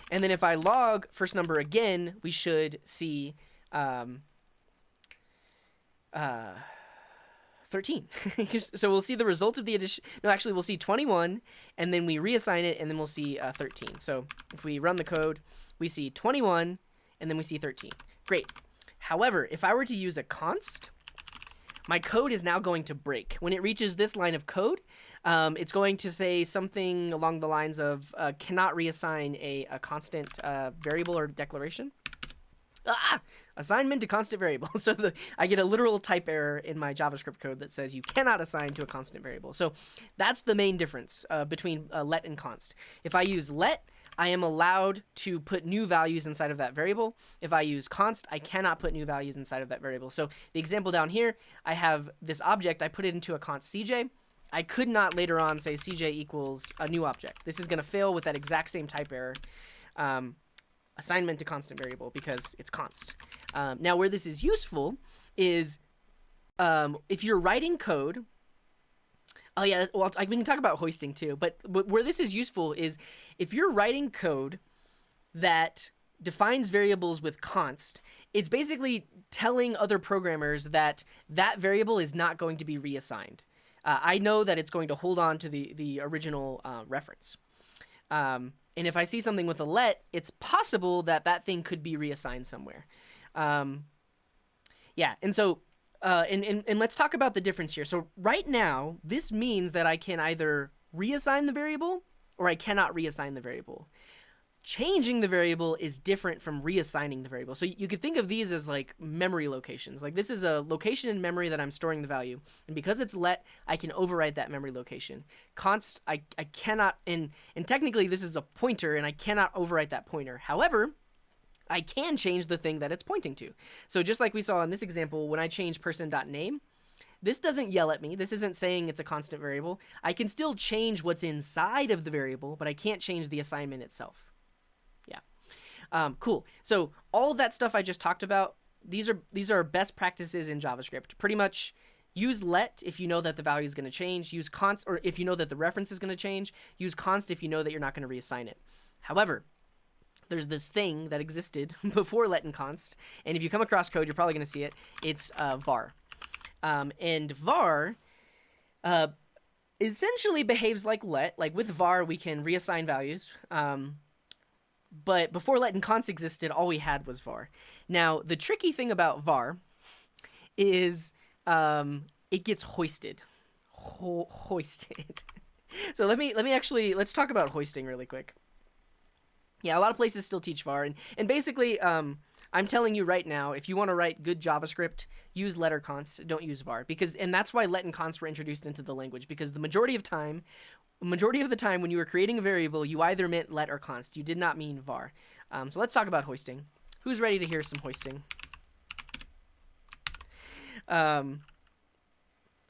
And then if I log first number again, we should see 13. So we'll see the result of the addition. No, actually, we'll see 21, and then we reassign it, and then we'll see 13. So if we run the code, we see 21, and then we see 13. Great. However, if I were to use a const, my code is now going to break. When it reaches this line of code, it's going to say something along the lines of cannot reassign a constant variable or declaration. Assignment to constant variable. So I get a literal type error in my JavaScript code that says you cannot assign to a constant variable. So that's the main difference between let and const. If I use let, I am allowed to put new values inside of that variable. If I use const, I cannot put new values inside of that variable. So the example down here, I have this object, I put it into a const CJ. I could not later on say CJ equals a new object. This is going to fail with that exact same type error. Assignment to constant variable because it's const. Now where this is useful is if you're writing code. Oh yeah, well we can talk about hoisting too, but where this is useful is if you're writing code that defines variables with const, it's basically telling other programmers that that variable is not going to be reassigned. I know that it's going to hold on to the original reference. And if I see something with a let, it's possible that that thing could be reassigned somewhere. Yeah, and so and let's talk about the difference here. So right now, this means that I can either reassign the variable or I cannot reassign the variable. Changing the variable is different from reassigning the variable. So you could think of these as like memory locations. Like this is a location in memory that I'm storing the value. And because it's let, I can overwrite that memory location. Const, I cannot, and technically this is a pointer and I cannot overwrite that pointer. However, I can change the thing that it's pointing to. So just like we saw in this example, when I change person.name, this doesn't yell at me. This isn't saying it's a constant variable. I can still change what's inside of the variable, but I can't change the assignment itself. Cool. So all of that stuff I just talked about, these are best practices in JavaScript. Pretty much use let if you know that the value is going to change. Use const, or if you know that the reference is going to change. Use const if you know that you're not going to reassign it. However, there's this thing that existed before let and const, and if you come across code, you're probably going to see it. It's var. And var essentially behaves like let. Like with var, we can reassign values. But before let and const existed, all we had was var. Now, the tricky thing about var is it gets hoisted. Hoisted. So let's talk about hoisting really quick. Yeah, a lot of places still teach var. And basically, I'm telling you right now, if you want to write good JavaScript, use let or const, don't use var. And that's why let and const were introduced into the language, because the majority of the time when you were creating a variable, you either meant let or const. You did not mean var. So let's talk about hoisting. Who's ready to hear some hoisting?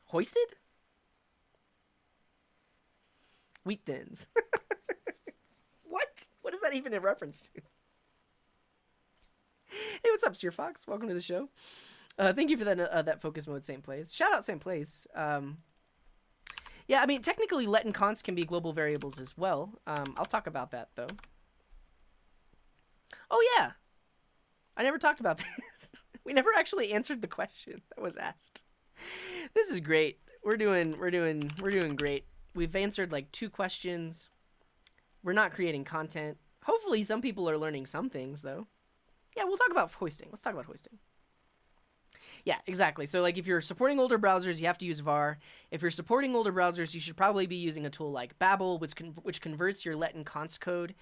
Hoisted? Wheat thins. What? What is that even in reference to? Hey, what's up, Steer Fox? Welcome to the show. Thank you for that focus mode, same place. Shout out, same place. Yeah, I mean, technically let and const can be global variables as well. I'll talk about that, though. Oh, yeah. I never talked about this. We never actually answered the question that was asked. This is great. We're doing great. We've answered like 2 questions. We're not creating content. Hopefully some people are learning some things, though. Yeah, we'll talk about hoisting. Let's talk about hoisting. Yeah, exactly. So like if you're supporting older browsers, you have to use var. If you're supporting older browsers, you should probably be using a tool like Babel, which converts your let and const code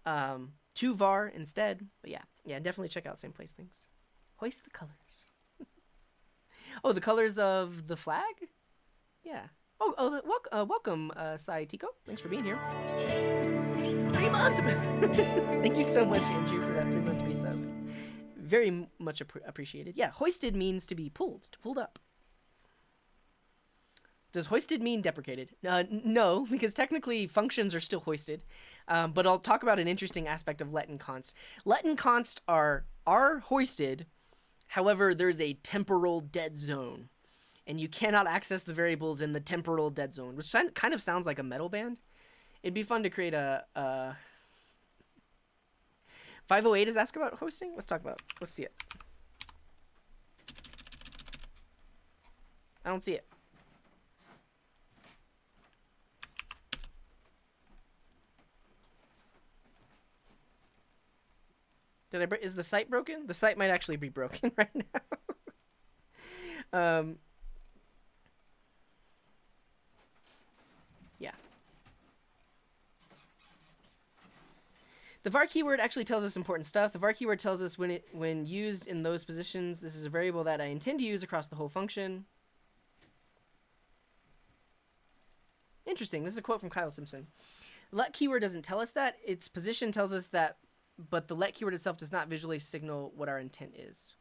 to var instead. But yeah, definitely check out same place things. Hoist the colors. Oh, the colors of the flag? Yeah. Welcome, Sai Tico. Thanks for being here. 3 months! Thank you so much, Andrew, for that 3-month resub. Very much appreciated. Yeah, hoisted means to be pulled up. Does hoisted mean deprecated? No, because technically functions are still hoisted. But I'll talk about an interesting aspect of let and const. Let and const are hoisted. However, there's a temporal dead zone, and you cannot access the variables in the temporal dead zone, which kind of sounds like a metal band. It'd be fun to create a 508 is asked about hosting. Let's see it. I don't see it. Is the site broken? The site might actually be broken right now. Yeah. The var keyword actually tells us important stuff. The var keyword tells us when used in those positions, this is a variable that I intend to use across the whole function. Interesting. This is a quote from Kyle Simpson. Let keyword doesn't tell us that. Its position tells us that, but the let keyword itself does not visually signal what our intent is.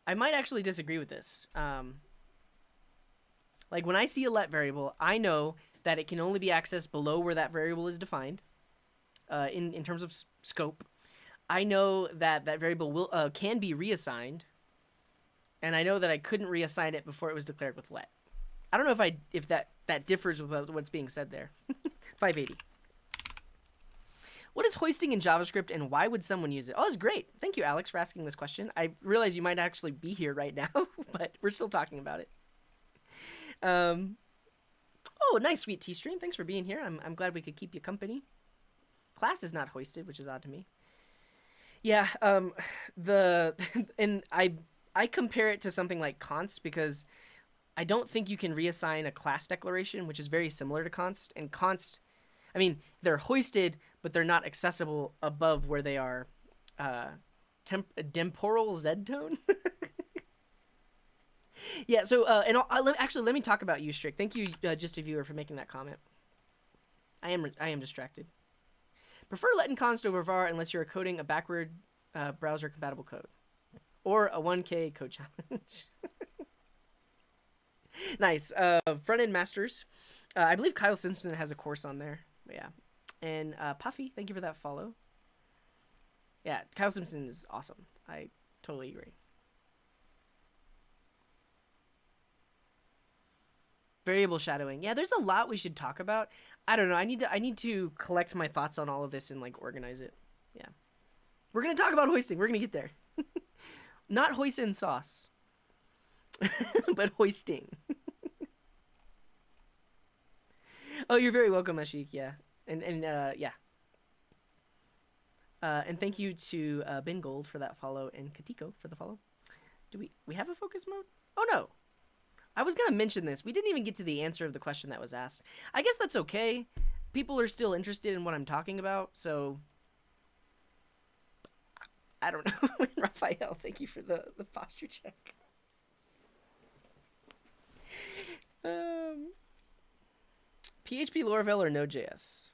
I might actually disagree with this. Like when I see a let variable, I know that it can only be accessed below where that variable is defined. In terms of scope, I know that that variable will can be reassigned, and I know that I couldn't reassign it before it was declared with let. I don't know if that differs with what's being said there. 580. What is hoisting in JavaScript, and why would someone use it? Oh, that's great. Thank you, Alex, for asking this question. I realize you might actually be here right now, but we're still talking about it. Oh, nice, sweet T-Stream. Thanks for being here. I'm glad we could keep you company. Class is not hoisted, which is odd to me. Yeah, and I compare it to something like const because I don't think you can reassign a class declaration, which is very similar to const. And const, I mean, they're hoisted, but they're not accessible above where they are temporal z-tone. Yeah, so, and actually, let me talk about ustrict. Thank you, Just a Viewer, for making that comment. I am distracted. Prefer let and const over var unless you're coding a backward browser-compatible code. Or a 1K code challenge. Nice. Front-end masters. I believe Kyle Simpson has a course on there. But yeah. And Puffy, thank you for that follow. Yeah, Kyle Simpson is awesome. I totally agree. Variable shadowing. Yeah, there's a lot we should talk about. I don't know. I need to collect my thoughts on all of this and like organize it. Yeah. We're going to talk about hoisting. We're going to get there. Not hoist and sauce. But hoisting. Oh, you're very welcome, Ashik. Yeah. And yeah. And thank you to Ben Gold for that follow and Katiko for the follow. Do we have a focus mode? Oh no. I was going to mention this. We didn't even get to the answer of the question that was asked. I guess that's okay. People are still interested in what I'm talking about, so I don't know. Raphael, thank you for the posture check. PHP Laravel or Node.js?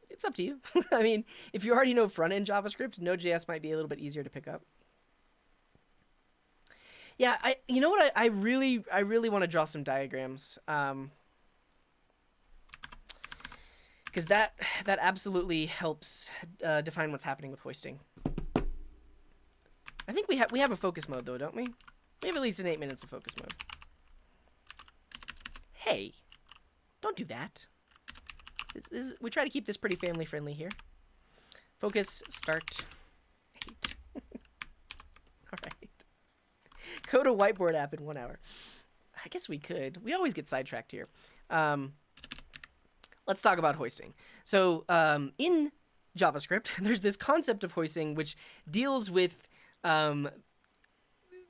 It's up to you. I mean, if you already know front-end JavaScript, Node.js might be a little bit easier to pick up. Yeah, you know what I really want to draw some diagrams, because that absolutely helps define what's happening with hoisting. I think we have a focus mode though, don't we? We have at least 8 minutes of focus mode. Hey, don't do that. We try to keep this pretty family friendly here. Focus start 8. All right. Code a whiteboard app in 1 hour. I guess we could. We always get sidetracked here. Let's talk about hoisting. So in JavaScript, there's this concept of hoisting which deals with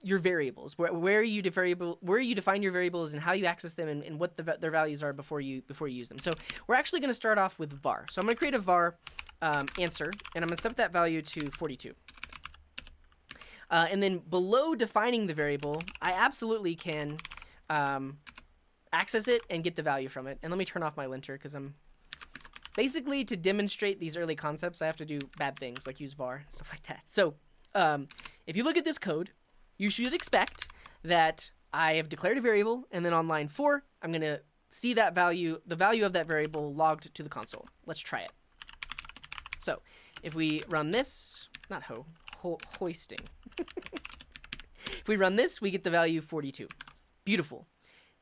your variables, where you define your variables and how you access them and what their values are before you use them. So we're actually going to start off with var. So I'm going to create a var answer, and I'm going to set that value to 42. And then below defining the variable, I absolutely can access it and get the value from it. And let me turn off my linter because I'm basically, to demonstrate these early concepts, I have to do bad things like use var and stuff like that. So if you look at this code, you should expect that I have declared a variable, and then on line 4, I'm going to see that value, the value of that variable logged to the console. Let's try it. So if we run this, not hoisting. If we run this, we get the value 42. Beautiful.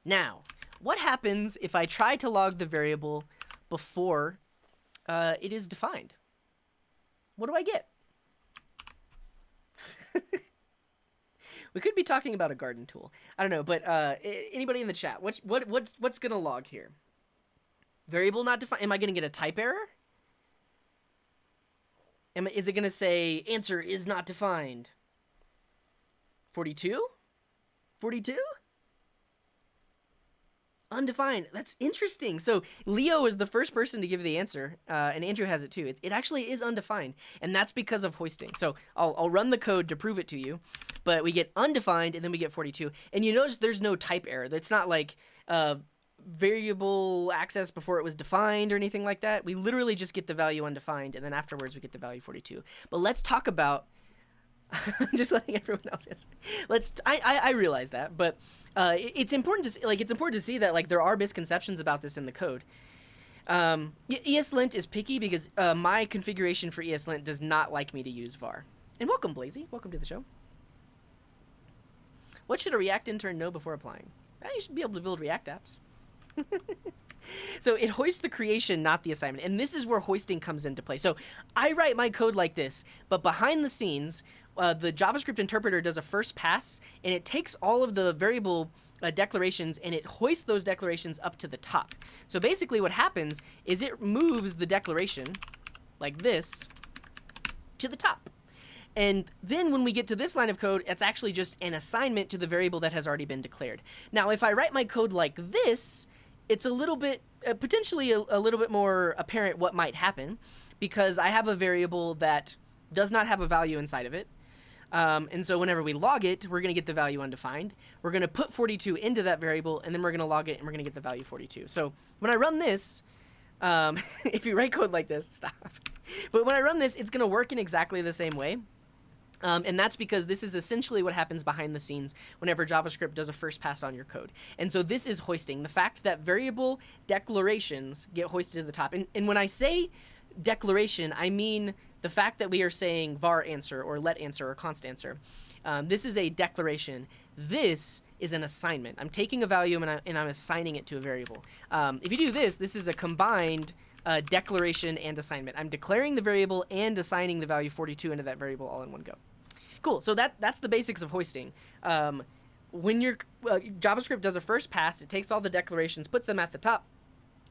Now, what happens if I try to log the variable before it is defined? What do I get? We could be talking about a garden tool. I don't know, but anybody in the chat, what's gonna log here? Variable not defined. Am I gonna get a type error? Is it gonna say answer is not defined? 42? 42? Undefined. That's interesting. So Leo is the first person to give the answer, and Andrew has it too. It actually is undefined, and that's because of hoisting. So I'll run the code to prove it to you, but we get undefined, and then we get 42. And you notice there's no type error. That's not like variable access before it was defined or anything like that. We literally just get the value undefined, and then afterwards we get the value 42. But let's talk about... I'm just letting everyone else answer. I realize that, but it's important to see, that like there are misconceptions about this in the code. ESLint is picky because my configuration for ESLint does not like me to use var. And welcome, Blazy. Welcome to the show. What should a React intern know before applying? You should be able to build React apps. So it hoists the creation, not the assignment. And this is where hoisting comes into play. So I write my code like this, but behind the scenes, the JavaScript interpreter does a first pass, and it takes all of the variable declarations, and it hoists those declarations up to the top. So basically what happens is it moves the declaration, like this, to the top. And then when we get to this line of code, it's actually just an assignment to the variable that has already been declared. Now, if I write my code like this, it's a little bit, potentially a little bit more apparent what might happen, because I have a variable that does not have a value inside of it. And so whenever we log it, we're going to get the value undefined. We're going to put 42 into that variable, and then we're going to log it, and we're going to get the value 42. So when I run this, if you write code like this, stop. But when I run this, it's going to work in exactly the same way. And that's because this is essentially what happens behind the scenes whenever JavaScript does a first pass on your code. And so this is hoisting, the fact that variable declarations get hoisted to the top. And when I say declaration, I mean the fact that we are saying var answer or let answer or const answer. This is a declaration. This is an assignment. I'm taking a value and I'm assigning it to a variable. If you do this, this is a combined declaration and assignment. I'm declaring the variable and assigning the value 42 into that variable all in one go. Cool. So that's the basics of hoisting. When your JavaScript does a first pass, it takes all the declarations, puts them at the top,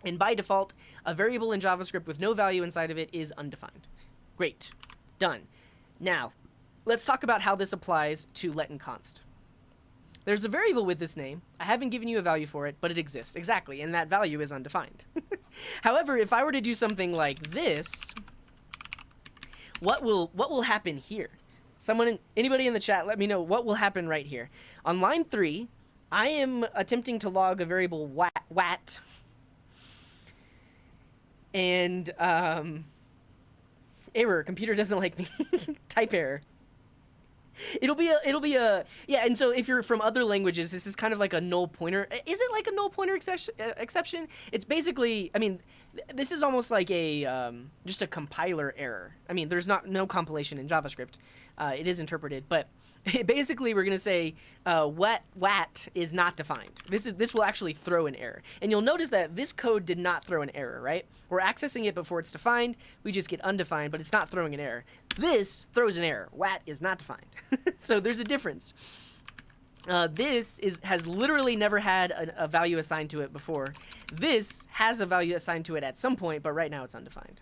and by default, a variable in JavaScript with no value inside of it is undefined. Great. Done. Now, let's talk about how this applies to let and const. There's a variable with this name. I haven't given you a value for it, but it exists. Exactly, and that value is undefined. However, if I were to do something like this, what will happen here? Anybody in the chat, let me know what will happen right here. On line 3, I am attempting to log a variable wat, and error, computer doesn't like me. Type error. It'll be a yeah. And so if you're from other languages, this is kind of like a null pointer. Is it like a null pointer exception? It's basically, I mean, this is almost like a just a compiler error. I mean, there's no compilation in JavaScript. It is interpreted, but basically we're gonna say wat is not defined. This will actually throw an error, and you'll notice that this code did not throw an error. Right? We're accessing it before it's defined. We just get undefined, but it's not throwing an error. This throws an error. Wat is not defined. So there's a difference. This has literally never had a value assigned to it before. This has a value assigned to it at some point, but right now it's undefined.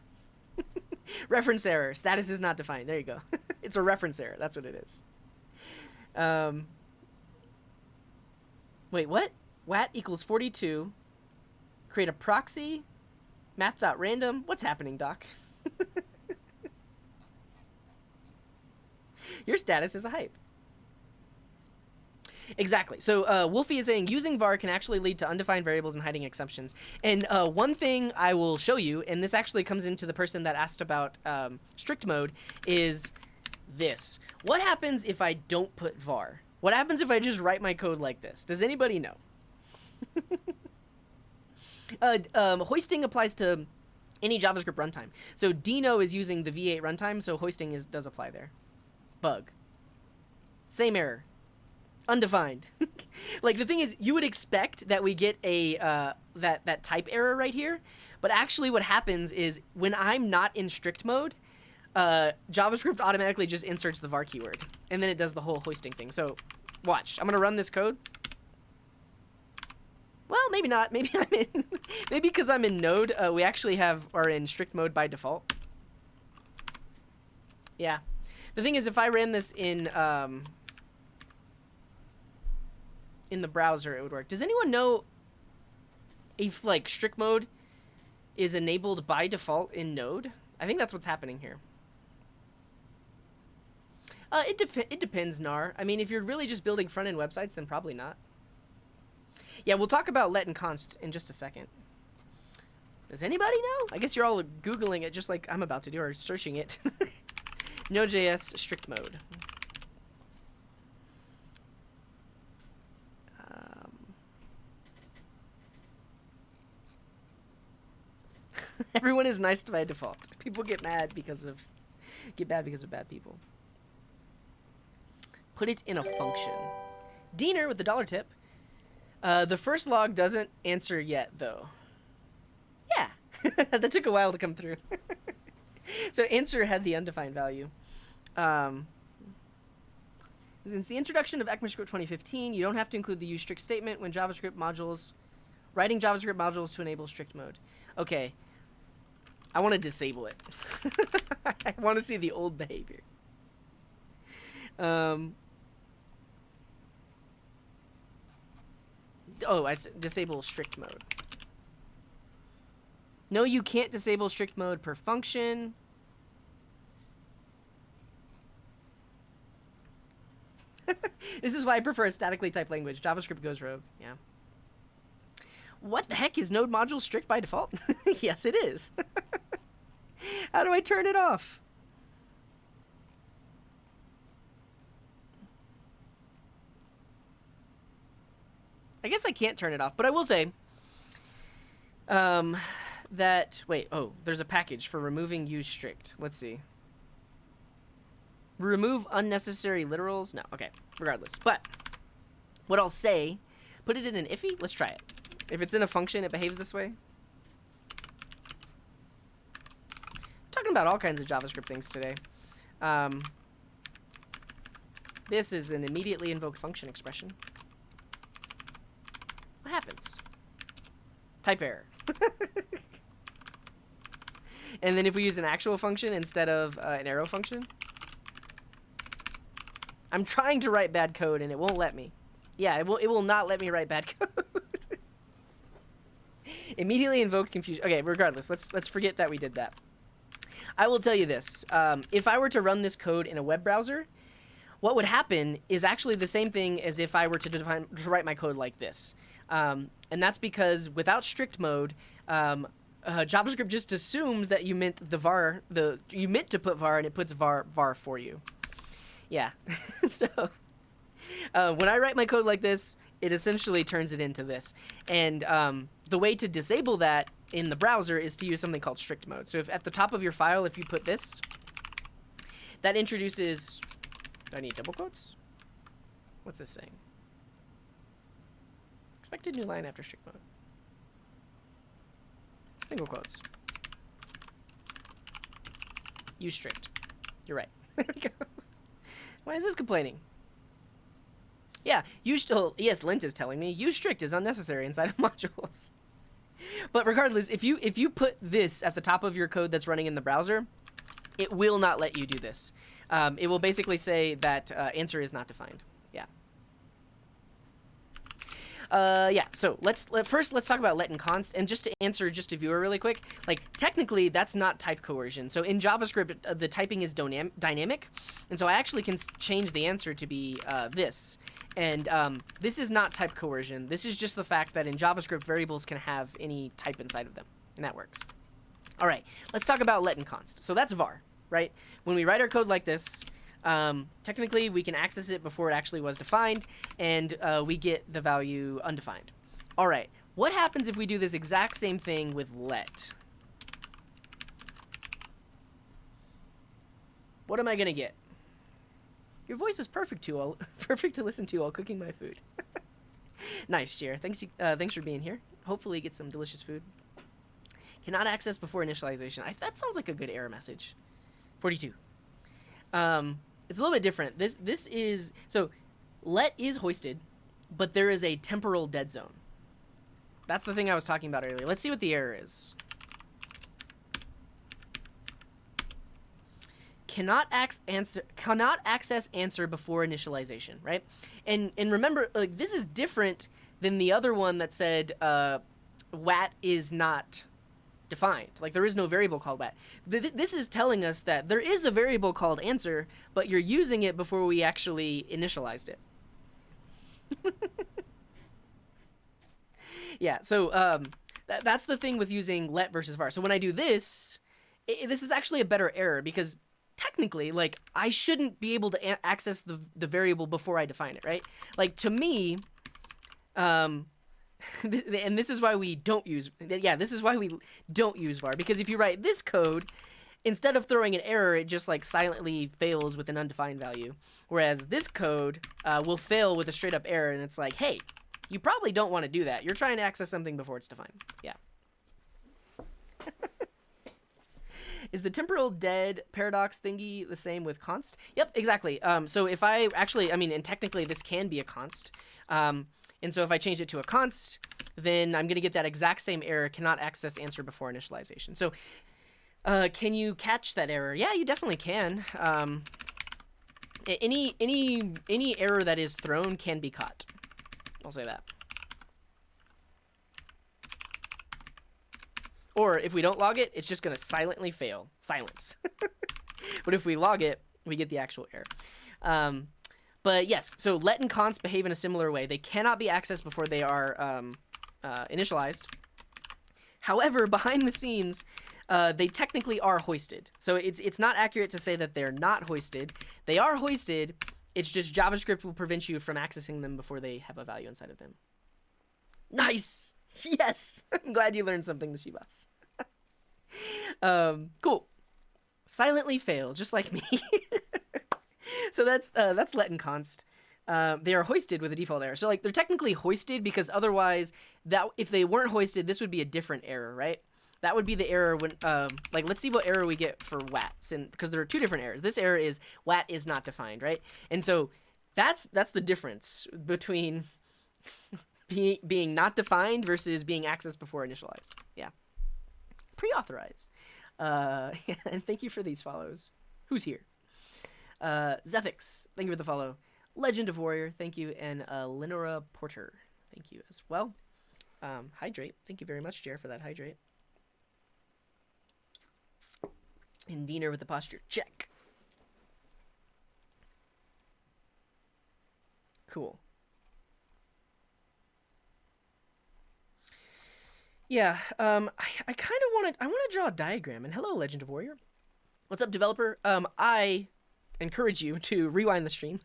Reference error. Status is not defined. There you go. It's a reference error. That's what it is. Wait, what? Wat equals 42. Create a proxy. Math.random. What's happening, Doc? Your status is a hype. Exactly. So Wolfie is saying using var can actually lead to undefined variables and hiding exceptions. And one thing I will show you, and this actually comes into the person that asked about strict mode, is this. What happens if I don't put var? What happens if I just write my code like this? Does anybody know? Hoisting applies to any JavaScript runtime. So Dino is using the V8 runtime, so hoisting does apply there. Bug. Same error. Undefined. Like, the thing is, you would expect that we get a that type error right here, but actually what happens is when I'm not in strict mode, JavaScript automatically just inserts the var keyword, and then it does the whole hoisting thing. So watch. I'm gonna run this code. Well, maybe not. Maybe I'm in. Maybe because I'm in Node, we actually are in strict mode by default. Yeah. The thing is, if I ran this in the browser, it would work. Does anyone know if like strict mode is enabled by default in Node. I think that's what's happening here. It depends, Nar. I mean, if you're really just building front-end websites, then probably not. Yeah, we'll talk about let and const in just a second. Does anybody know? I guess you're all Googling it just like I'm about to do, or searching it. Node.js strict mode. Everyone is nice by default. People get mad because of bad people. Put it in a function. Diener with the dollar tip. The first log doesn't answer yet, though. Yeah, that took a while to come through. So answer had the undefined value. Since the introduction of ECMAScript 2015, you don't have to include the use strict statement when writing JavaScript modules to enable strict mode. Okay. I want to disable it. I want to see the old behavior. Disable strict mode. No, you can't disable strict mode per function. This is why I prefer a statically typed language. JavaScript goes rogue. Yeah. What the heck, is node module strict by default? Yes, it is. How do I turn it off? I guess I can't turn it off, but I will say there's a package for removing use strict. Let's see. Remove unnecessary literals. No, okay, regardless. But what I'll say, put it in an iffy. Let's try it. If it's in a function, it behaves this way. Talking about all kinds of JavaScript things today. This is an immediately invoked function expression. What happens? Type error. And then if we use an actual function instead of an arrow function. I'm trying to write bad code and it won't let me. Yeah, it will not let me write bad code. Immediately invoked confusion. Okay, regardless, let's forget that we did that. I will tell you this. If I were to run this code in a web browser, what would happen is actually the same thing as if I were to write my code like this. And that's because without strict mode, JavaScript just assumes that you meant you meant to put var and it puts var for you. Yeah. So when I write my code like this, it essentially turns it into this. And the way to disable that in the browser is to use something called strict mode. So if at the top of your file, if you put this, that introduces... Do I need double quotes? What's this saying? Expected new line after strict mode. Single quotes. Use strict. You're right. There we go. Why is this complaining? Yeah, yes, lint is telling me use strict is unnecessary inside of modules. But regardless, if you put this at the top of your code that's running in the browser, it will not let you do this. It will basically say that answer is not defined. Yeah. Yeah, so let's talk about let and const. And just to answer just a viewer really quick, like technically that's not type coercion. So in JavaScript, the typing is dynamic. And so I actually can change the answer to be this. And this is not type coercion. This is just the fact that in JavaScript, variables can have any type inside of them. And that works. All right, let's talk about let and const. So that's var, right? When we write our code like this, technically we can access it before it actually was defined, and we get the value undefined. All right, what happens if we do this exact same thing with let? What am I gonna get? Your voice is perfect to listen to while cooking my food. Nice, Jer. Thanks for being here. Hopefully get some delicious food. Cannot access before initialization. That sounds like a good error message. 42. It's a little bit different. This is... So, let is hoisted, but there is a temporal dead zone. That's the thing I was talking about earlier. Let's see what the error is. Cannot access answer before initialization, right? And remember, like, this is different than the other one that said wat is not defined. Like, there is no variable called wat. This is telling us that there is a variable called answer, but you're using it before we actually initialized it. Yeah, so that's the thing with using let versus var. So when I do this, this is actually a better error, because technically, like, I shouldn't be able to access the variable before I define it, right? Like, to me, and this is why we don't use, this is why we don't use var, because if you write this code, instead of throwing an error, it just, like, silently fails with an undefined value. Whereas this code will fail with a straight up error, and it's like, hey, you probably don't want to do that. You're trying to access something before it's defined. Yeah. Is the temporal dead paradox thingy the same with const? Yep, exactly. So if I actually, I mean, and technically this can be a const. And so if I change it to a const, then I'm going to get that exact same error, cannot access answer before initialization. So can you catch that error? Yeah, you definitely can. Any error that is thrown can be caught. I'll say that. Or if we don't log it, it's just going to silently fail. Silence. But if we log it, we get the actual error. But yes, so let and const behave in a similar way. They cannot be accessed before they are initialized. However, behind the scenes, they technically are hoisted. So it's not accurate to say that they're not hoisted. They are hoisted. It's just JavaScript will prevent you from accessing them before they have a value inside of them. Nice! Yes! I'm glad you learned something, the Shibas. Cool. Silently fail, just like me. So that's let and const. They are hoisted with a default error. So, like, they're technically hoisted because otherwise, that if they weren't hoisted, this would be a different error, right? That would be the error when, like, let's see what error we get for wats, and because there are two different errors. This error is wat is not defined, right? And so that's the difference between being not defined versus being accessed before initialized. Yeah. Pre-authorize. And thank you for these follows. Who's here? Zethix, thank you for the follow. Legend of Warrior, thank you. And Lenora Porter, thank you as well. Hydrate, thank you very much, Jer, for that hydrate. And Diener with the posture check. Cool. Yeah, I kind of want to draw a diagram. And hello, Legend of Warrior. What's up, developer? I encourage you to rewind the stream.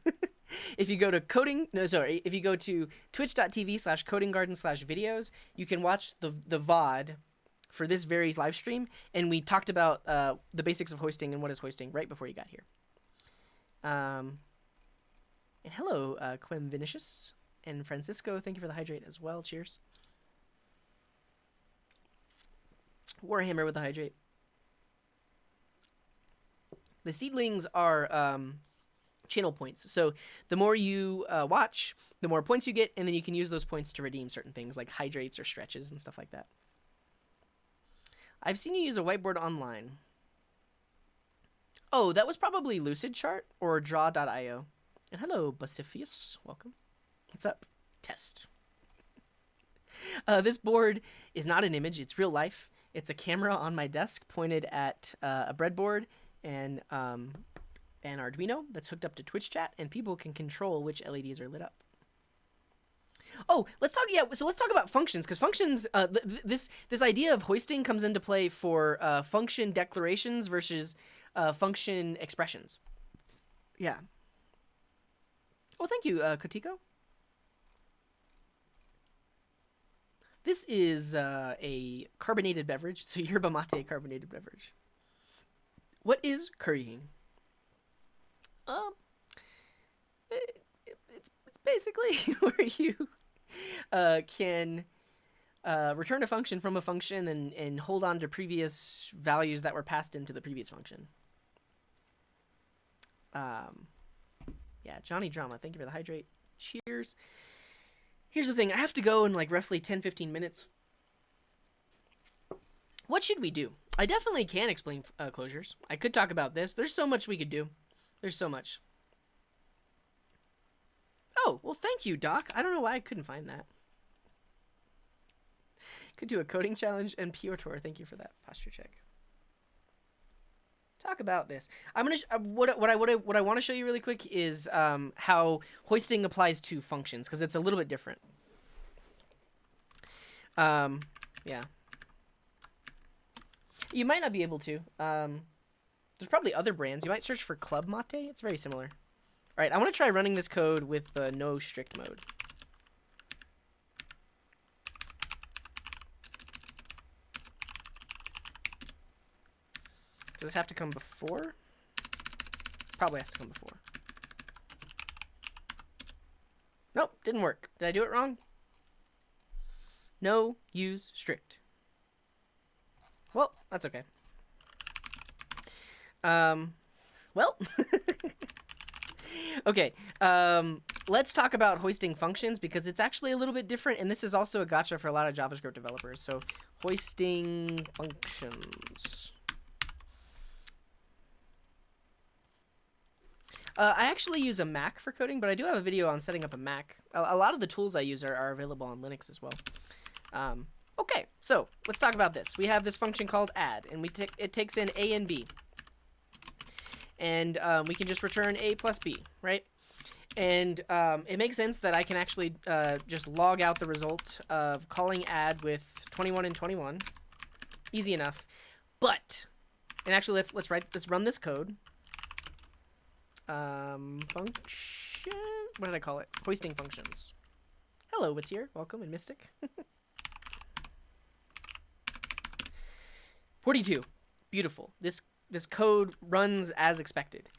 If you go to if you go to twitch.tv/codinggarden/videos, you can watch the VOD for this very live stream, and we talked about the basics of hoisting and what is hoisting right before you got here. And hello, Quim Vinicius and Francisco. Thank you for the hydrate as well. Cheers. Warhammer with the hydrate. The seedlings are channel points. So the more you watch, the more points you get, and then you can use those points to redeem certain things like hydrates or stretches and stuff like that. I've seen you use a whiteboard online. Oh, that was probably Lucidchart or Draw.io. And hello, Basifius. Welcome. What's up? Test. This board is not an image. It's real life. It's a camera on my desk pointed at a breadboard and an Arduino that's hooked up to Twitch chat, and people can control which LEDs are lit up. Oh, let's talk. Yeah, so let's talk about functions, because functions. This idea of hoisting comes into play for function declarations versus function expressions. Yeah. Oh, thank you, Kotiko. This is a carbonated beverage, so yerba mate carbonated beverage. What is currying? It's basically where you can return a function from a function and hold on to previous values that were passed into the previous function. Yeah, Johnny Drama, thank you for the hydrate. Cheers. Here's the thing, I have to go in like roughly 10-15 minutes. What should we do? I definitely can explain closures. I could talk about this. There's so much we could do. There's so much. Oh, well, thank you, Doc. I don't know why I couldn't find that. Could do a coding challenge and Piotr. Thank you for that posture check. Talk about this. I'm gonna what I want to show you really quick is how hoisting applies to functions because it's a little bit different. Yeah. You might not be able to. There's probably other brands. You might search for Club Mate. It's very similar. All right, I want to try running this code with the no strict mode. Does this have to come before? Probably has to come before. Nope, didn't work. Did I do it wrong? No use strict. Well, that's okay. Well, okay. Let's talk about hoisting functions because it's actually a little bit different, and this is also a gotcha for a lot of JavaScript developers. So, hoisting functions. I actually use a Mac for coding, but I do have a video on setting up a Mac. A lot of the tools I use are available on Linux as well. Okay, so let's talk about this. We have this function called add, and it takes in A and B. And we can just return A plus B, right? And it makes sense that I can actually just log out the result of calling add with 21 and 21. Easy enough. But, and actually let's run this code. Function, what did I call it? Hoisting functions. Hello, what's here? Welcome in Mystic. 42. Beautiful. This code runs as expected.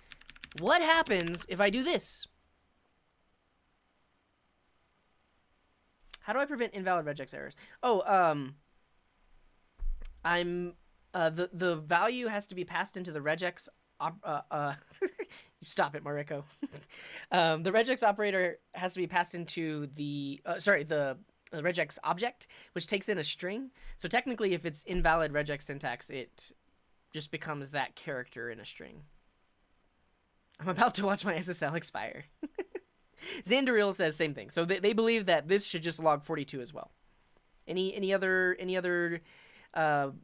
What happens if I do this? How do I prevent invalid regex errors? Oh, the value has to be passed into the regex stop it, Mariko. The regex operator has to be passed into the regex object, which takes in a string. So technically, if it's invalid regex syntax, it just becomes that character in a string. I'm about to watch my SSL expire. Xanderil says same thing. So they believe that this should just log 42 as well. Any other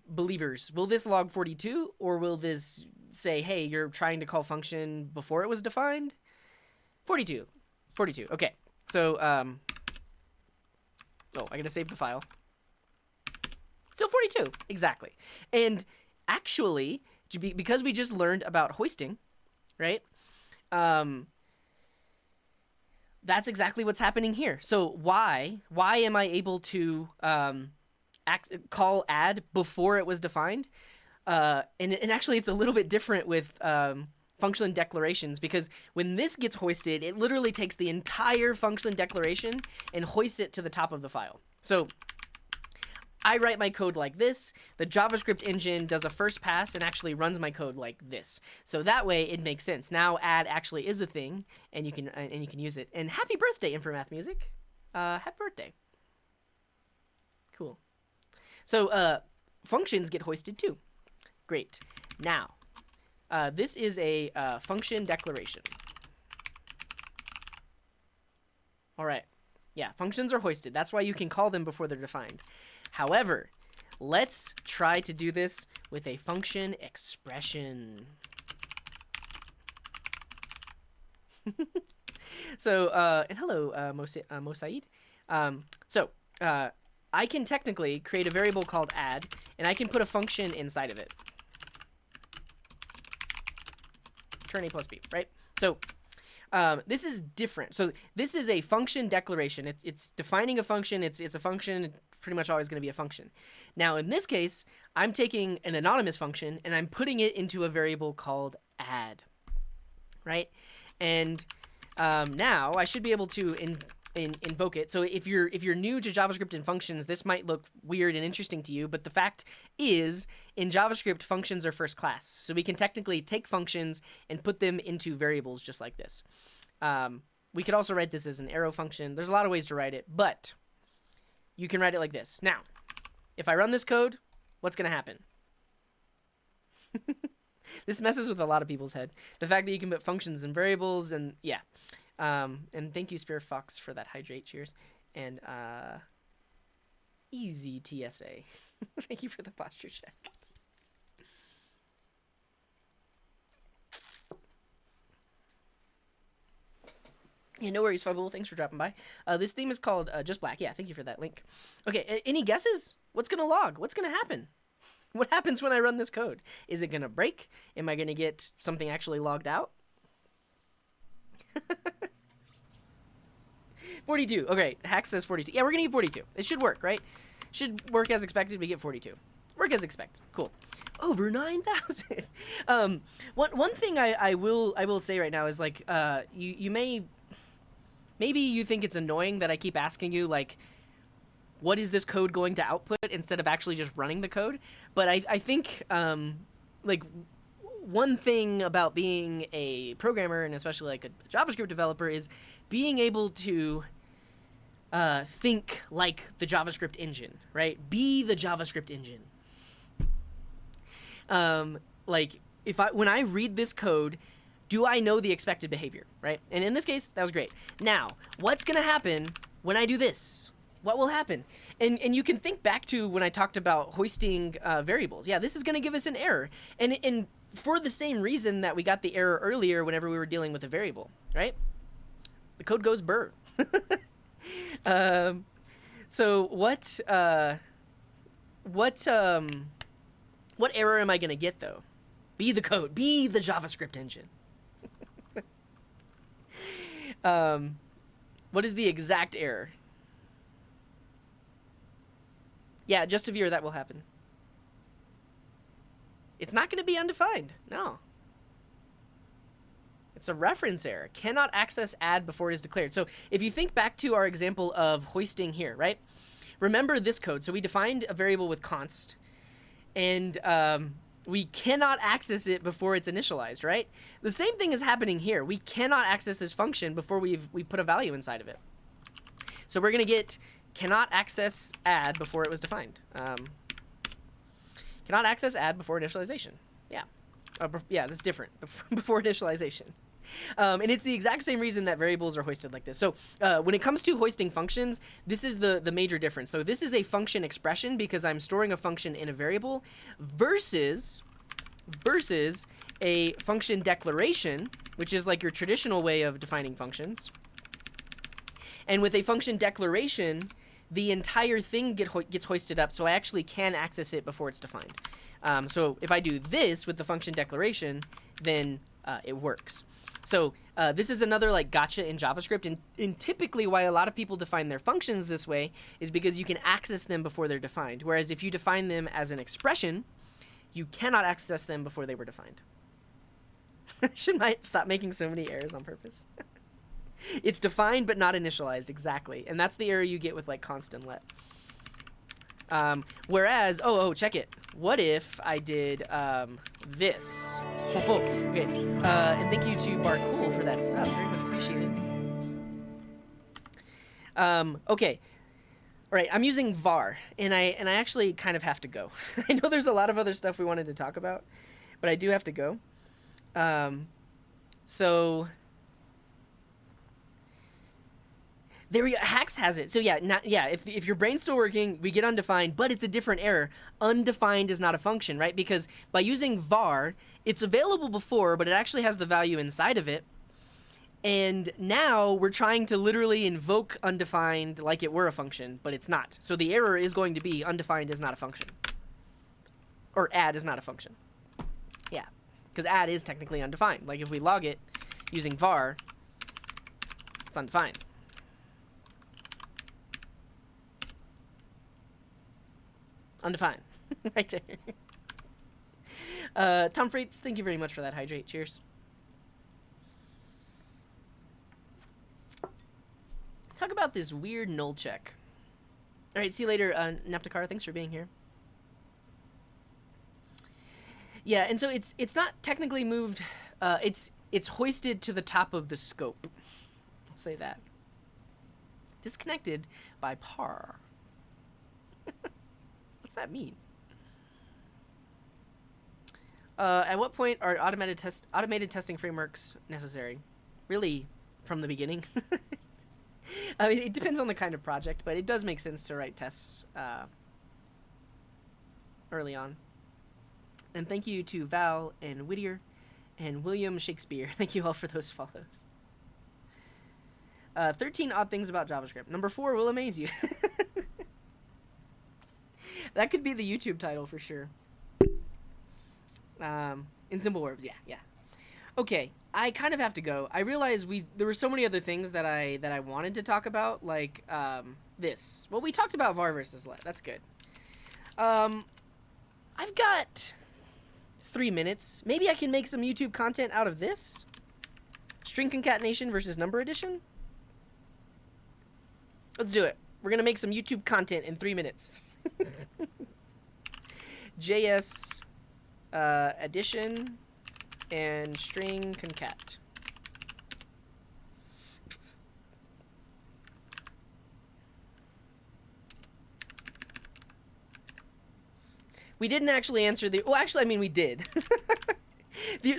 believers? Will this log 42, or will this say, hey, you're trying to call function before it was defined? 42. Okay. So oh, I gotta save the file. Still 42, exactly. And actually, because we just learned about hoisting, right? That's exactly what's happening here. So why am I able to call add before it was defined? And actually, it's a little bit different with function declarations, because when this gets hoisted, it literally takes the entire function declaration and hoists it to the top of the file. So I write my code like this. The JavaScript engine does a first pass and actually runs my code like this. So that way it makes sense. Now add actually is a thing, and you can use it. And happy birthday, Infomath Music. Happy birthday. Cool. So functions get hoisted too. Great. Now, this is a function declaration. All right. Yeah, functions are hoisted. That's why you can call them before they're defined. However, let's try to do this with a function expression. So, and hello, Mosaid. I can technically create a variable called add, and I can put a function inside of it. Turn A plus B, right? So this is different. So this is a function declaration. It's defining a function. It's a function. It's pretty much always going to be a function. Now, in this case, I'm taking an anonymous function, and I'm putting it into a variable called add, right? And now I should be able to invoke it. So if you're new to JavaScript and functions, this might look weird and interesting to you, but the fact is, in JavaScript, functions are first class. So we can technically take functions and put them into variables just like this. We could also write this as an arrow function. There's a lot of ways to write it, but you can write it like this. Now, if I run this code, what's going to happen? This messes with a lot of people's head. The fact that you can put functions and variables, and yeah. And thank you, Spear Fox, for that hydrate. Cheers. And Easy TSA. Thank you for the posture check. Yeah, no worries, Fubble. Thanks for dropping by. This theme is called Just Black. Yeah, thank you for that link. Okay, any guesses? What's going to log? What's going to happen? What happens when I run this code? Is it going to break? Am I going to get something actually logged out? 42. Okay, Hack says 42. Yeah, we're going to get 42. It should work, right? Should work as expected. We get 42. Work as expected. Cool. Over 9,000. One thing I will say right now is like you maybe you think it's annoying that I keep asking you like, what is this code going to output instead of actually just running the code? But I think like one thing about being a programmer and especially like a JavaScript developer is being able to think like the JavaScript engine, right? Be the JavaScript engine. Like when I read this code, do I know the expected behavior, right? And in this case, that was great. Now, what's gonna happen when I do this? What will happen? And you can think back to when I talked about hoisting variables. Yeah, this is gonna give us an error. And for the same reason that we got the error earlier whenever we were dealing with a variable, right? The code goes burr. So what error am I gonna get though? Be the code. Be the JavaScript engine. What is the exact error? Yeah, just a viewer, that will happen. It's not going to be undefined. No. It's a reference error. Cannot access add before it is declared. So if you think back to our example of hoisting here, right? Remember this code. So we defined a variable with const, and we cannot access it before it's initialized, right? The same thing is happening here. We cannot access this function before we put a value inside of it. So we're going to get cannot access add before it was defined. Cannot access add before initialization. Yeah. Yeah, that's different. Before initialization. And it's the exact same reason that variables are hoisted like this. So when it comes to hoisting functions, this is the major difference. So this is a function expression because I'm storing a function in a variable versus a function declaration, which is like your traditional way of defining functions. And with a function declaration, the entire thing gets hoisted up, so I actually can access it before it's defined. So if I do this with the function declaration, then it works. So this is another like gotcha in JavaScript, and typically why a lot of people define their functions this way is because you can access them before they're defined. Whereas if you define them as an expression, you cannot access them before they were defined. Might stop making so many errors on purpose. It's defined but not initialized, exactly. And that's the error you get with like const and let. Whereas, check it. What if I did this? Okay, and thank you to Barcool for that sub. Very much appreciated. Okay. All right, I'm using var, and I actually kind of have to go. I know there's a lot of other stuff we wanted to talk about, but I do have to go. So there we go. Hacks has it. So yeah, if your brain's still working, we get undefined, but it's a different error. Undefined is not a function, right? Because by using var, it's available before, but it actually has the value inside of it. And now we're trying to literally invoke undefined like it were a function, but it's not. So the error is going to be undefined is not a function. Or add is not a function. Yeah, because add is technically undefined. Like if we log it using var, it's undefined. Undefined. Right there. Tom Freights, thank you very much for that hydrate. Cheers. Talk about this weird null check. All right, see you later, Neptikar. Thanks for being here. Yeah, and so it's not technically moved. It's hoisted to the top of the scope. I'll say that. Disconnected by par. What's that mean? At what point are automated testing frameworks necessary? Really, from the beginning. I mean, it depends on the kind of project, but it does make sense to write tests early on. And thank you to Val and Whittier and William Shakespeare. Thank you all for those follows. 13 odd things about JavaScript. Number 4 will amaze you. That could be the YouTube title for sure. In simple verbs, yeah. Okay, I kind of have to go. I realized there were so many other things that I wanted to talk about, like this. Well, we talked about var versus let. That's good. I've got 3 minutes. Maybe I can make some YouTube content out of this. String concatenation versus number addition. Let's do it. We're gonna make some YouTube content in 3 minutes. JS addition and string concat. We didn't actually answer the... Well, actually, I mean, we did.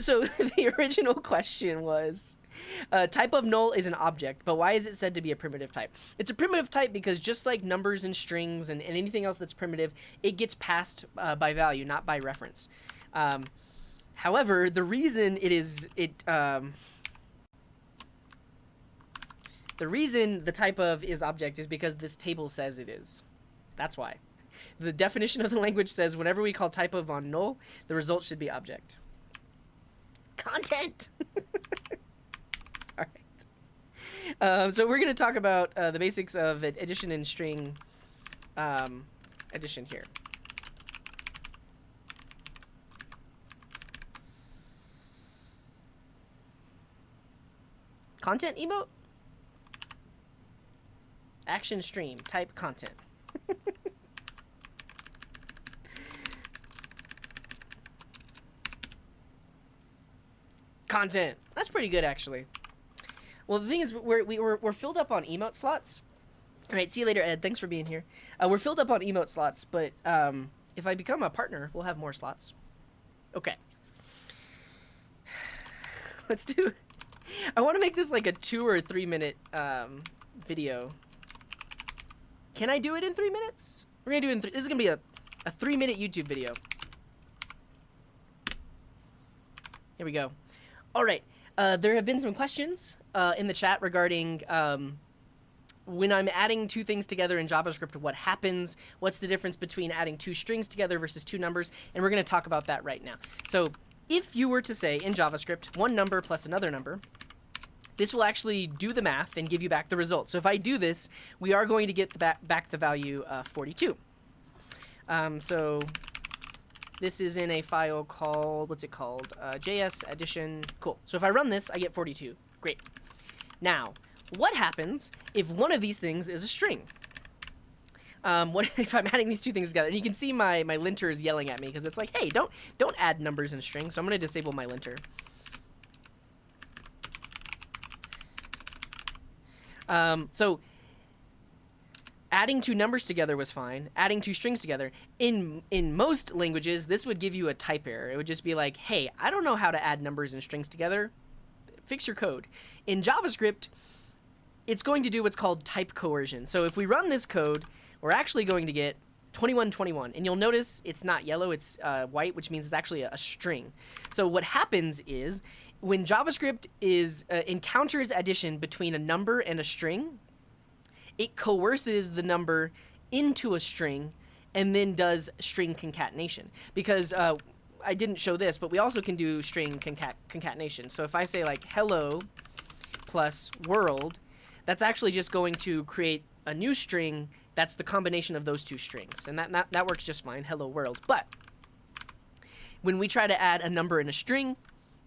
So the original question was, type of null is an object, but why is it said to be a primitive type? It's a primitive type because just like numbers and strings and anything else that's primitive, it gets passed by value, not by reference. However, the reason the reason the type of is object is because this table says it is. That's why. The definition of the language says whenever we call type of on null, the result should be object. Content! All right. So we're going to talk about the basics of addition and string addition here. Content emote? Action stream. Type content. Content. That's pretty good, actually. Well, the thing is, we're filled up on emote slots. All right, see you later, Ed. Thanks for being here. We're filled up on emote slots, but if I become a partner, we'll have more slots. Okay. Let's do... I want to make this like a 2 or 3 minute video. Can I do it in 3 minutes? We're going to do it in... This is going to be a 3-minute YouTube video. Here we go. All right. There have been some questions in the chat regarding when I'm adding 2 things together in JavaScript, what happens? What's the difference between adding 2 strings together versus 2 numbers? And we're going to talk about that right now. So if you were to say in JavaScript, one number plus another number, this will actually do the math and give you back the result. So if I do this, we are going to get back the value 42. So this is in a file called, what's it called? JS addition. Cool. So if I run this, I get 42. Great. Now, what happens if one of these things is a string? What if I'm adding these 2 things together? And you can see my linter is yelling at me because it's like, hey, don't add numbers in strings. So I'm going to disable my linter. So adding 2 numbers together was fine. Adding 2 strings together. In most languages, this would give you a type error. It would just be like, hey, I don't know how to add numbers and strings together. Fix your code. In JavaScript, it's going to do what's called type coercion. So if we run this code, we're actually going to get 2121. And you'll notice it's not yellow, it's white, which means it's actually a string. So what happens is when JavaScript encounters addition between a number and a string, it coerces the number into a string and then does string concatenation. Because I didn't show this, but we also can do string concatenation. So if I say like hello plus world, that's actually just going to create a new string that's the combination of those 2 strings. And that works just fine, hello world. But when we try to add a number in a string,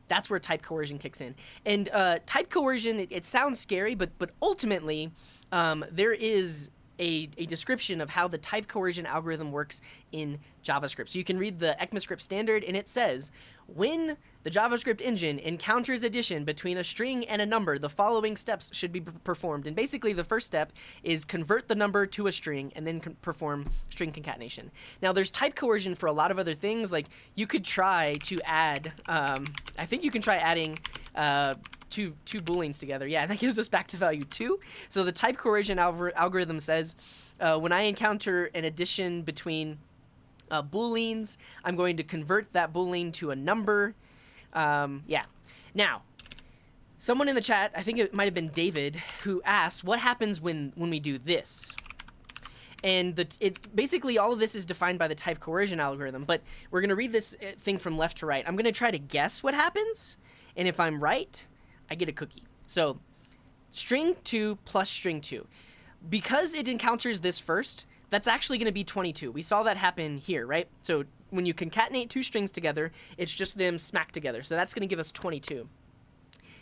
that's where type coercion kicks in. And type coercion, it sounds scary, but ultimately, there is a description of how the type coercion algorithm works in JavaScript. So you can read the ECMAScript standard, and it says, when the JavaScript engine encounters addition between a string and a number, the following steps should be performed. And basically, the first step is convert the number to a string and then perform string concatenation. Now, there's type coercion for a lot of other things. Like, you could try to add, I think you can try adding two booleans together. Yeah, that gives us back to value 2. So the type coercion algorithm says when I encounter an addition between booleans, I'm going to convert that boolean to a number. Yeah. Now, someone in the chat, I think it might have been David, who asked, what happens when we do this? And basically all of this is defined by the type coercion algorithm, but we're going to read this thing from left to right. I'm going to try to guess what happens, and if I'm right, I get a cookie. So string 2 plus string 2. Because it encounters this first, that's actually going to be 22. We saw that happen here, right? So when you concatenate 2 strings together, it's just them smacked together. So that's going to give us 22.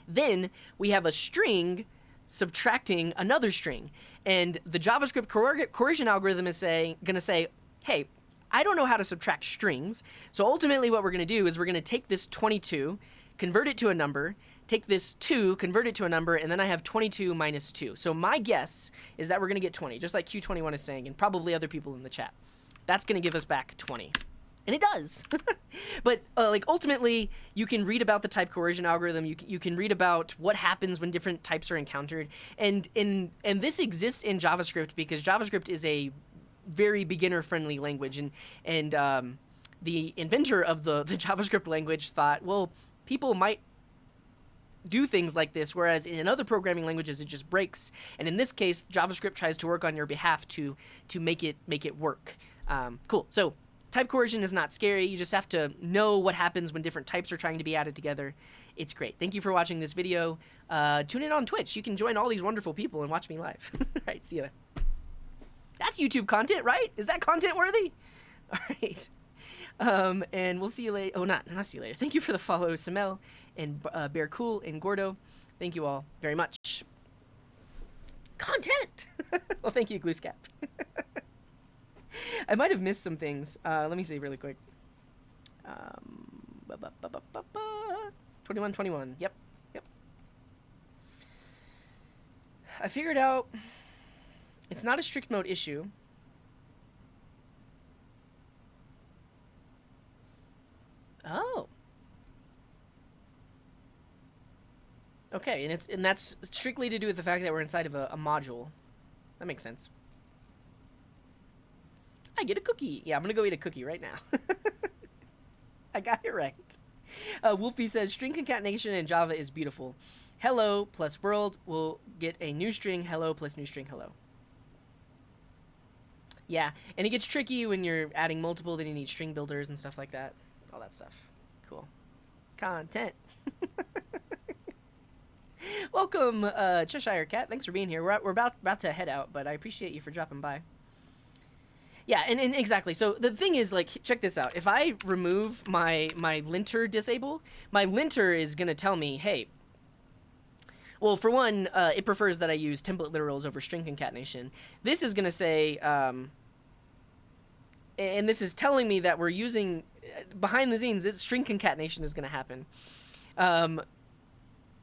Then we have a string subtracting another string. And the JavaScript coercion algorithm is going to say, hey, I don't know how to subtract strings. So ultimately what we're going to do is we're going to take this 22, convert it to a number, take this 2, convert it to a number, and then I have 22 minus 2. So my guess is that we're going to get 20, just like Q21 is saying, and probably other people in the chat. That's going to give us back 20. And it does. But like ultimately, you can read about the type coercion algorithm. You can read about what happens when different types are encountered. And this exists in JavaScript because JavaScript is a very beginner-friendly language. And the inventor of the JavaScript language thought, well, people might do things like this, whereas in other programming languages it just breaks. And in this case, JavaScript tries to work on your behalf to make it work. Cool. So type coercion is not scary. You just have to know what happens when different types are trying to be added together. It's great. Thank you for watching this video. Tune in on Twitch. You can join all these wonderful people and watch me live. All right, see you there. That's YouTube content, right? Is that content worthy? All right. And we'll see you later. Oh, not see you later. Thank you for the follow, Samel and Bear Cool and Gordo. Thank you all very much. Content! Well, thank you, Glooscap. I might have missed some things. Let me see really quick. 21. Yep. I figured out it's not a strict mode issue. Oh. Okay, and that's strictly to do with the fact that we're inside of a module. That makes sense. I get a cookie. Yeah, I'm gonna go eat a cookie right now. I got it right. Wolfie says, string concatenation in Java is beautiful. Hello plus world will get a new string hello plus new string hello. Yeah, and it gets tricky when you're adding multiple, then you need string builders and stuff like that. All that stuff. Cool. Content. Welcome, Cheshire Cat. Thanks for being here. We're about to head out, but I appreciate you for dropping by. Yeah, and exactly. So the thing is, like, check this out. If I remove my linter disable, my linter is going to tell me, hey, well, for one, it prefers that I use template literals over string concatenation. This is going to say, and this is telling me that we're using, behind the scenes, this string concatenation is going to happen.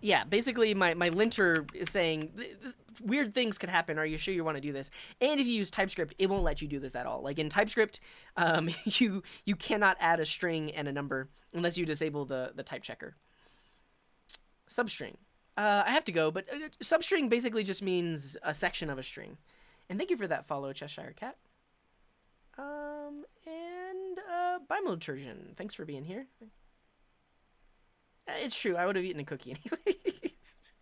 Yeah, basically my linter is saying weird things could happen. Are you sure you want to do this? And if you use TypeScript, it won't let you do this at all. Like in TypeScript, you cannot add a string and a number unless you disable the type checker. Substring. I have to go, but substring basically just means a section of a string. And thank you for that follow, Cheshire Cat. And Bimoturgeon, thanks for being here. It's true, I would have eaten a cookie anyways.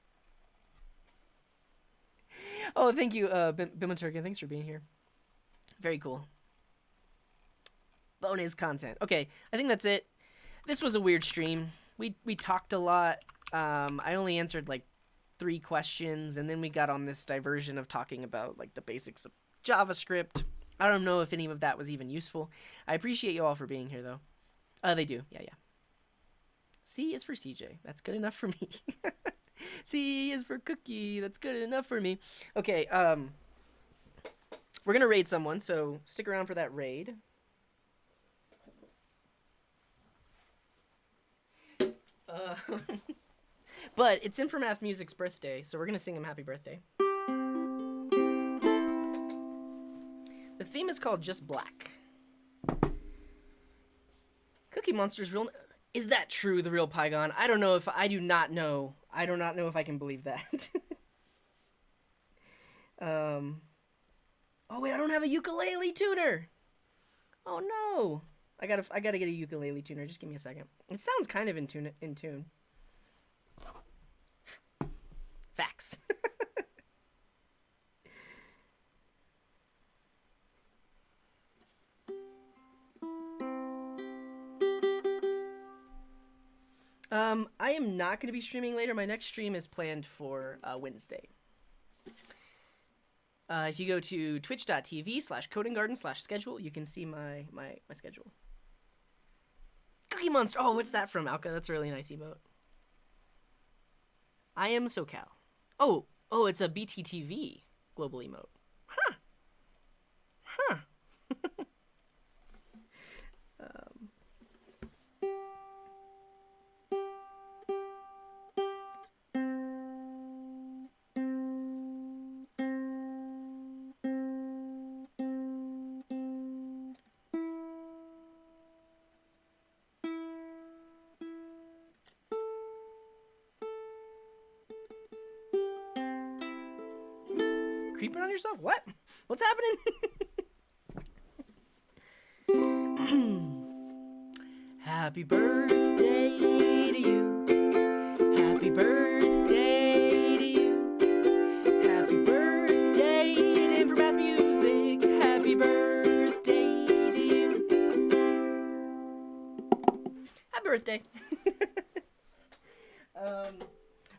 Oh, thank you, Bimoturgeon, thanks for being here. Very cool. Bonus content. Okay, I think that's it. This was a weird stream. We talked a lot. I only answered like 3 questions, and then we got on this diversion of talking about like the basics of JavaScript. I don't know if any of that was even useful. I appreciate you all for being here, though. They do. Yeah. C is for CJ. That's good enough for me. C is for Cookie. That's good enough for me. Okay, we're going to raid someone, so stick around for that raid. But it's Informath Music's birthday, so we're going to sing him happy birthday. The theme is called Just Black. Cookie Monster's real... Is that true, the real Pygon? I don't know if... I do not know. I do not know if I can believe that. Oh wait, I don't have a ukulele tuner. Oh no. I gotta get a ukulele tuner. Just give me a second. It sounds kind of in tune. Facts. I am not going to be streaming later. My next stream is planned for Wednesday. If you go to twitch.tv/codinggarden/schedule, you can see my schedule. Cookie Monster. Oh, what's that from, Alka? That's a really nice emote. I am SoCal. Oh, it's a BTTV global emote. Huh. Creeping on yourself? What? What's happening? Happy birthday to you. Happy birthday to you. Happy birthday to Informath Music. Happy birthday to you. Happy birthday.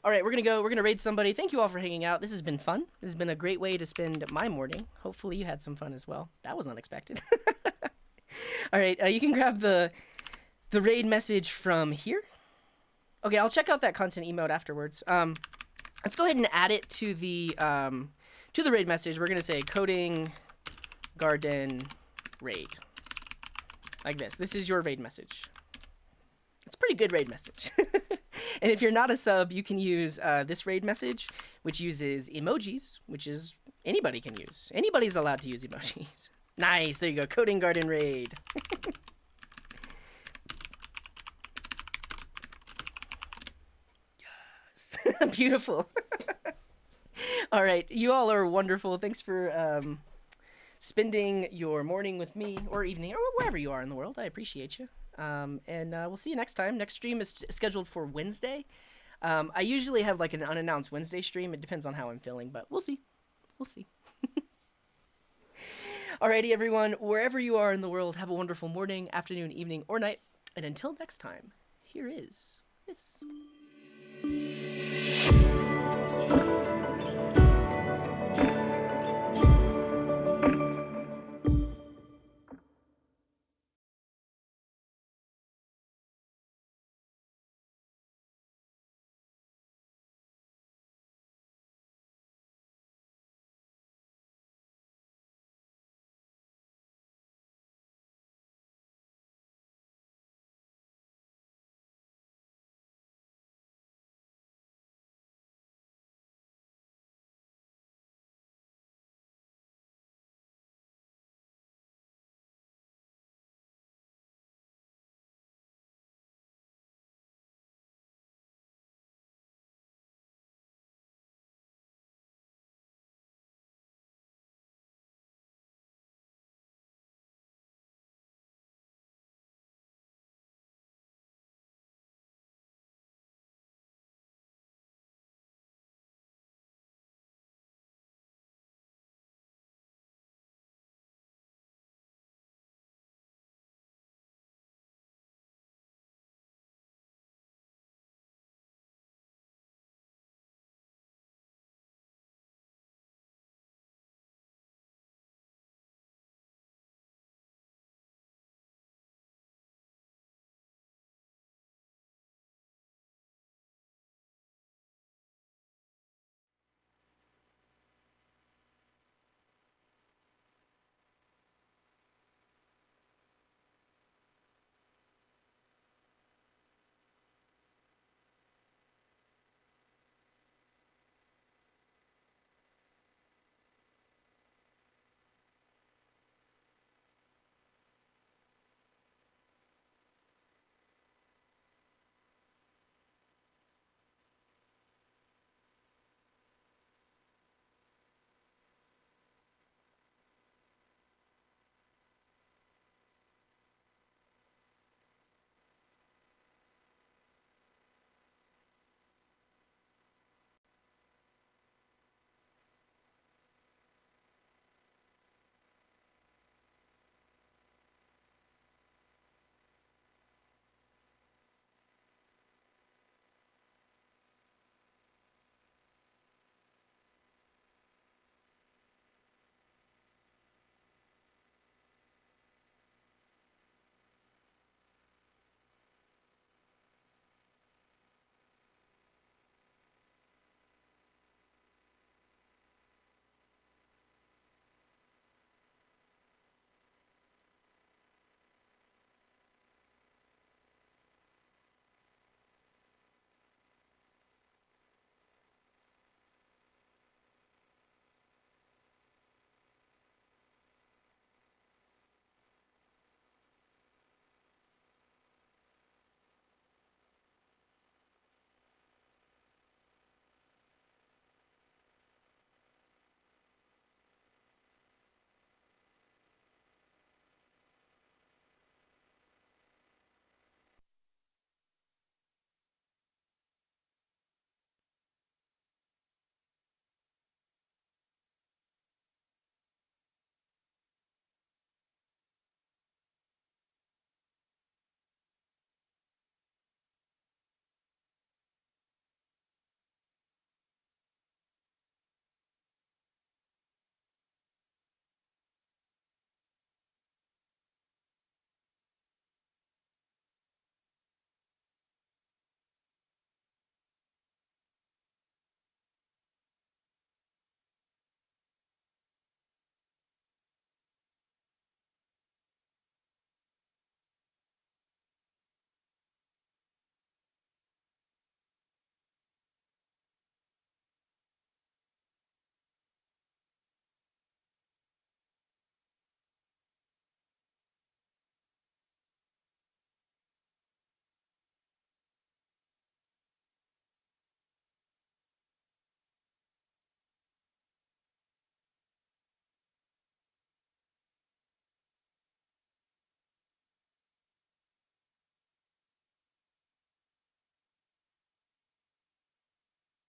All right, we're gonna raid somebody. Thank you all for hanging out. This has been fun. This has been a great way to spend my morning. Hopefully you had some fun as well. That was unexpected. All right, you can grab the raid message from here. Okay, I'll check out that content emote afterwards. Let's go ahead and add it to the raid message. We're gonna say coding garden raid, like this. This is your raid message. It's a pretty good raid message. And if you're not a sub, you can use this raid message, which uses emojis, which is anybody can use. Anybody's allowed to use emojis. Nice, there you go, Coding Garden Raid. Yes, beautiful. All right, you all are wonderful. Thanks for spending your morning with me, or evening, or wherever you are in the world. I appreciate you. And we'll see you next time. Next stream is scheduled for Wednesday. I usually have like an unannounced Wednesday stream. It depends on how I'm feeling, but we'll see. We'll see. Alrighty, everyone, wherever you are in the world, have a wonderful morning, afternoon, evening, or night. And until next time, here is this.